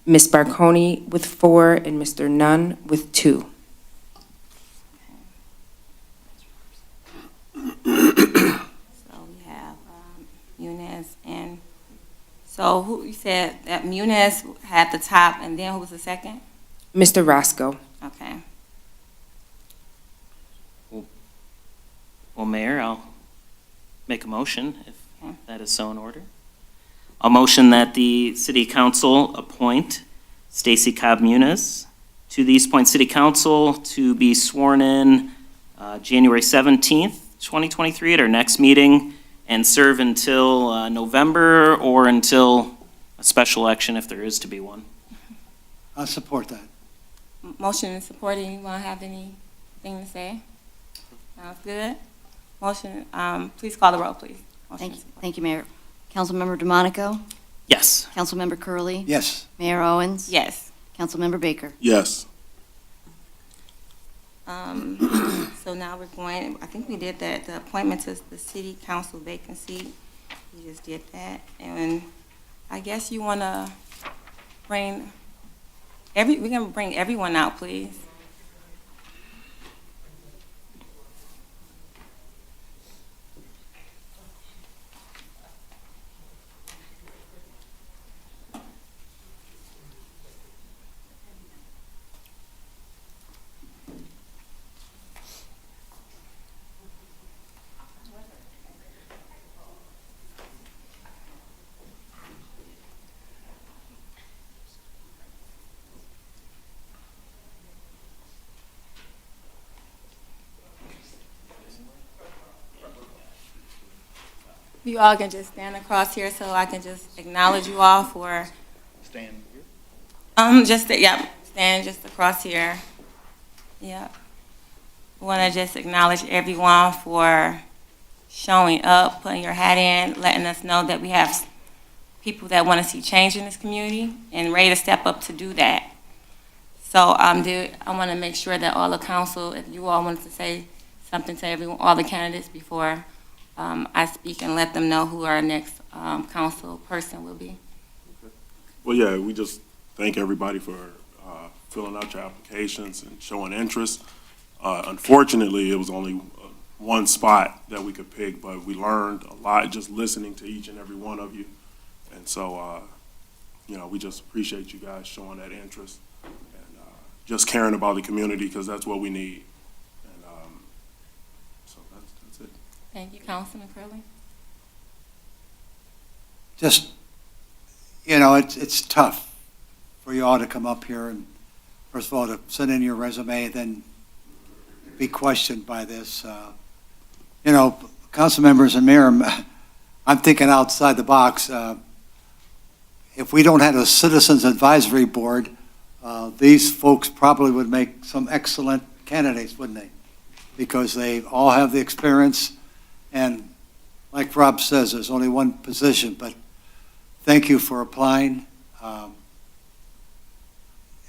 Miss Barconi with 4, and Mr. Nunn with 2. So we have Muniz and So who, you said that Muniz had the top, and then who was the second? Mr. Roscoe. Okay. Well, Mayor, I'll make a motion if Okay. that is so in order. I'll motion that the city council appoint Stacy Cobb Muniz to the Eastpointe City Council to be sworn in January 17th, 2023 at our next meeting, and serve until November or until a special election if there is to be one. I support that. Motion and support. Anyone have anything to say? Sounds good. Motion, please call the roll, please. Motion and support. Thank you, Mayor. Councilmember DeMonico, Yes. Councilmember Curley, Yes. Mayor Owens, Yes. Councilmember Baker. Yes. So now we're going, I think we did that, the appointment to the city council vacancy. We just did that. And I guess you want to bring we're going to bring everyone out, please. You all can just stand across here so I can just acknowledge you all for. Stand here. Stand just across here. Yep. Want to just acknowledge everyone for showing up, putting your hat in, letting us know that we have people that want to see change in this community and ready to step up to do that. So I want to make sure that all the council, if you all wanted to say something to everyone, all the candidates before I speak, and let them know who our next council person will be. Well, yeah, we just thank everybody for filling out your applications and showing interest. Unfortunately, it was only one spot that we could pick, but we learned a lot just listening to each and every one of you. And so, we just appreciate you guys showing that interest and just caring about the community, because that's what we need. And so that's it. Thank you, Councilman Curley. Just, it's tough for you all to come up here and, first of all, to send in your resume, then be questioned by this. Council members and mayor, I'm thinking outside the box. If we don't have a citizens advisory board, these folks probably would make some excellent candidates, wouldn't they? Because they all have the experience, and like Rob says, there's only one position, but thank you for applying.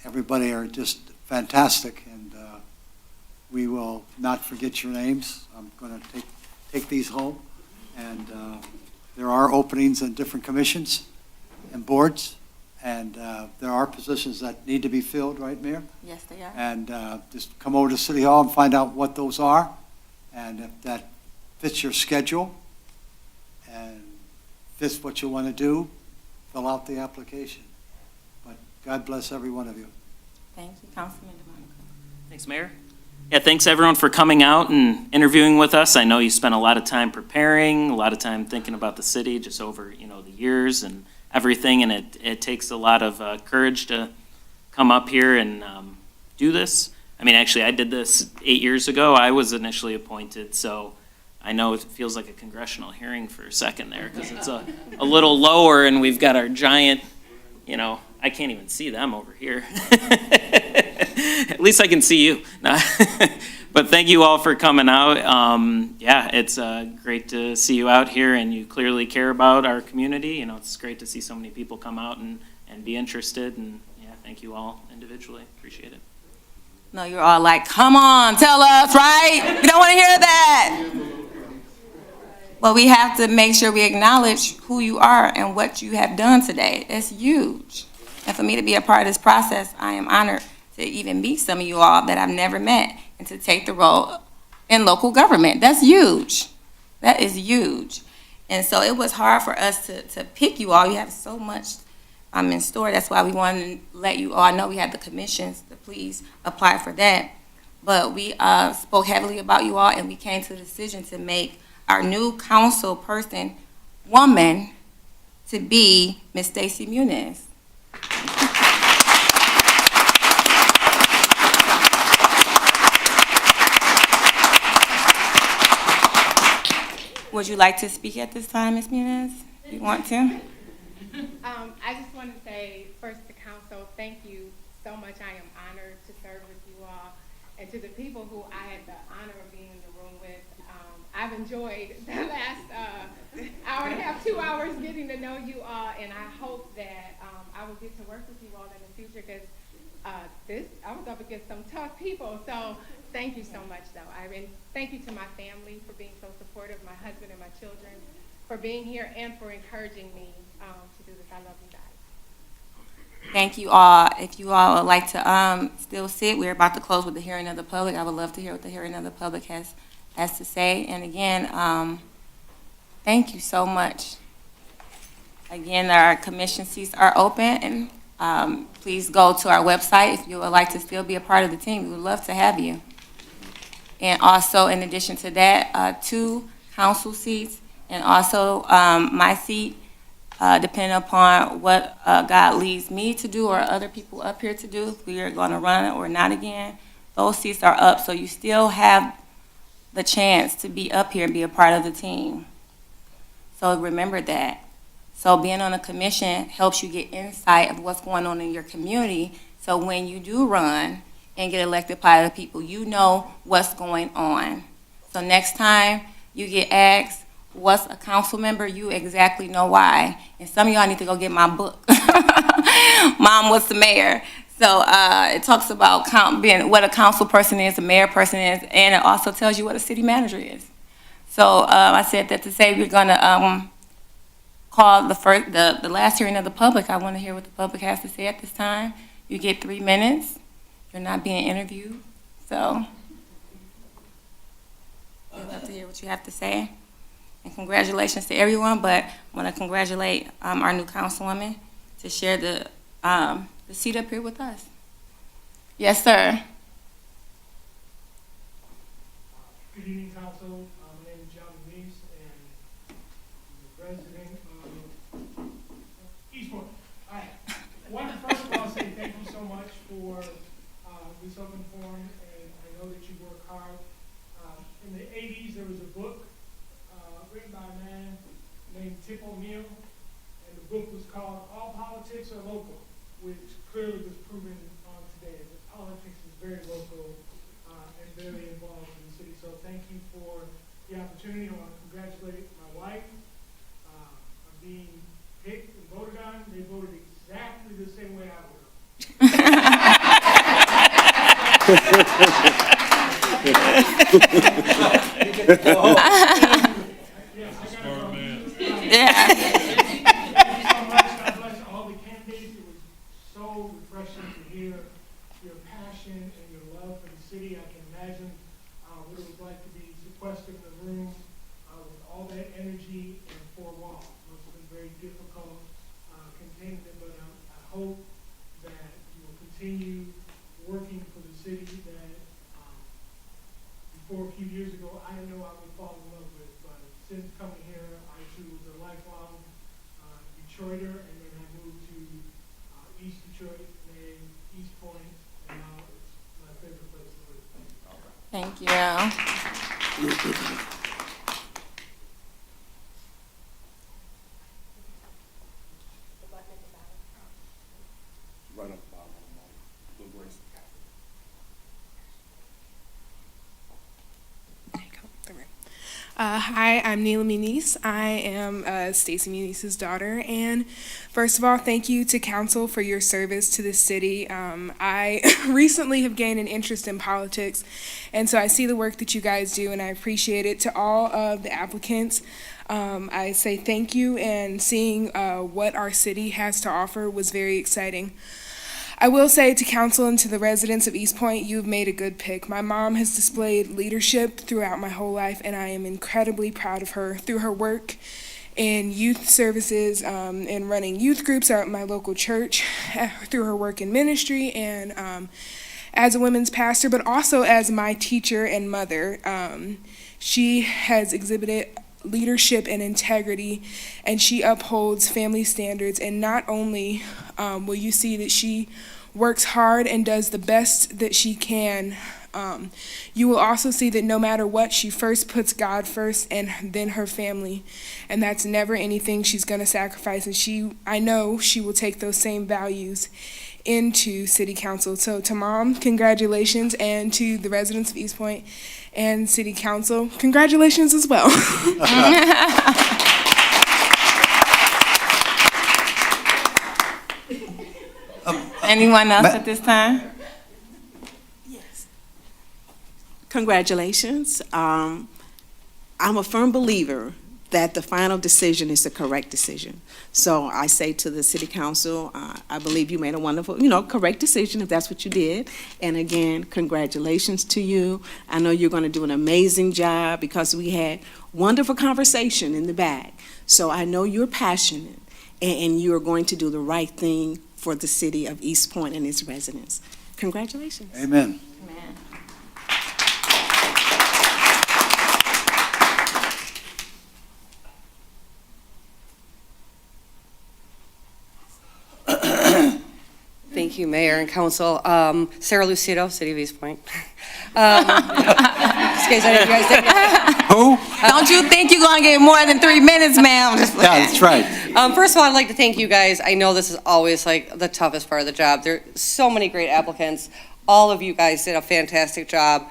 Everybody are just fantastic, and we will not forget your names. I'm going to take these home, and there are openings in different commissions and boards, and there are positions that need to be filled, right, Mayor? Yes, they are. And just come over to City Hall and find out what those are, and if that fits your schedule and fits what you want to do, fill out the application. But God bless every one of you. Thank you, Councilman DeMonico. Thanks, Mayor. Yeah, thanks everyone for coming out and interviewing with us. I know you spent a lot of time preparing, a lot of time thinking about the city just over, the years and everything, and it takes a lot of courage to come up here and do this. I mean, actually, I did this 8 years ago. I was initially appointed, so I know it feels like a congressional hearing for a second there, because it's a little lower, and we've got our giant, I can't even see them over here. At least I can see you. But thank you all for coming out. It's great to see you out here, and you clearly care about our community. It's great to see so many people come out and be interested, and thank you all individually. Appreciate it. No, you're all like, come on, tell us, right? We don't want to hear that. But we have to make sure we acknowledge who you are and what you have done today. It's huge. And for me to be a part of this process, I am honored to even meet some of you all that I've never met and to take the role in local government. That's huge. That is huge. And so it was hard for us to pick you all. You have so much in store. That's why we wanted to let you all know we had the commissions to please apply for that. But we spoke heavily about you all, and we came to the decision to make our new council person, woman, to be Ms. Stacy Muniz. Would you like to speak at this time, Ms. Muniz? You want to? I just want to say first to council, thank you so much. I am honored to serve with you all, and to the people who I had the honor of being in the room with. I've enjoyed the last hour and a half, 2 hours getting to know you all, and I hope that I will get to work with you all in the future, because I was up against some tough people. So thank you so much, though. And thank you to my family for being so supportive, my husband and my children for being here, and for encouraging me to do this. I love you guys. Thank you all. If you all would like to still sit, we're about to close with the hearing of the public. I would love to hear what the hearing of the public has to say. And again, thank you so much. Again, our commission seats are open, and please go to our website if you would like to still be a part of the team. We would love to have you. And also, in addition to that, 2 council seats, and also my seat, depending upon what God leads me to do or other people up here to do, if we are going to run or not again, those seats are up, so you still have the chance to be up here and be a part of the team. So remember that. So being on a commission helps you get insight of what's going on in your community, so when you do run and get elected by the people, you know what's going on. So next time you get asked, what's a council member, you exactly know why. And some of y'all need to go get my book, Mom, What's the Mayor? So it talks about being what a council person is, a mayor person is, and it also tells you what a city manager is. So I said that to say we're going to call the last hearing of the public. I want to hear what the public has to say at this time. You get 3 minutes. You're not being interviewed, so I'd love to hear what you have to say. And congratulations to everyone, but I want to congratulate our new councilwoman to share the seat up here with us. Yes, sir. Good evening, council. My name is John Denise, and I'm the president of Eastpointe. All right. First of all, say thank you so much for this open forum, and I know that you work hard. In the 80s, there was a book written by a man named Tip O'Neill, and the book was called All Politics Are Local, which clearly was proven today. That politics is very local and very involved in the city. So thank you for the opportunity. I want to congratulate my wife on being picked and voted on. They voted exactly the same way I would have. Yeah. Thank you so much. God bless all the candidates. It was so refreshing to hear your passion and your love for the city. I can imagine what it was like to be sequestered in a room with all that energy and 4 walls. It must have been very difficult containing it, but I hope that you will continue working for the city that before a few years ago I didn't know I would fall in love with. But since coming here, I too was a lifelong Detroiter, and then I moved to East Detroit, named Eastpointe, and now it's my favorite place to live. Thank you. Right up the bottom, the grace. Hi, I'm Neela Muniz. I am Stacy Muniz's daughter, and first of all, thank you to council for your service to this city. I recently have gained an interest in politics, and so I see the work that you guys do, and I appreciate it. To all of the applicants, I say thank you, and seeing what our city has to offer was very exciting. I will say to council and to the residents of Eastpointe, you've made a good pick. My mom has displayed leadership throughout my whole life, and I am incredibly proud of her through her work in youth services and running youth groups out at my local church through her work in ministry and as a women's pastor, but also as my teacher and mother. She has exhibited leadership and integrity, and she upholds family standards. And not only will you see that she works hard and does the best that she can, you will also see that no matter what, she first puts God first and then her family. And that's never anything she's going to sacrifice. And I know she will take those same values into City Council. So to Mom, congratulations, and to the residents of Eastpointe and City Council, congratulations as well. Anyone else at this time? Congratulations. I'm a firm believer that the final decision is the correct decision. So I say to the City Council, I believe you made a wonderful, correct decision if that's what you did. And again, congratulations to you. I know you're going to do an amazing job because we had wonderful conversation in the back. So I know you're passionate and you're going to do the right thing for the city of Eastpointe and its residents. Congratulations. Amen. Thank you, Mayor and Council. Sarah Lucido, City of Eastpointe. Who? Don't you think you're going to get more than 3 minutes, ma'am? Yeah, that's right. First of all, I'd like to thank you guys. I know this is always like the toughest part of the job. There are so many great applicants. All of you guys did a fantastic job.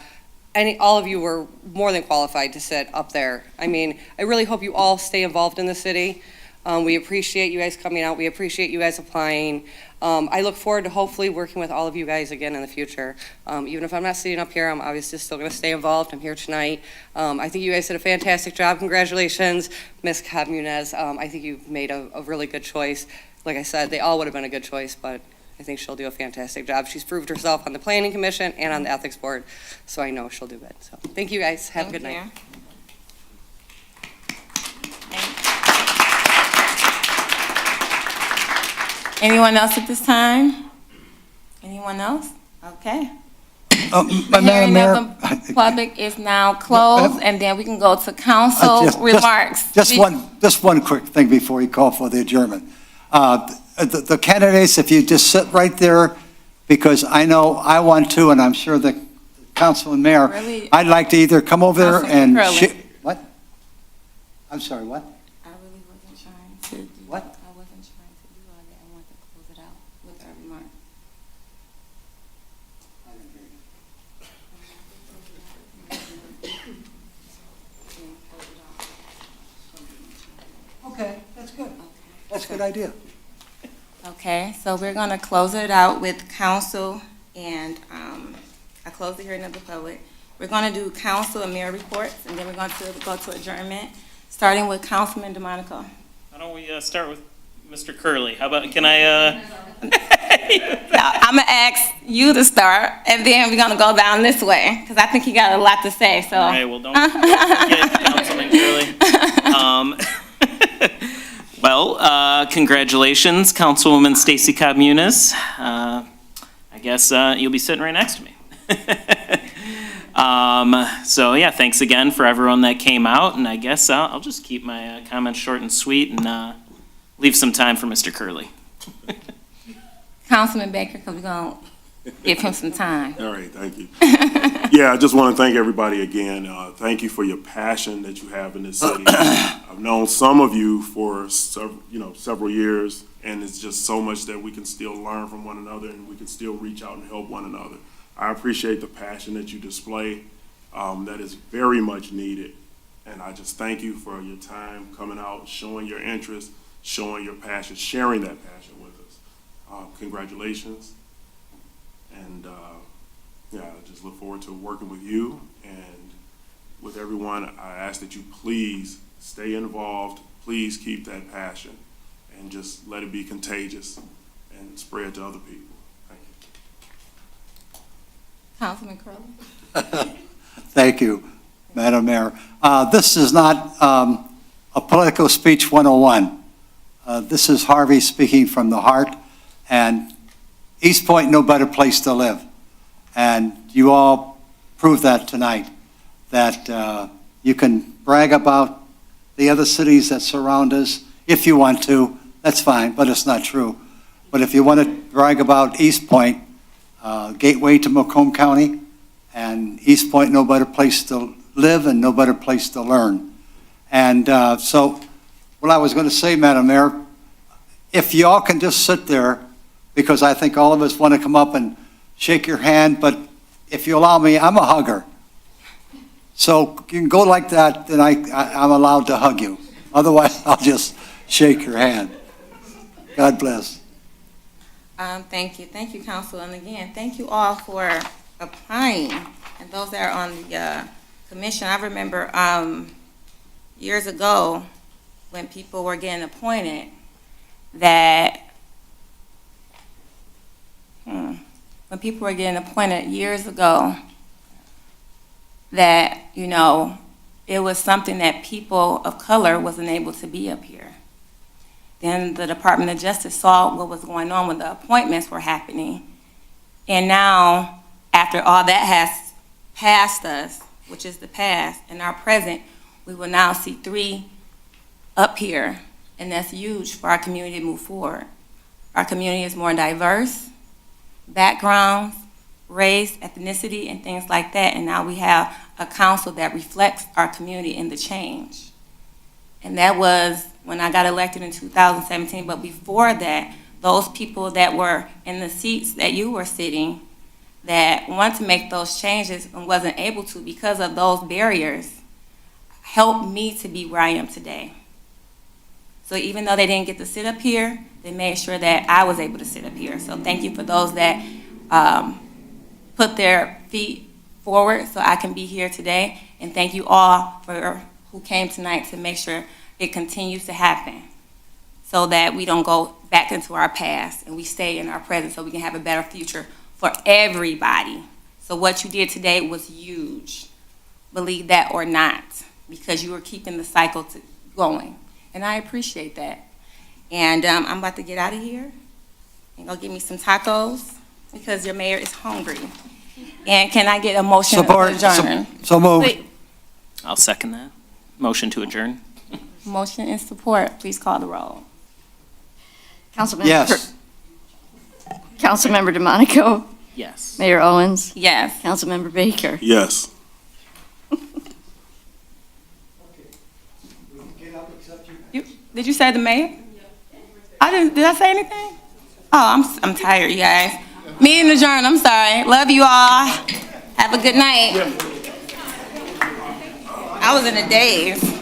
And all of you were more than qualified to sit up there. I mean, I really hope you all stay involved in the city. We appreciate you guys coming out. We appreciate you guys applying. I look forward to hopefully working with all of you guys again in the future. Even if I'm not sitting up here, I'm obviously still going to stay involved. I'm here tonight. I think you guys did a fantastic job. Congratulations, Ms. Cobb Munez. I think you've made a really good choice. Like I said, they all would have been a good choice, but I think she'll do a fantastic job. She's proved herself on the Planning Commission and on the Ethics Board, so I know she'll do good. So thank you guys. Have a good night. Anyone else at this time? Anyone else? Okay. The Madam hearing Mayor, of the public is now closed, and then we can go to council remarks. Just one quick thing before you call for the adjournment. The candidates, if you just sit right there, because I know I want to, and I'm sure the council and mayor, Really? I'd like to either come over there Councilman and... Curley. What? I'm sorry, what? I really wasn't trying to do What? I wasn't trying to do all that. I wanted to close it out with our remarks. Okay, that's good. That's a good idea. Okay, so we're going to close it out with council and I close the hearing of the public. We're going to do council and mayor reports, and then we're going to go to adjournment, starting with Councilman DeMonico. Why don't we start with Mr. Curley? How about, can I, Now, I'm going to ask you to start, and then we're going to go down this way, because I think you got a lot to say, so. all right, well, don't forget Councilman Curley. Well, congratulations, Councilwoman Stacy Cobb Munez. I guess you'll be sitting right next to me. So yeah, thanks again for everyone that came out, and I guess I'll just keep my comments short and sweet and leave some time for Mr. Curley. Councilman Baker, because we're going to give him some time. All right, thank you. Yeah, I just want to thank everybody again. Thank you for your passion that you have in this city. I've known some of you for several years, and it's just so much that we can still learn from one another, and we can still reach out and help one another. I appreciate the passion that you display. That is very much needed, and I just thank you for your time coming out, showing your interest, showing your passion, sharing that passion with us. Congratulations. And yeah, I just look forward to working with you and with everyone. I ask that you please stay involved. Please keep that passion and just let it be contagious and spread to other people. Thank you. Councilman Curley. Thank you, Madam Mayor. This is not a political speech 101. This is Harvey speaking from the heart, and Eastpointe, no better place to live. And you all proved that tonight, that you can brag about the other cities that surround us if you want to. That's fine, but it's not true. But if you want to brag about Eastpointe, gateway to Macomb County, and Eastpointe, no better place to live and no better place to learn. And so what I was going to say, Madam Mayor, if y'all can just sit there, because I think all of us want to come up and shake your hand, but if you allow me, I'm a hugger. So you can go like that, then I'm allowed to hug you. Otherwise, I'll just shake your hand. God bless. Thank you, Council. And again, thank you all for applying. And those that are on the commission, I remember years ago when people were getting appointed that, when people were getting appointed years ago, that, you know, it was something that people of color wasn't able to be up here. Then the Department of Justice saw what was going on when the appointments were happening. And now, after all that has passed us, which is the past, and our present, we will now see 3 up here. And that's huge for our community to move forward. Our community is more diverse, backgrounds, race, ethnicity, and things like that. And now we have a council that reflects our community in the change. And that was when I got elected in 2017. But before that, those people that were in the seats that you were sitting that want to make those changes and wasn't able to because of those barriers helped me to be where I am today. So even though they didn't get to sit up here, they made sure that I was able to sit up here. So thank you for those that put their feet forward so I can be here today. And thank you all for who came tonight to make sure it continues to happen so that we don't go back into our past and we stay in our present so we can have a better future for everybody. So what you did today was huge, believe that or not, because you were keeping the cycle going. And I appreciate that. And I'm about to get out of here and go get me some tacos because your mayor is hungry. And can I get a motion to adjourn? So moved. Wait. I'll second that. Motion to adjourn. Motion and support. Please call the roll. Councilmember. Yes. Councilmember DeMonico. Yes. Mayor Owens. Yes. Councilmember Baker. Yes. Did you say the mayor? I didn't. Did I say anything? Oh, I'm tired, you guys. Meeting adjourned. I'm sorry. Love you all. Have a good night. I was in a daze.